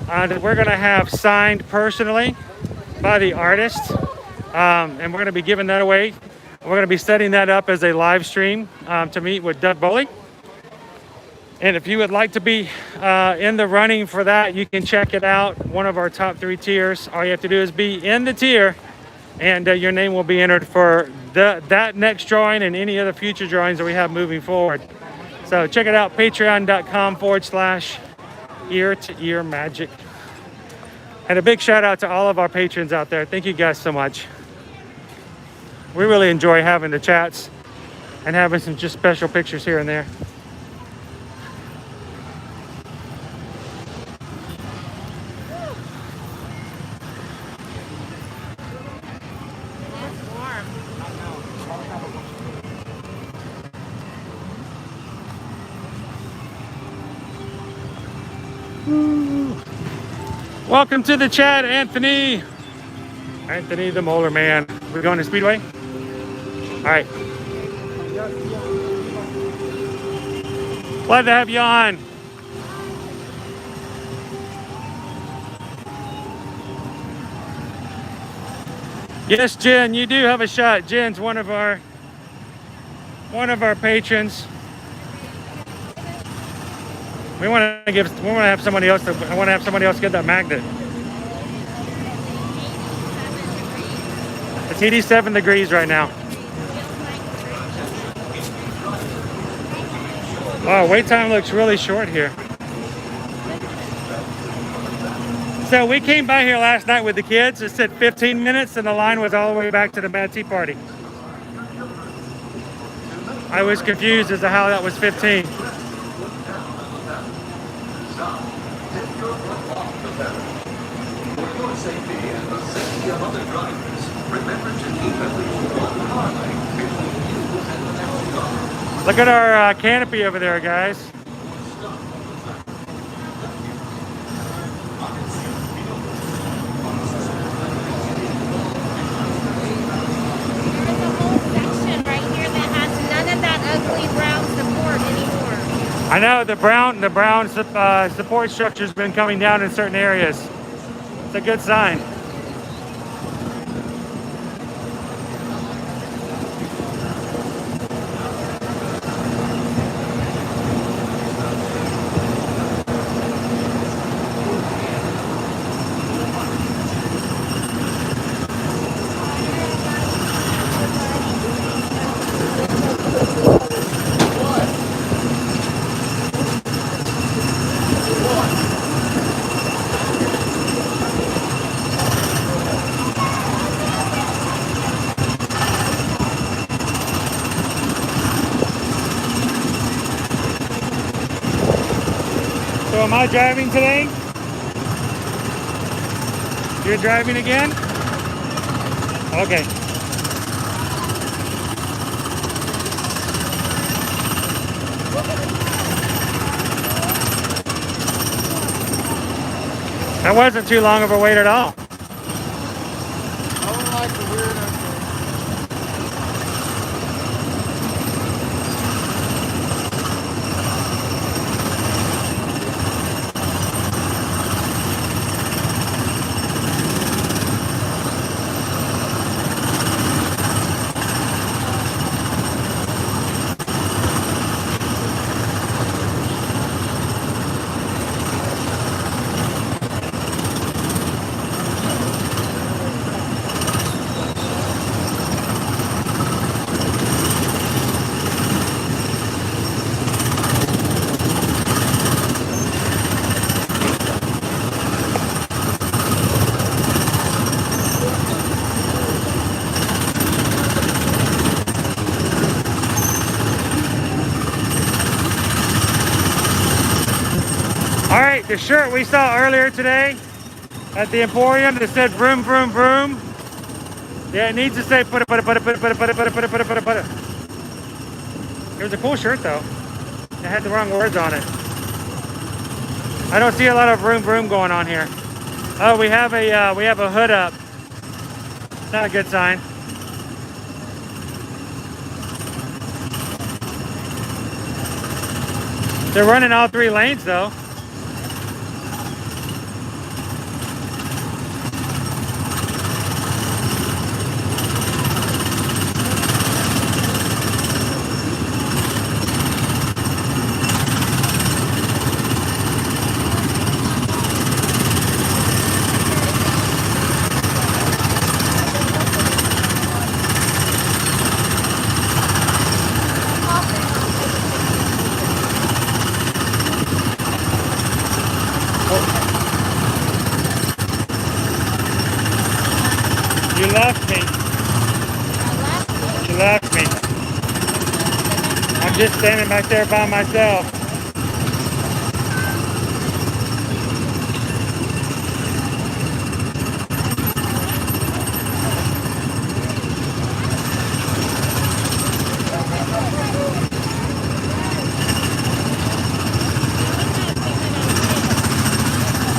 that we're going to have signed personally by the artist, and we're going to be giving that away. We're going to be setting that up as a live stream to meet with Doug Bowley. And if you would like to be in the running for that, you can check it out. One of our top 3 tiers. All you have to do is be in the tier, and your name will be entered for that next drawing and any other future drawings that we have moving forward. So check it out, patreon.com/ear-to-ear magic. And a big shout out to all of our patrons out there. Thank you guys so much. We really enjoy having the chats and having some just special pictures here and there. Welcome to the chat, Anthony. Anthony the Molar Man. We're going to Speedway? All right. Glad to have you on. Yes, Jen, you do have a shot. Jen's one of our patrons. We want to have somebody else. I want to have somebody else get that magnet. It's 87 degrees right now. Wow, wait time looks really short here. So we came by here last night with the kids. It said 15 minutes, and the line was all the way back to the Mad Tea Party. I was confused as to how that was 15. Look at our canopy over there, guys. I know the brown support structure's been coming down in certain areas. It's a good sign. So am I driving today? You're driving again? Okay. That wasn't too long of a wait at all. I don't like the weird. All right, the shirt we saw earlier today at the Emporium that said vroom, vroom, vroom. Yeah, it needs to say put it. It was a cool shirt though. It had the wrong words on it. I don't see a lot of vroom, vroom going on here. Oh, we have a hood up. Not a good sign. They're running all 3 lanes though. You left me. You left me. I'm just standing back there by myself.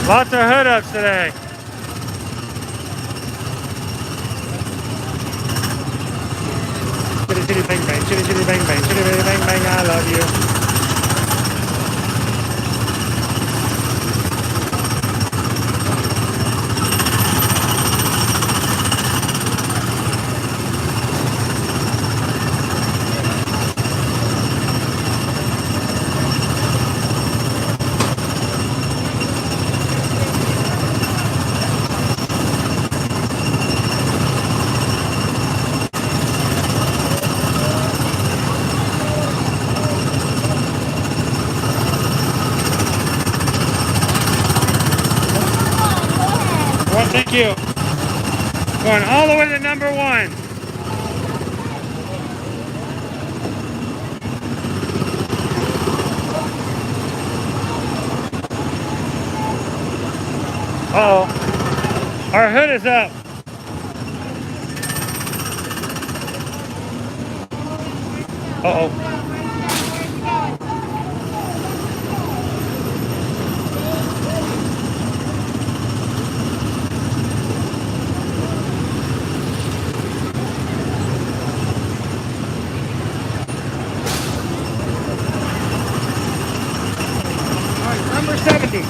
Lots of hood ups today. Chitty chitty bang bang, chitty chitty bang bang, chitty chitty bang bang, I love you. Well, thank you. Going all the way to number 1. Uh-oh. Our hood is up. Uh-oh. Number 70.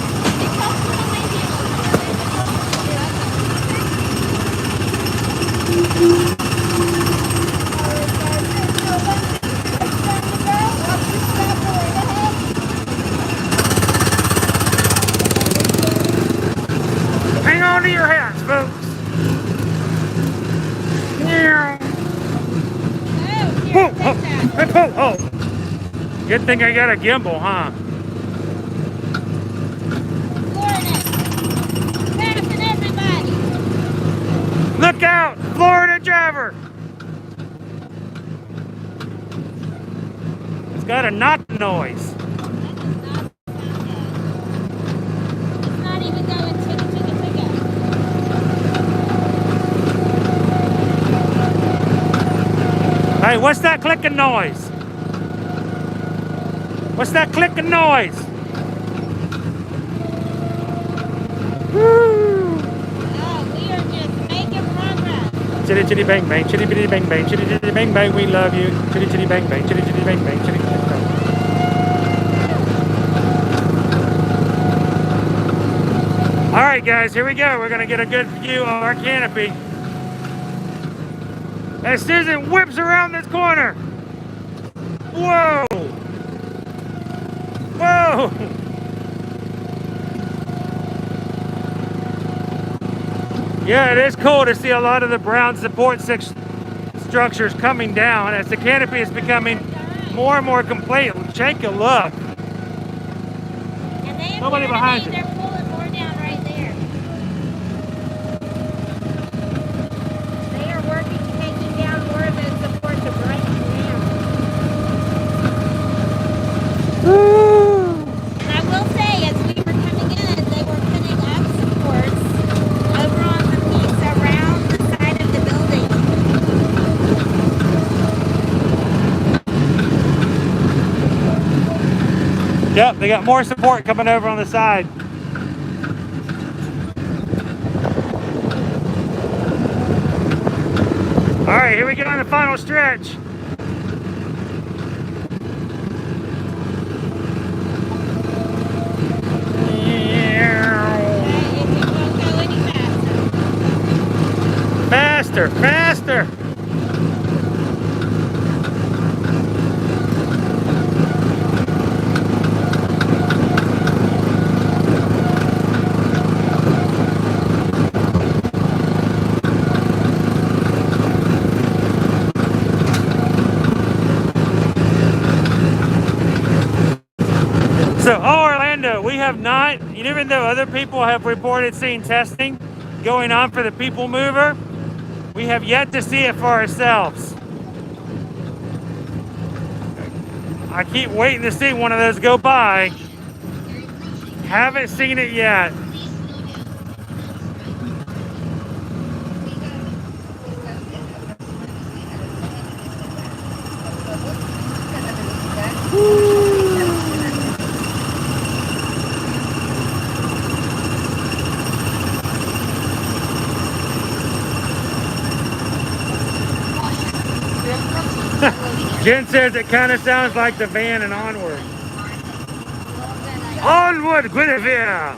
Hang on to your hats, folks. Yeah. Oh. Good thing I got a gimbal, huh? Look out, Florida driver! It's got a knock noise. Hey, what's that clicking noise? What's that clicking noise? Woo! Oh, we are just making progress. Chitty chitty bang bang, chitty bitty bang bang, chitty chitty bang bang, we love you. Chitty chitty bang bang, chitty chitty bang bang, chitty chitty bang. All right, guys, here we go. We're gonna get a good view of our canopy as Susan whips around this corner. Whoa! Whoa! Yeah, it is cool to see a lot of the brown support structures coming down as the canopy is becoming more and more complete. Take a look. And they Nobody behind you. They're pulling more down right there. They are working, taking down more of those supports to brighten them down. And I will say, as we were coming in, they were putting up supports over on the piece around the side of the building. Yep, they got more support coming over on the side. All right, here we go on the final stretch. Faster, faster. So, Orlando, we have not, even though other people have reported seeing testing going on for the People Mover, we have yet to see it for ourselves. I keep waiting to see one of those go by. Haven't seen it yet. Jen says it kind of sounds like the van in Onward. Onward, Guinevere!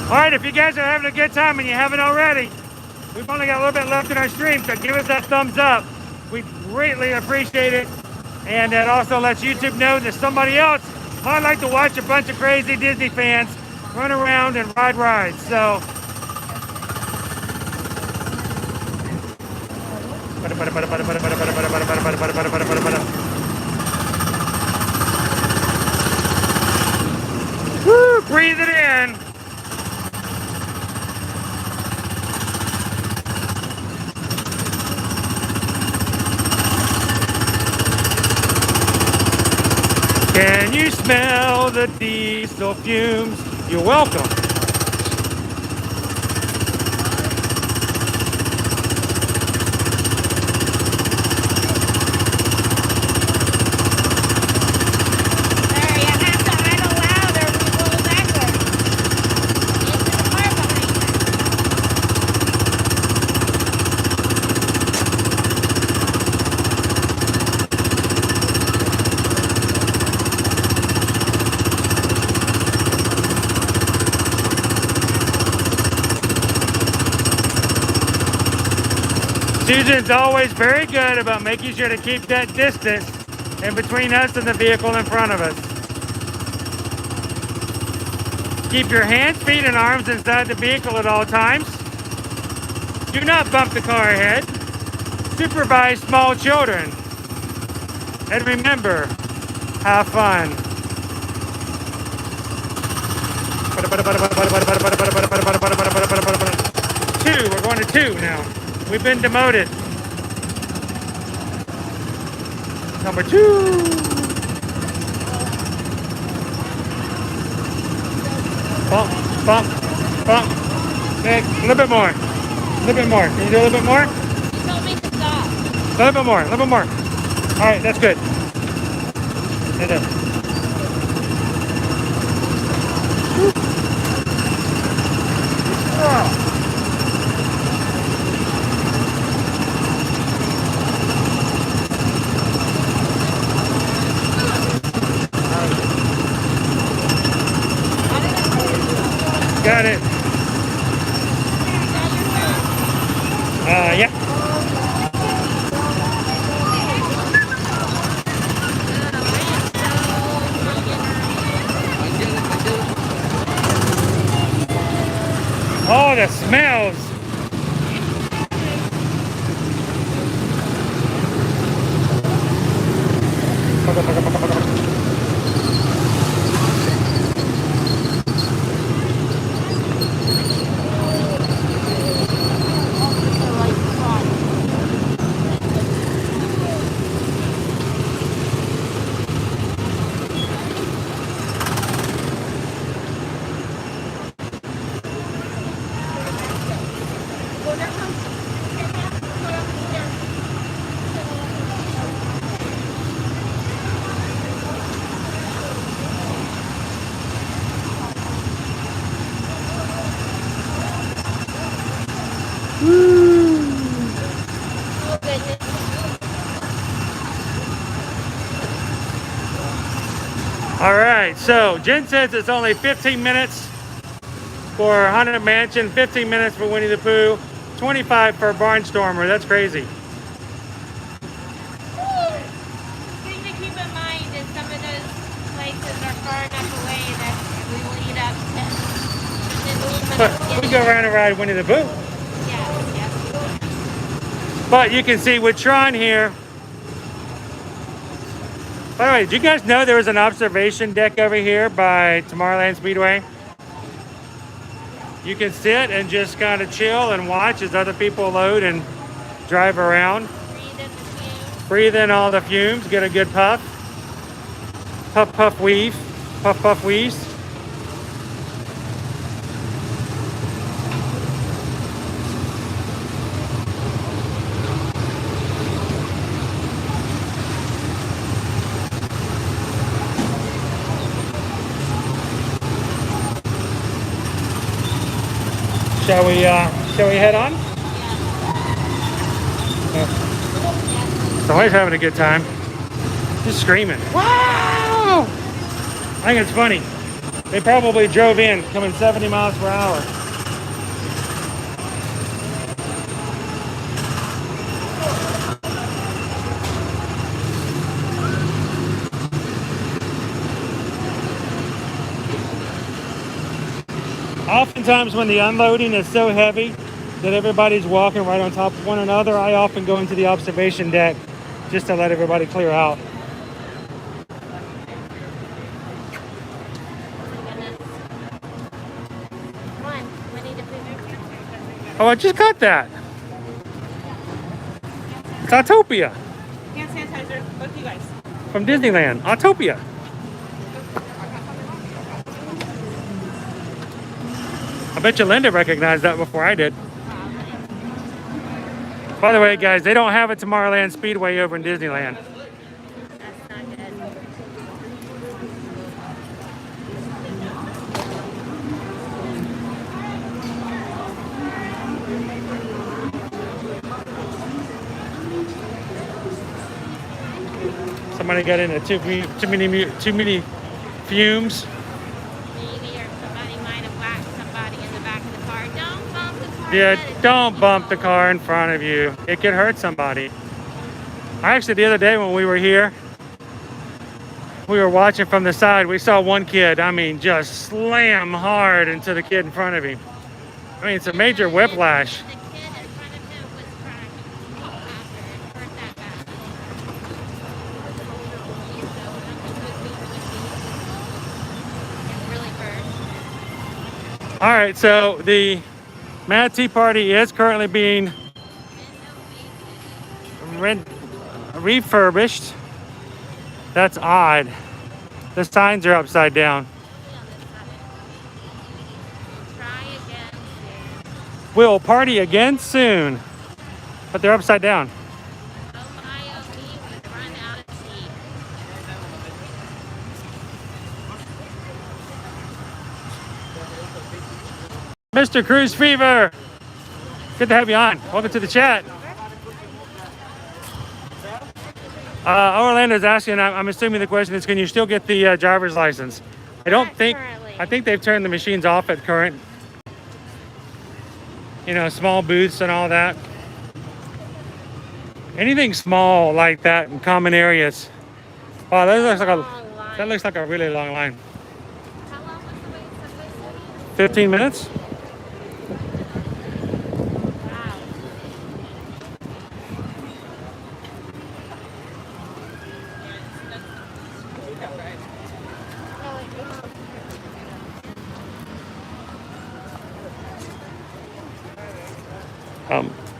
Alright, if you guys are having a good time and you haven't already, we've only got a little bit left in our stream, so give us that thumbs up. We greatly appreciate it. And that also lets YouTube know that somebody else might like to watch a bunch of crazy Disney fans run around and ride rides. So, woo, breathe it in. Can you smell the diesel fumes? You're welcome. Susan's always very good about making sure to keep that distance in between us and the vehicle in front of us. Keep your hands, feet, and arms inside the vehicle at all times. Do not bump the car ahead. Supervise small children. And remember, have fun. Two, we're going to 2 now. We've been demoted. Number 2. Bump, bump, bump, Nick, a little bit more. A little bit more. Can you do a little bit more? You told me to stop. A little bit more. A little bit more. All right, that's good. That's it. Oh. Got it. Yeah. Oh, the smells. All right, so Jen says it's only 15 minutes for Haunted Mansion, 15 minutes for Winnie the Pooh, 25 for Barnstormer. That's crazy. Thing to keep in mind is some of those places are far enough away that we will eat up 10 But we go around and ride Winnie the Pooh. Yes. But you can see with Tron here. By the way, did you guys know there was an observation deck over here by Tomorrowland Speedway? You can sit and just kind of chill and watch as other people load and drive around. Breathe in all the fumes, get a good puff. Puff, puff, weave. Puff, puff, wheeze. Shall we head on? Yeah. Somebody's having a good time. Just screaming. Wow! I think it's funny. They probably drove in coming 70 miles per hour. Oftentimes when the unloading is so heavy that everybody's walking right on top of one another, I often go into the observation deck just to let everybody clear out. Oh, I just got that. It's Autopia. Hand sanitizer. Both you guys. From Disneyland. Autopia. I bet you Linda recognized that before I did. By the way, guys, they don't have a Tomorrowland Speedway over in Disneyland. Somebody got into too many fumes. Maybe or somebody might have whacked somebody in the back of the car. Don't bump the car. Yeah, don't bump the car in front of you. It could hurt somebody. Actually, the other day when we were here, we were watching from the side. We saw one kid, I mean, just slam hard into the kid in front of him. I mean, it's a major whiplash. The kid in front of him was crying after it hurt that bad. It really hurt. All right, so the Mad Tea Party is currently being refurbished. That's odd. The signs are upside down. Try again. We'll party again soon. But they're upside down. Mr. Cruise Fever, good to have you on. Welcome to the chat. Orlando's asking, I'm assuming the question is, can you still get the driver's license? I don't think, I think they've turned the machines off at current. You know, small booths and all that. Anything small like that in common areas. Wow, that looks like a really long line. How long was the wait? 15 minutes?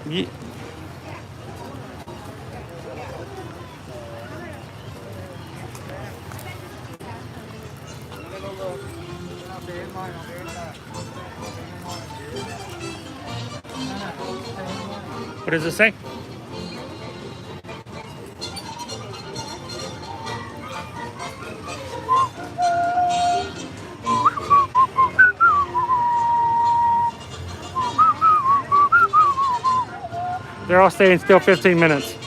Ye What does it say? They're all staying still 15 minutes.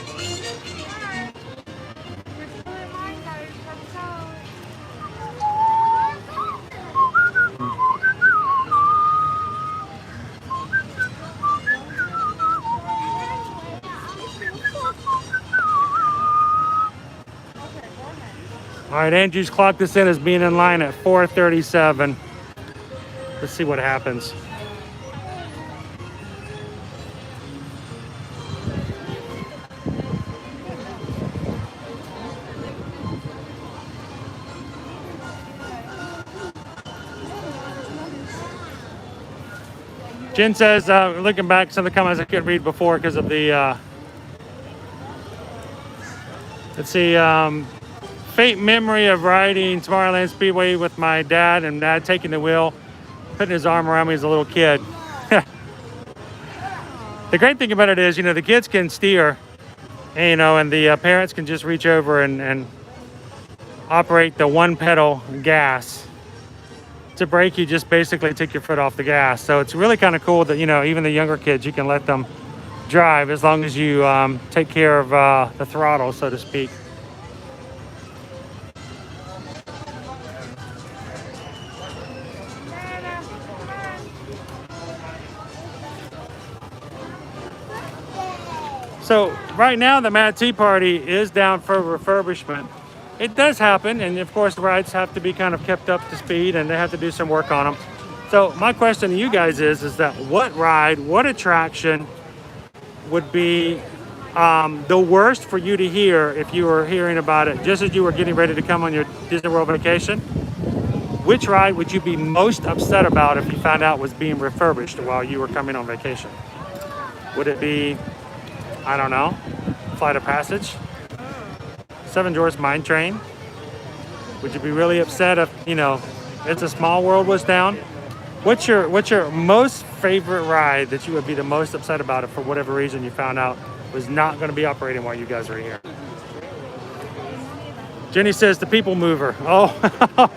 All right, Andrew's clocked us in as being in line at 4:37. Let's see what happens. Jen says, looking back, some of the comments I couldn't read before because of the, let's see, faint memory of riding Tomorrowland Speedway with my dad and dad taking the wheel, putting his arm around me as a little kid. The great thing about it is, you know, the kids can steer, and, you know, and the parents can just reach over and operate the one pedal gas. To brake, you just basically take your foot off the gas. So it's really kind of cool that, you know, even the younger kids, you can let them drive as long as you take care of the throttle, so to speak. So right now the Mad Tea Party is down for refurbishment. It does happen, and of course the rides have to be kind of kept up to speed and they have to do some work on them. So my question to you guys is that what ride, what attraction would be the worst for you to hear if you were hearing about it just as you were getting ready to come on your Disney World vacation? Which ride would you be most upset about if you found out was being refurbished while you were coming on vacation? Would it be, I don't know, Flight of Passage? Seven Dwarfs Mine Train? Would you be really upset if, you know, It's a Small World was down? What's your most favorite ride that you would be the most upset about if for whatever reason you found out was not going to be operating while you guys were here? Jenny says the People Mover. Oh,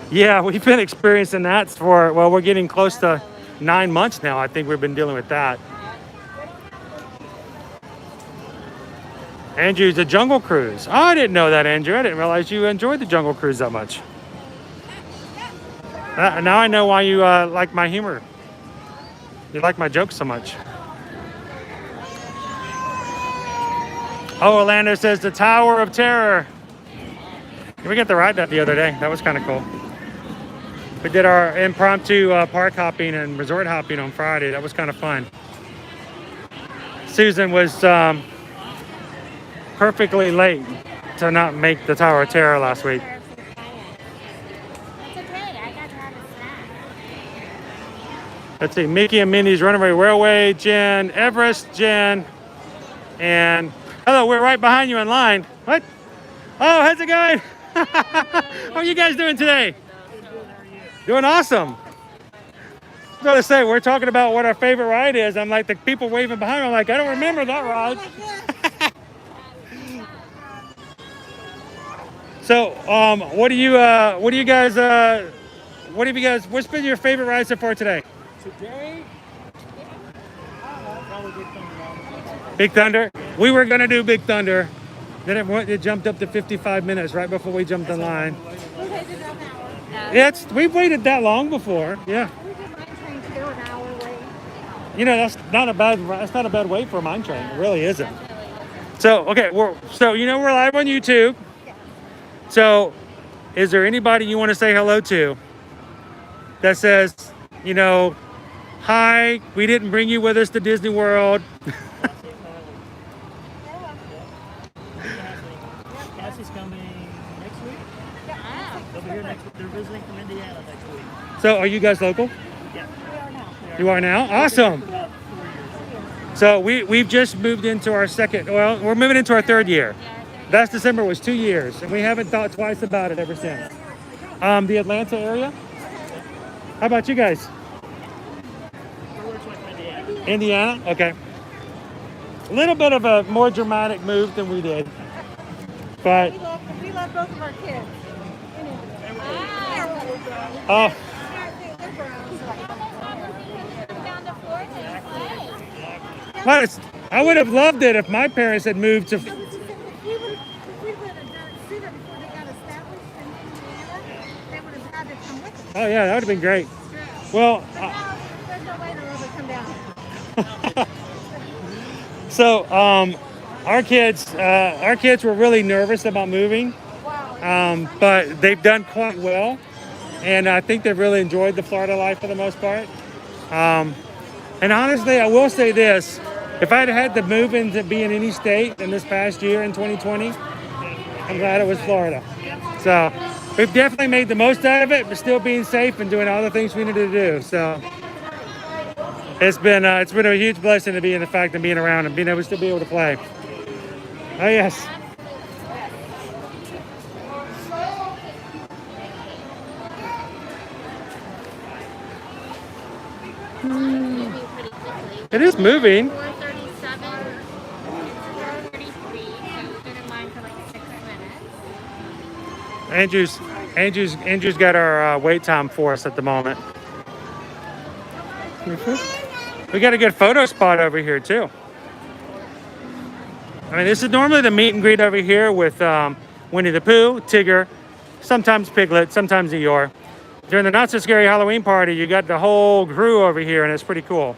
yeah, we've been experiencing that for, well, we're getting close to 9 months now. I think we've been dealing with that. Andrew, the Jungle Cruise. Oh, I didn't know that, Andrew. I didn't realize you enjoyed the Jungle Cruise that much. Now I know why you like my humor. You like my jokes so much. Oh, Orlando says the Tower of Terror. We got to ride that the other day. That was kind of cool. We did our impromptu park hopping and resort hopping on Friday. That was kind of fun. Susan was perfectly late to not make the Tower of Terror last week. Let's see, Mickey and Minnie's Runaway Railway, Jen, Everest, Jen, and hello, we're right behind you in line. What? Oh, how's it going? How are you guys doing today? Doing awesome. was going to say, we're talking about what our favorite ride is. I'm like, the people waving behind me, I'm like, I don't remember that ride. So, what have you guys, what's been your favorite ride so far today? Today, probably Big Thunder. Big Thunder? We were going to do Big Thunder. Then it jumped up to 55 minutes right before we jumped in line. Yeah, we've waited that long before. Yeah. You know, that's not a bad wait for a mine train. It really isn't. So, okay, we're live on YouTube. So, is there anybody you want to say hello to that says, you know, hi, we didn't bring you with us to Disney World? Cassie's coming next week. They'll be here next week. They're visiting from Indiana next week. So, are you guys local? Yeah. You are now? Awesome. So we've just moved into our we're moving into our third year. Last December was 2 years, and we haven't thought twice about it ever since. The Atlanta area? How about you guys? Indiana? Okay. A little bit of a more dramatic move than we did. But We love both of our kids. oh, I would have loved it if my parents had moved to. If we would have done it sooner before they got established in Indiana, they would have had to come with us. Oh yeah, that would have been great. Well, There's no way they'll ever come down. so our kids were really nervous about moving, but they've done quite well, and I think they've really enjoyed the Florida life for the most part. And honestly, I will say this: if I'd had to move into be in any state in this past year in 2020, I'm glad it was Florida. So we've definitely made the most out of it, but still being safe and doing all the things we needed to do. So it's been a huge blessing to be in the fact of being around and being able to still be able to play. Oh yes. It is moving. 4:37, 4:33, so we've been in line for like 6 minutes. Andrew's got our wait time for us at the moment. We got a good photo spot over here too. I mean, this is normally the meet and greet over here with Winnie the Pooh, Tigger, sometimes Piglet, sometimes Eeyore. During the Not So Scary Halloween party, you got the whole crew over here, and it's pretty cool.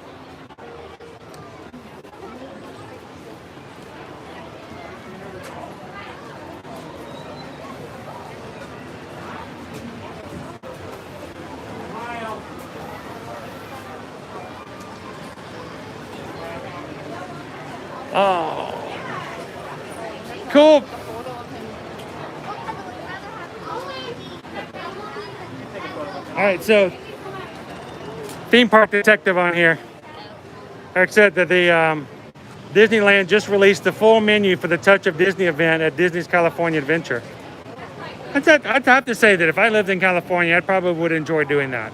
Oh, cool. All right, so theme park detective on here. Eric said that the Disneyland just released the full menu for the Touch of Disney event at Disney's California Adventure. I'd have to say that if I lived in California, I probably would enjoy doing that.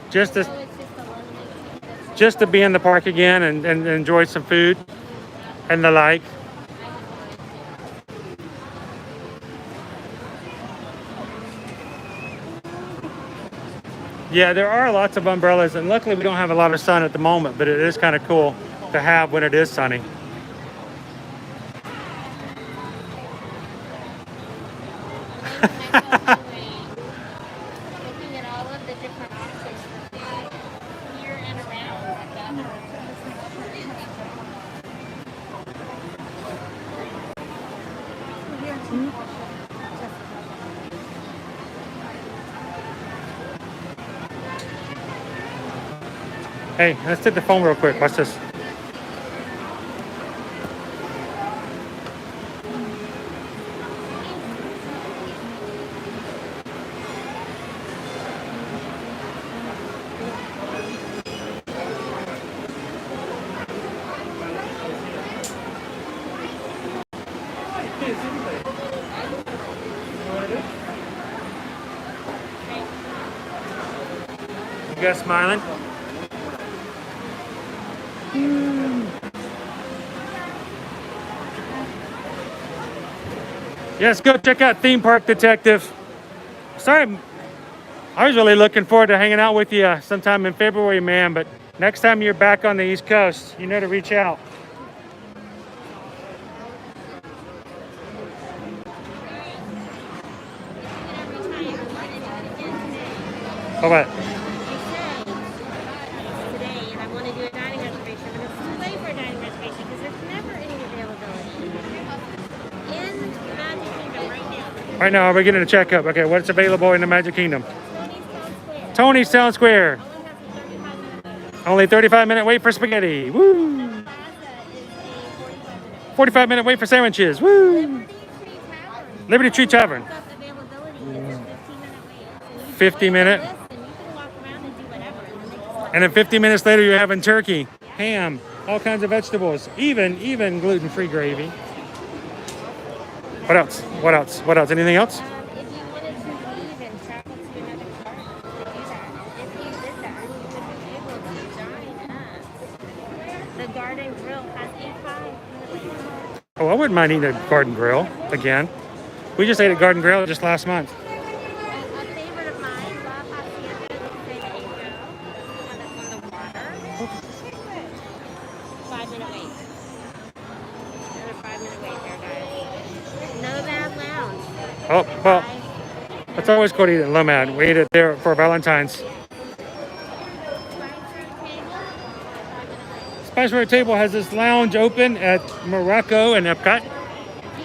Just to be in the park again and enjoy some food and the like. Yeah, there are lots of umbrellas, and luckily we don't have a lot of sun at the moment, but it is kind of cool to have when it is sunny. Looking at all of the different options for food here and around. Hey, let's take the phone real quick. Watch this. You guys smiling? Yes, go check out Theme Park Detective. Sorry, I was really looking forward to hanging out with you sometime in February, man, but next time you're back on the East Coast, you know to reach out. All right. Today, and I want to do a dining reservation, but it's too late for a dining reservation because there's never any availability in Magic Kingdom right now. Right now, we're getting a checkup. Okay, what's available in the Magic Kingdom? Tony's Town Square. Only 35-minute wait for spaghetti. Woo! 45-minute wait for sandwiches. Woo! Liberty Tree Tavern. 50-minute. And then 50 minutes later, you're having turkey, ham, all kinds of vegetables, even gluten-free gravy. What else? What else? What else? Anything else? If you wanted to leave and travel to another park, you could do that. If you did that, you would be able to join us. The Garden Grill has a 5-minute wait. Oh, I wouldn't mind eating a Garden Grill again. We just ate at Garden Grill just last month. A favorite of mine, La Hacienda de San Diego. Have it on the water. 5-minute wait. Another 5-minute wait there, guys. Nomad Lounge. Oh, well, it's always cool to eat at Nomad. We ate it there for Valentine's. Spice Road Table has this lounge open at Morocco and Epcot. You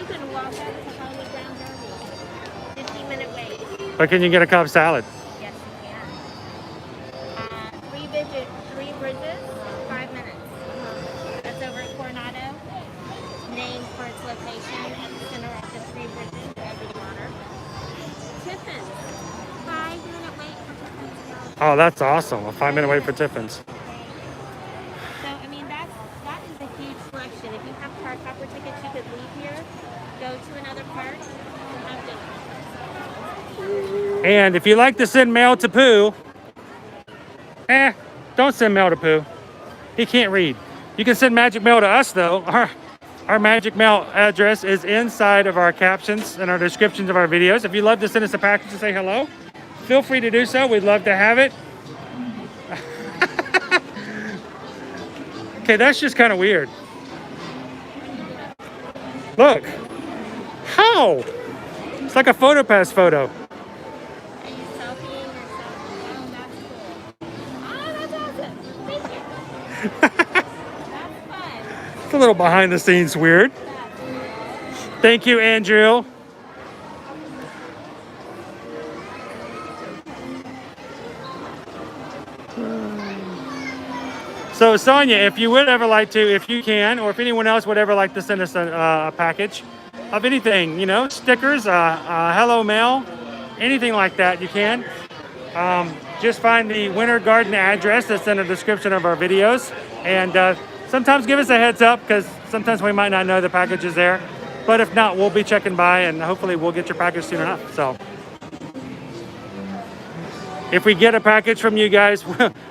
can walk up to Hollywood Brown Derby. 15-minute wait. But can you get a Cobb salad? Yes, you can. Three Bridges, 5 minutes. That's over at Coronado. Named for its location at the center of the Three Bridges over the water. Tiffin's, 5-minute wait for Tiffin's. Oh, that's awesome. A 5-minute wait for Tiffin's. So, I mean, that is a huge selection. If you have park hopper tickets, you could leave here, go to another park, and have dinner. And if you like to send mail to Pooh, don't send mail to Pooh. He can't read. You can send magic mail to us, though. Our magic mail address is inside of our captions and our descriptions of our videos. If you'd love to send us a package to say hello, feel free to do so. We'd love to have it. Okay, that's just kind of weird. Look. How? It's like a PhotoPass photo. Are you selfieing yourself? Oh, that's cool. Oh, that's awesome. Thank you. That's fun. It's a little behind the scenes weird. Thank you, Andrew. So Sonia, if you would ever like to, if you can, or if anyone else would ever like to send us a package of anything, you know, stickers, hello mail, anything like that, you can. Just find the Winter Garden address that's in the description of our videos. And sometimes give us a heads up because sometimes we might not know the package is there. But if not, we'll be checking by and hopefully we'll get your package soon enough. So if we get a package from you guys,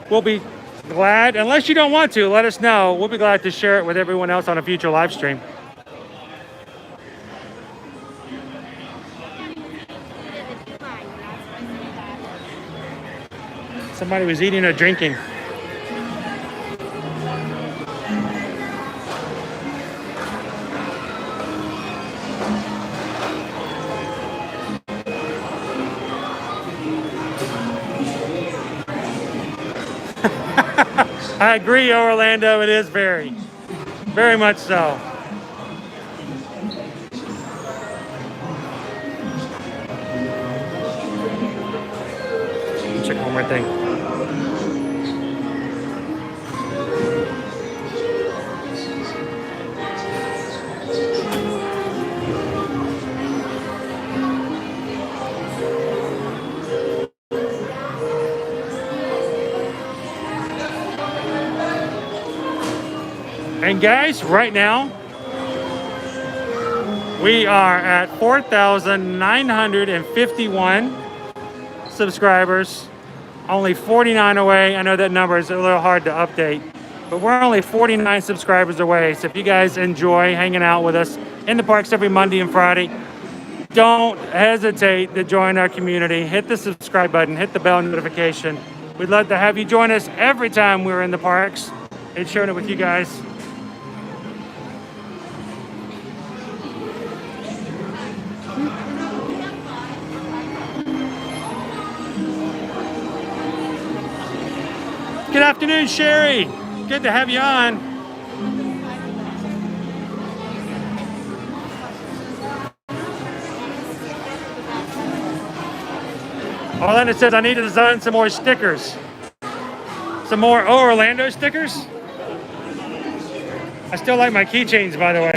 we'll be glad. Unless you don't want to, let us know. We'll be glad to share it with everyone else on a future live stream. Somebody was eating or drinking. I agree, Orlando. It is very much so. Check one more thing. And guys, right now, we are at 4,951 subscribers, only 49 away. I know that number is a little hard to update, but we're only 49 subscribers away. So if you guys enjoy hanging out with us in the parks every Monday and Friday, don't hesitate to join our community. Hit the subscribe button, hit the bell notification. We'd love to have you join us every time we're in the parks and sharing it with you guys. Good afternoon, Sherry. Good to have you on. Orlando says I need to design some more stickers. Some more Orlando stickers. I still like my keychains, by the way. I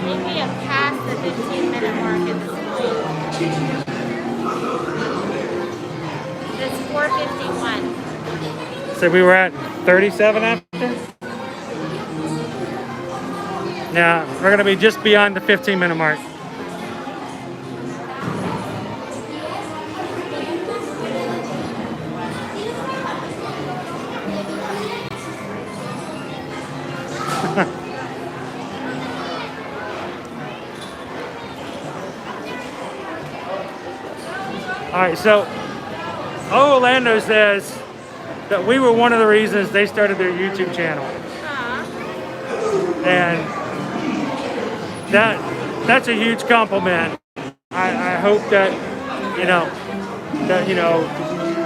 think we have passed the 15-minute mark at this point. It's 4:51. So we were at 37 after? Yeah, we're gonna be just beyond the 15-minute mark. All right, so Orlando says that we were one of the reasons they started their YouTube channel. And that's a huge compliment. I hope that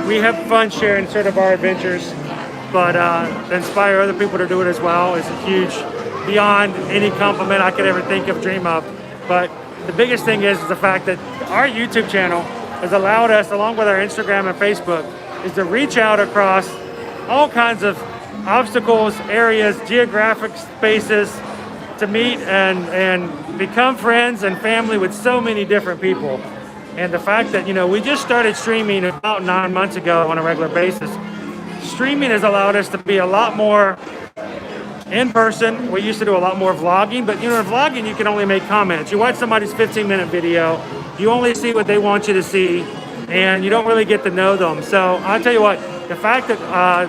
we have fun sharing sort of our adventures, but to inspire other people to do it as well is huge, beyond any compliment I could ever think of, dream of. But the biggest thing is the fact that our YouTube channel has allowed us, along with our Instagram and Facebook, is to reach out across all kinds of obstacles, areas, geographic spaces, to meet and become friends and family with so many different people. And the fact that, we just started streaming about 9 months ago on a regular basis. Streaming has allowed us to be a lot more in person. We used to do a lot more vlogging, but in vlogging you can only make comments. You watch somebody's 15-minute video, you only see what they want you to see, and you don't really get to know them. So I'll tell you what, the fact that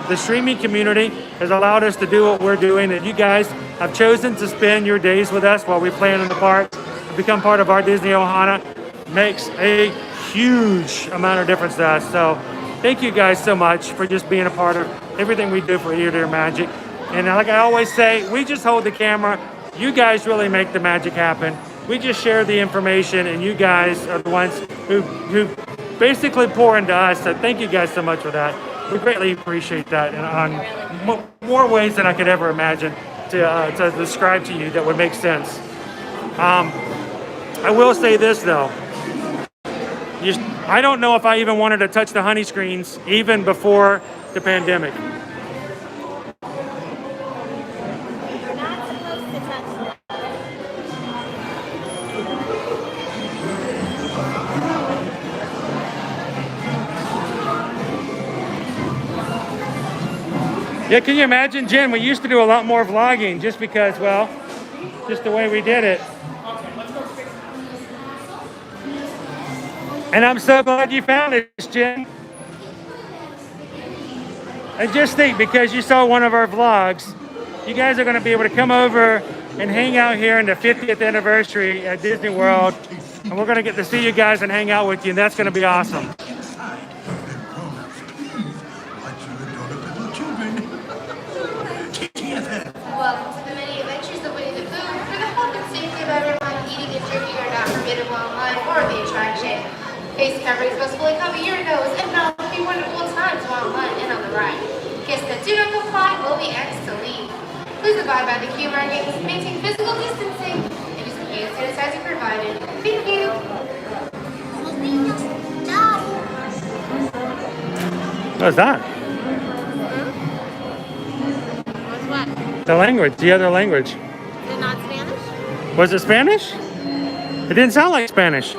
the streaming community has allowed us to do what we're doing, and you guys have chosen to spend your days with us while we plan in the park and become part of our Disney Ohana, makes a huge amount of difference to us. So thank you guys so much for just being a part of everything we do for Ear to Ear Magic. And like I always say, we just hold the camera. You guys really make the magic happen. We just share the information, and you guys are the ones who basically pour into us. So thank you guys so much for that. We greatly appreciate that, and on more ways than I could ever imagine to describe to you that would make sense. I will say this though. I don't know if I even wanted to touch the honey screens even before the pandemic. Yeah, can you imagine, Jen? We used to do a lot more vlogging just because, well, just the way we did it. And I'm so glad you found it, Jen. And just think, because you saw one of our vlogs, you guys are going to be able to come over and hang out here in the 50th anniversary at Disney World. And we're going to get to see you guys and hang out with you, and that's going to be awesome. Welcome to the many adventures of Winnie the Pooh. For the health and safety of everyone, eating and drinking are not permitted while online or the attraction. Face coverings must fully cover your nose and mouth. Be wonderful times while online and on the ride. Guests that do not comply will be asked to leave. Please abide by the queue markings, maintain physical distancing, and use the hand sanitizer provided. Thank you. What was that? The language, the other language. Is it not Spanish? Was it Spanish? It didn't sound like Spanish.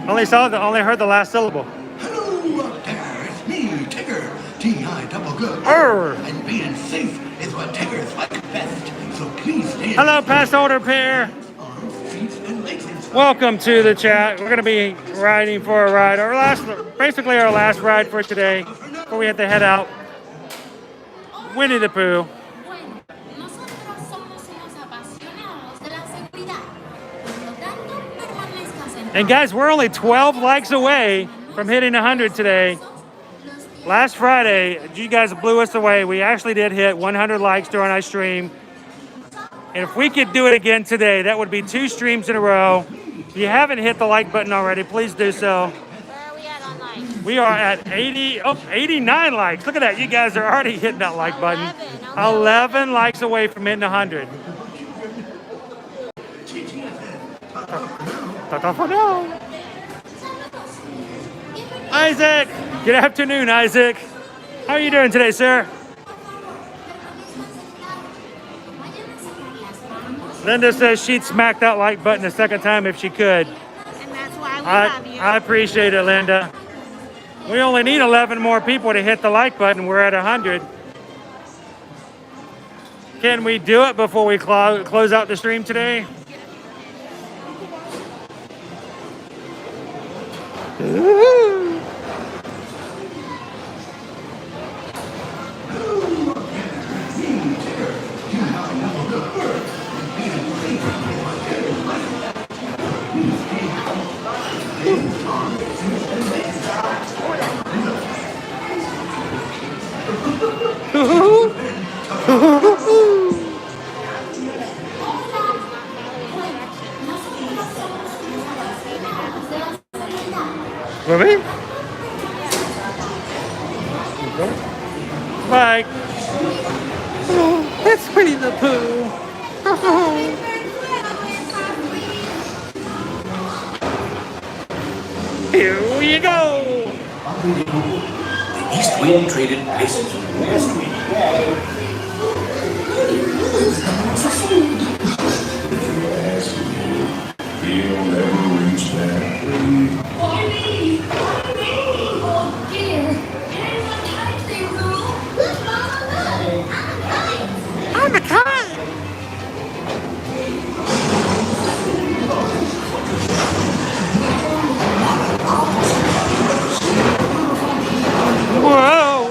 Only heard the last syllable. Hello out there, it's me, Tigger. T-I-double-good. And being safe is what Tiggers like best. So please stay. Hello, pass holder pair. Arms, feet, and legs inside. Welcome to the chat. We're going to be riding for a ride. Basically our last ride for today before we have to head out. Winnie the Pooh. And guys, we're only 12 likes away from hitting 100 today. Last Friday, you guys blew us away. We actually did hit 100 likes during our stream. And if we could do it again today, that would be 2 streams in a row. If you haven't hit the like button already, please do so. Where are we at on likes? We are at 89 likes. Look at that. You guys are already hitting that like button. 11 likes away from hitting 100. Ta-ta for now. Isaac. Good afternoon, Isaac. How are you doing today, sir? Linda says she'd smack that like button a second time if she could. And that's why we love you. I appreciate it, Linda. We only need 11 more people to hit the like button. We're at 100. Can we do it before we close out the stream today? Really? Bye. Oh, that's Winnie the Pooh. Here we go. The East Wind traded places with the West Wind. You'll never reach that. Oh dear. Anyone type they rule? I'm a car. Whoa.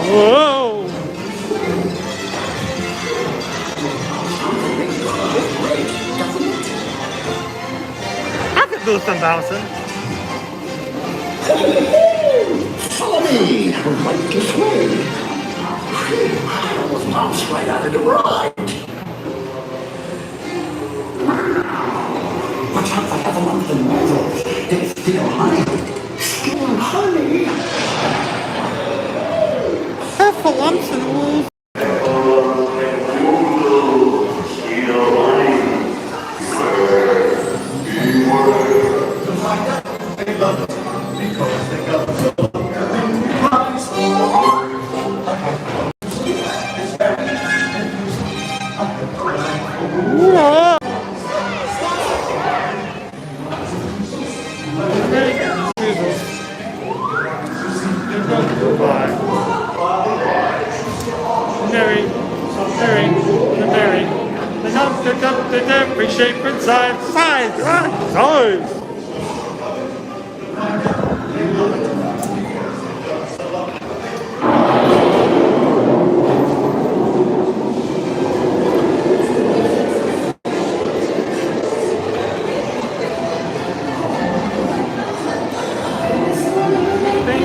Whoa. I could do some bouncing. Follow me, right this way. I almost bounced right out of the ride. Watch out for the lumps and nozzles. They steal honey. Stealing honey. Careful lumps and wolves. Every shape and size.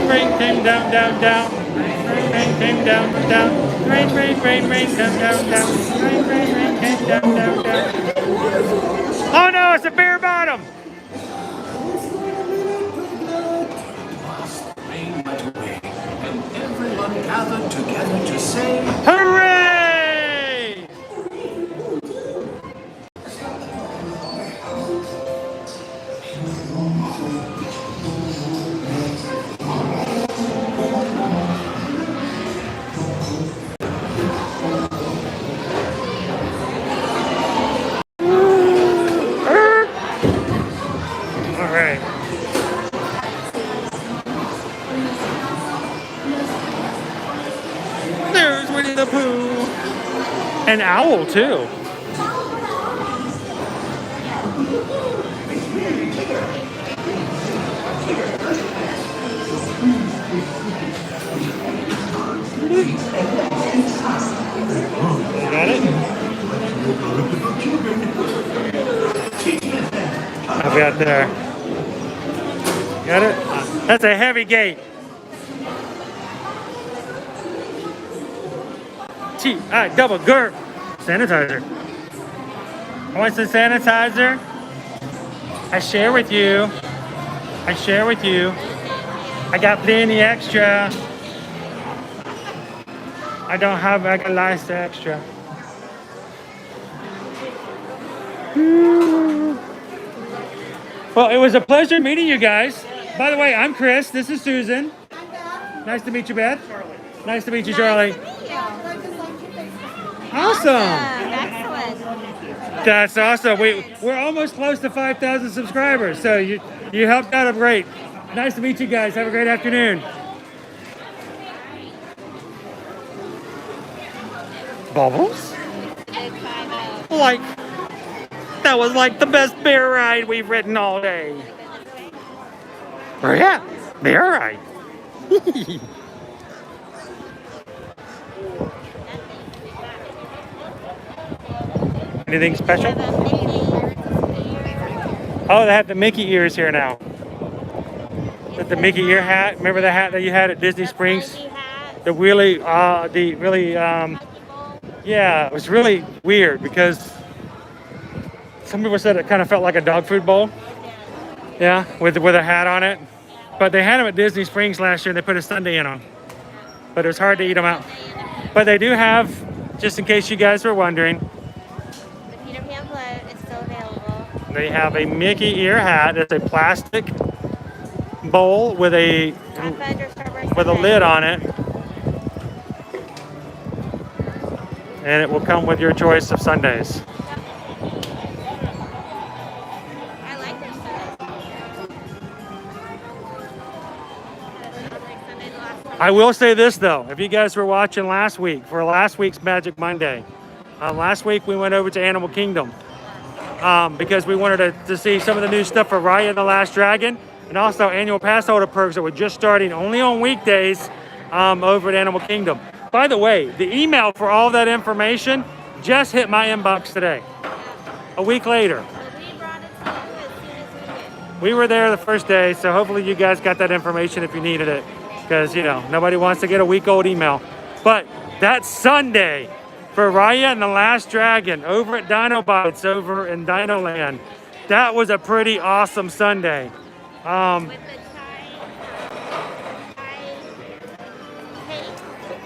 Rain came down, down, down. Rain came down, down. Rain came down, down. Rain came down, down, down. Oh no, it's a bare bottom. Rain went away, and everyone gathered together to say, Hooray! An owl too. Got it? I've got there. Got it? That's a heavy gate. T-I double GURP. Sanitizer. I want some sanitizer. I share with you. I share with you. I got plenty extra. I got lots extra. Well, it was a pleasure meeting you guys. By the way, I'm Chris. This is Susan. Nice to meet you, Beth. Nice to meet you, Charlie. Awesome. Excellent. That's awesome. We're almost close to 5,000 subscribers, so you helped out great. Nice to meet you guys. Have a great afternoon. Bubbles? Like, that was like the best bear ride we've ridden all day. Oh yeah, bear ride. Anything special? Oh, they have the Mickey ears here now. With the Mickey ear hat. Remember the hat that you had at Disney Springs? The really, yeah, it was really weird because some people said it kind of felt like a dog food bowl. Yeah, with a hat on it. But they had them at Disney Springs last year and they put a sundae in them. But it was hard to eat them out. But they do have, just in case you guys were wondering, The Peter Pan float is still available. they have a Mickey ear hat. It's a plastic bowl with a lid on it. And it will come with your choice of sundaes. I like their sundaes. I will say this though, if you guys were watching last week, for last week's Magic Monday, last week we went over to Animal Kingdom because we wanted to see some of the new stuff for Raya and the Last Dragon, and also annual pass holder perks that were just starting only on weekdays over at Animal Kingdom. By the way, the email for all that information just hit my inbox today, a week later. We were there the first day, so hopefully you guys got that information if you needed it, because, you know, nobody wants to get a week-old email. But that Sunday for Raya and the Last Dragon over at Dinobots over in Dinoland, that was a pretty awesome Sunday.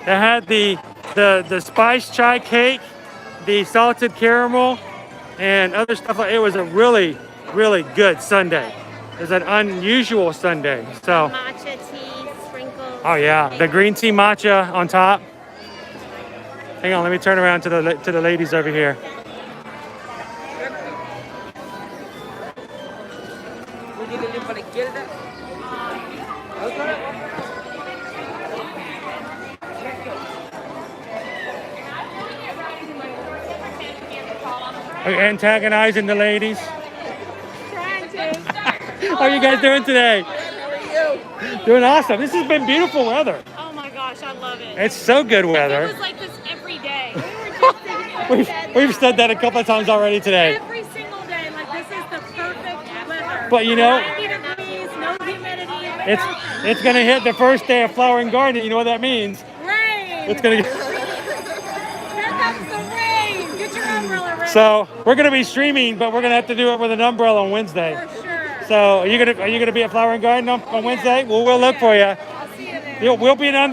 They had the spiced chai cake, the salted caramel, and other stuff. It was a really, really good Sunday. It was an unusual Sunday. So. Matcha tea, sprinkles. Oh yeah, the green tea matcha on top. Hang on, let me turn around to the ladies over here. Are you antagonizing the ladies? Trying to. How are you guys doing today? How are you? Doing awesome. This has been beautiful weather. Oh my gosh, I love it. It's so good weather. It was like this every day. We've said that a couple of times already today. Every single day, like this is the perfect weather. But you know, 90 degrees, no humidity. it's gonna hit the first day of Flower and Garden. You know what that means? Rain. It's gonna. Here comes the rain. Get your umbrella ready. So we're gonna be streaming, but we're gonna have to do it with an umbrella on Wednesday. For sure. So are you gonna be at Flower and Garden on Wednesday? Well, we'll look for you. I'll see you there.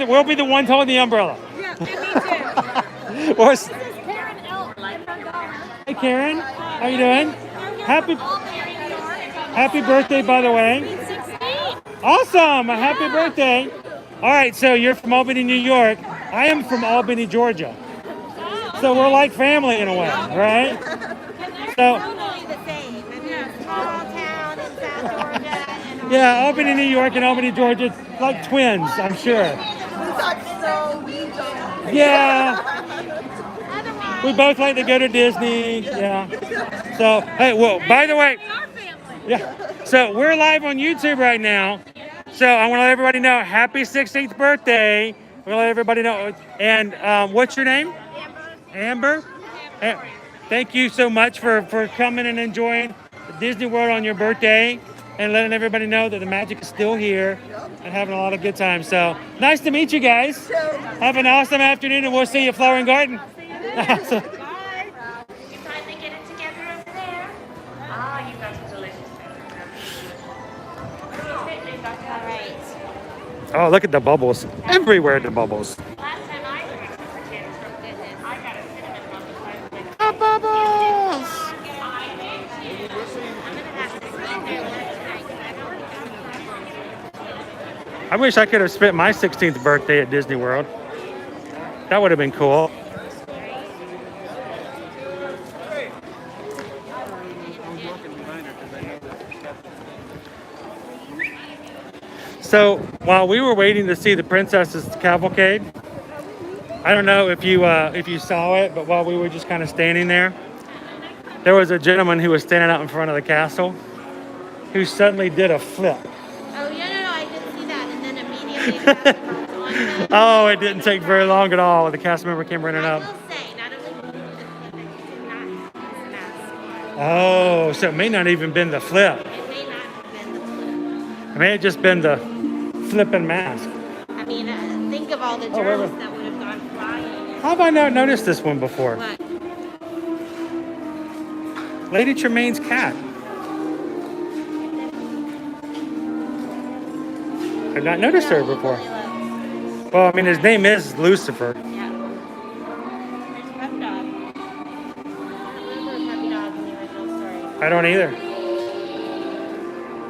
We'll be the ones holding the umbrella. Yeah, and me too. Or, This is Karen Elton. hey Karen, how you doing? Happy birthday, by the way. Awesome, a happy birthday. All right, so you're from Albany, New York. I am from Albany, Georgia. So we're like family in a way, right? So. Yeah, Albany, New York and Albany, Georgia, it's like twins, I'm sure. Yeah. We both like to go to Disney. Yeah. So, hey, well, by the way, yeah. So we're live on YouTube right now. So I want to let everybody know, happy 16th birthday. I want to let everybody know. And what's your name? Amber. Amber. Thank you so much for coming and enjoying Disney World on your birthday and letting everybody know that the magic is still here and having a lot of good times. So nice to meet you guys. Have an awesome afternoon, and we'll see you at Flower and Garden. Bye. You finally get it together over there. Ah, you got some delicious All right. Oh, look at the bubbles. Everywhere the bubbles. Last time I went to pretend from goodness, I got a cinnamon bun with The bubbles! I wish I could have spent my 16th birthday at Disney World. That would have been cool. So while we were waiting to see the Princess's Cavalcade, I don't know if you saw it, but while we were just kind of standing there was a gentleman who was standing out in front of the castle who suddenly did a flip. Oh, yeah, no, I did see that, and then immediately Oh, it didn't take very long at all. The cast member came running up. I will say, not only did he not use a mask, Oh, so it may not even been the flip. it may not have been the flip. It may have just been the flipping mask. I mean, think of all the Oh, wait, germs wait. that would have gone flying. How have I not noticed this one before? What? Lady Tremaine's cat. I've not noticed her before. Well, I mean, his name is Lucifer. Yeah. There's Pup Dog. I don't remember Puppy Dog in the original story. I don't either.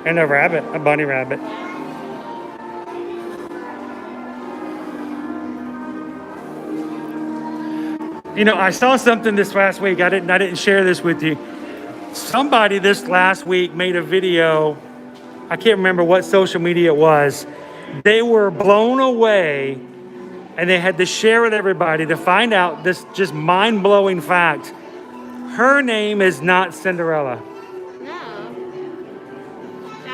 And a rabbit, a bunny rabbit. You know, I saw something this last week. I didn't share this with you. Somebody this last week made a video. I can't remember what social media it was. They were blown away, and they had to share with everybody to find out this just mind-blowing fact. Her name is not Cinderella. No.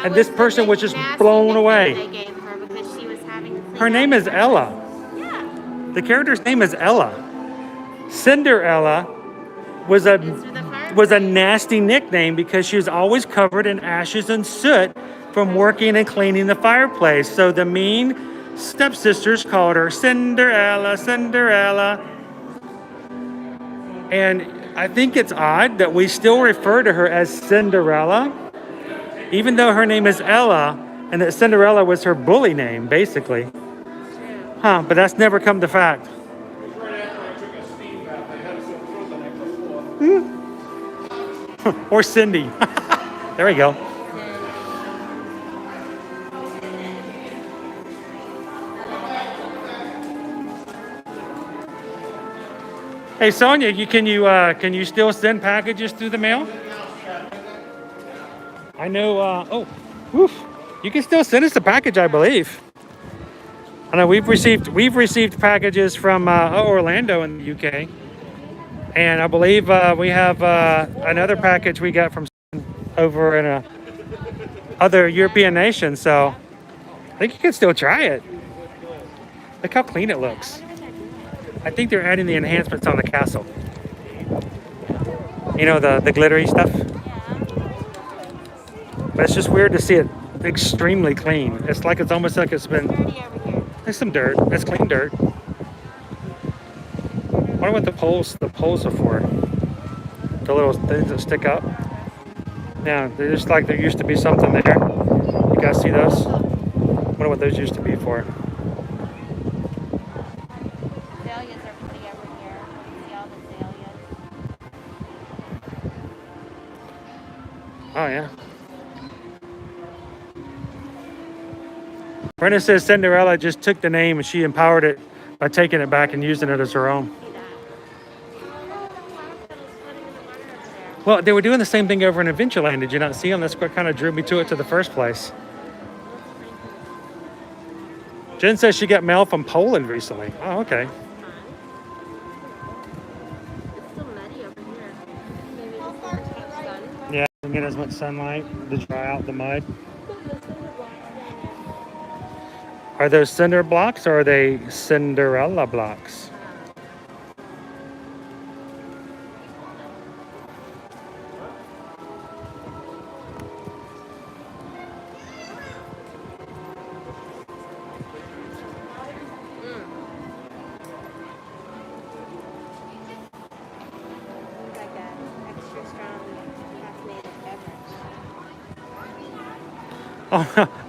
And this person was just blown away. They gave her because she was having to clean Her up name is her- Ella. Yeah. The character's name is Ella. Cinderella was a nasty nickname because she was always covered in ashes and soot from working and cleaning the fireplace. So the mean stepsisters called her Cinderella, Cinderella. And I think it's odd that we still refer to her as Cinderella, even though her name is Ella, and that Cinderella was her bully name, basically. Huh, but that's never come to fact. Or Cindy. There we go. Hey Sonia, can you still send packages through the mail? I know. You can still send us a package, I believe. I know we've received packages from Orlando in the UK, and I believe we have another package we got from over in other European nations. So I think you can still try it. Look how clean it looks. I think they're adding the enhancements on the castle. You know, the glittery stuff. But it's just weird to see it extremely clean. It's like it's almost like it's been. There's some dirt. It's clean dirt. I wonder what the poles are for. The little things that stick up. Yeah, they're just like there used to be something there. You guys see those? I wonder what those used to be for. Azaleas are pretty over here. See all the azaleas. Oh yeah. Brenda says Cinderella just took the name and she empowered it by taking it back and using it as her own. Well, they were doing the same thing over in Adventureland. Did you not see them? That's what kind of drew me to it to the first place. Jen says she got mail from Poland recently. Oh, okay. as much sunlight to dry out the mud. Are those cinder blocks or are they Cinderella blocks?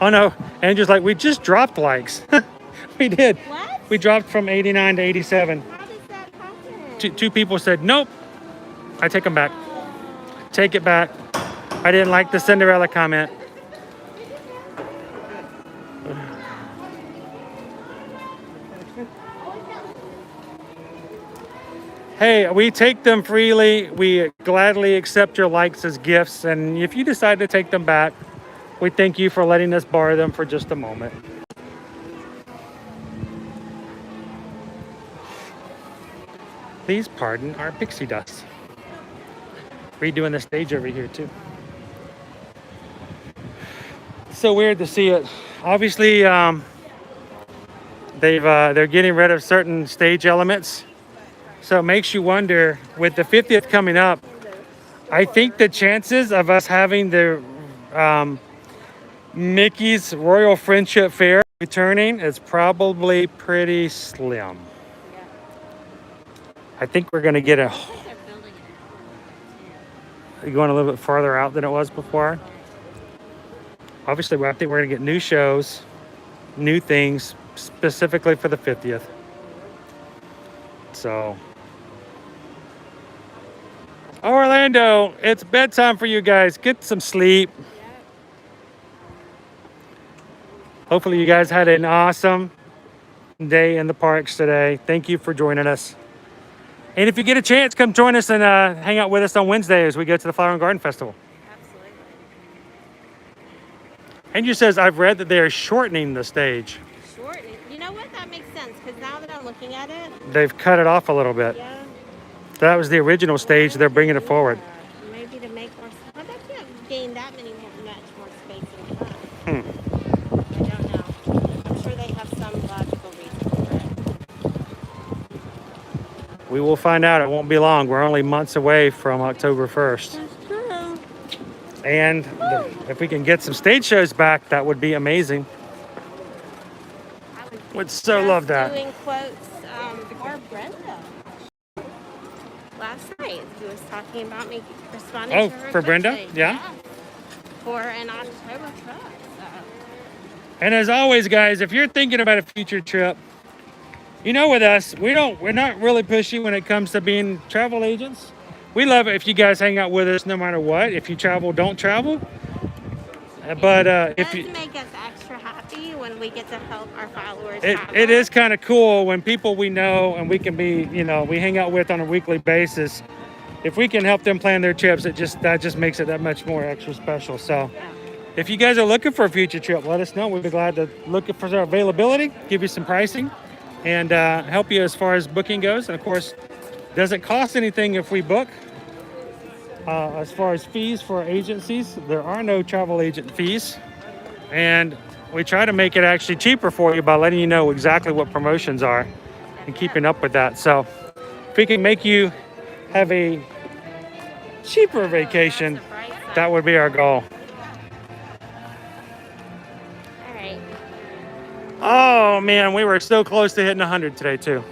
Oh no, Andrew's like, we just dropped likes. We did. What? We dropped from 89 to 87. How does that happen? Two people said, nope. I take them back. Take it back. I didn't like the Cinderella comment. Hey, we take them freely. We gladly accept your likes as gifts. And if you decide to take them back, we thank you for letting us borrow them for just a moment. Please pardon our pixie dust. Redoing the stage over here too. So weird to see it. Obviously, they're getting rid of certain stage elements. So it makes you wonder, with the 50th coming up, I think the chances of us having the Mickey's Royal Friendship Fair returning is probably pretty slim. I think we're going to get a... going a little bit farther out than it was before. Obviously, I think we're going to get new shows, new things, specifically for the 50th. So... Orlando, it's bedtime for you guys. Get some sleep. Hopefully you guys had an awesome day in the parks today. Thank you for joining us. And if you get a chance, come join us and hang out with us on Wednesday as we go to the Flower and Garden Festival. Absolutely. Andrew says, I've read that they are shortening the stage. Shortening? You know what? That makes sense, because now that I'm looking at it... They've cut it off a little bit. Yeah. That was the original stage. They're bringing it forward. Maybe to make more... I bet you have gained that much more space in front. I don't know. I'm sure they have some logical reason for it. We will find out. It won't be long. We're only months away from October 1st. That's true. And if we can get some stage shows back, that would be amazing. Would so love that. Doing quotes for Brenda last night. He was talking about me responding to her for Brenda? quickly. Yeah. For an October trip. So. And as always, guys, if you're thinking about a future trip, you know, with us, we're not really pushy when it comes to being travel agents. We love it if you guys hang out with us no matter what. If you travel, don't travel. But if you make us extra happy when we get to help our followers. it is kind of cool when people we know and we can be, you know, we hang out with on a weekly basis. If we can help them plan their trips, that just makes it that much more extra special. So if you guys are looking for a future trip, let us know. We'd be glad to look for our availability, give you some pricing, and help you as far as booking goes. And of course, doesn't cost anything if we book. As far as fees for agencies, there are no travel agent fees. And we try to make it actually cheaper for you by letting you know exactly what promotions are and keeping up with that. So if we can make you have a cheaper vacation, that would be our goal. All right. Oh man, we were so close to hitting 100 today too.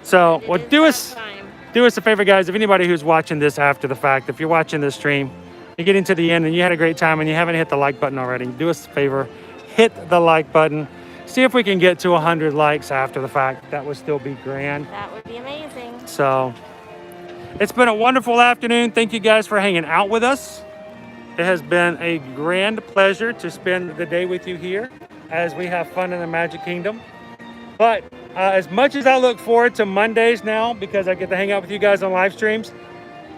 So what do us a favor, guys. If anybody who's watching this after the fact, if you're watching this stream, you're getting to the end and you had a great time and you haven't hit the like button already, do us a favor, hit the like button. See if we can get to 100 likes after the fact. That would still be grand. That would be amazing. So it's been a wonderful afternoon. Thank you guys for hanging out with us. It has been a grand pleasure to spend the day with you here as we have fun in the Magic Kingdom. But as much as I look forward to Mondays now, because I get to hang out with you guys on live streams,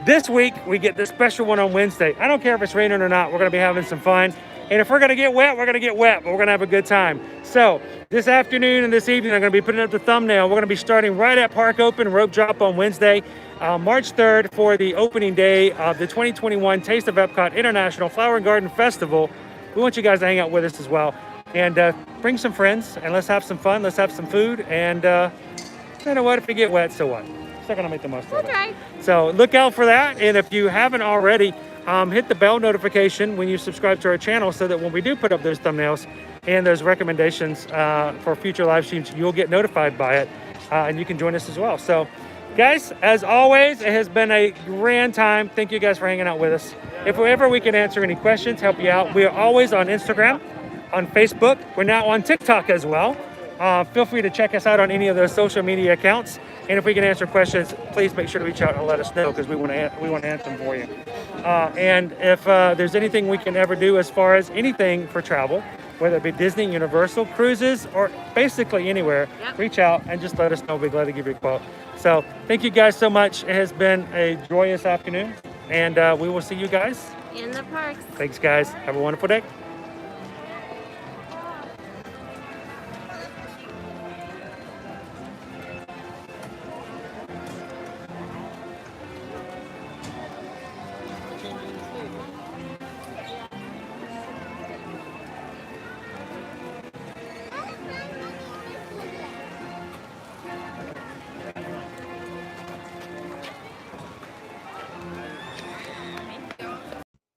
this week we get the special one on Wednesday. I don't care if it's raining or not, we're going to be having some fun. And if we're going to get wet, we're going to get wet, but we're going to have a good time. So this afternoon and this evening, I'm going to be putting up the thumbnail. We're going to be starting right at Park Open, rope drop on Wednesday, March 3rd for the opening day of the 2021 Taste of Epcot International Flower and Garden Festival. We want you guys to hang out with us as well. And bring some friends and let's have some fun. Let's have some food. And you know what? If you get wet, so what? Still going to make the most of it. So look out for that. And if you haven't already, hit the bell notification when you subscribe to our channel so that when we do put up those thumbnails and those recommendations for future live streams, you'll get notified by it and you can join us as well. So guys, as always, it has been a grand time. Thank you guys for hanging out with us. If ever we can answer any questions, help you out, we are always on Instagram, on Facebook. We're now on TikTok as well. Feel free to check us out on any of those social media accounts. And if we can answer questions, please make sure to reach out and let us know because we want to answer them for you. And if there's anything we can ever do as far as anything for travel, whether it be Disney, Universal, cruises, or basically anywhere, reach out and just let us know. We'd be glad to give you a quote. So thank you guys so much. It has been a joyous afternoon, and we will see you guys in the parks. Thanks, guys. Have a wonderful day.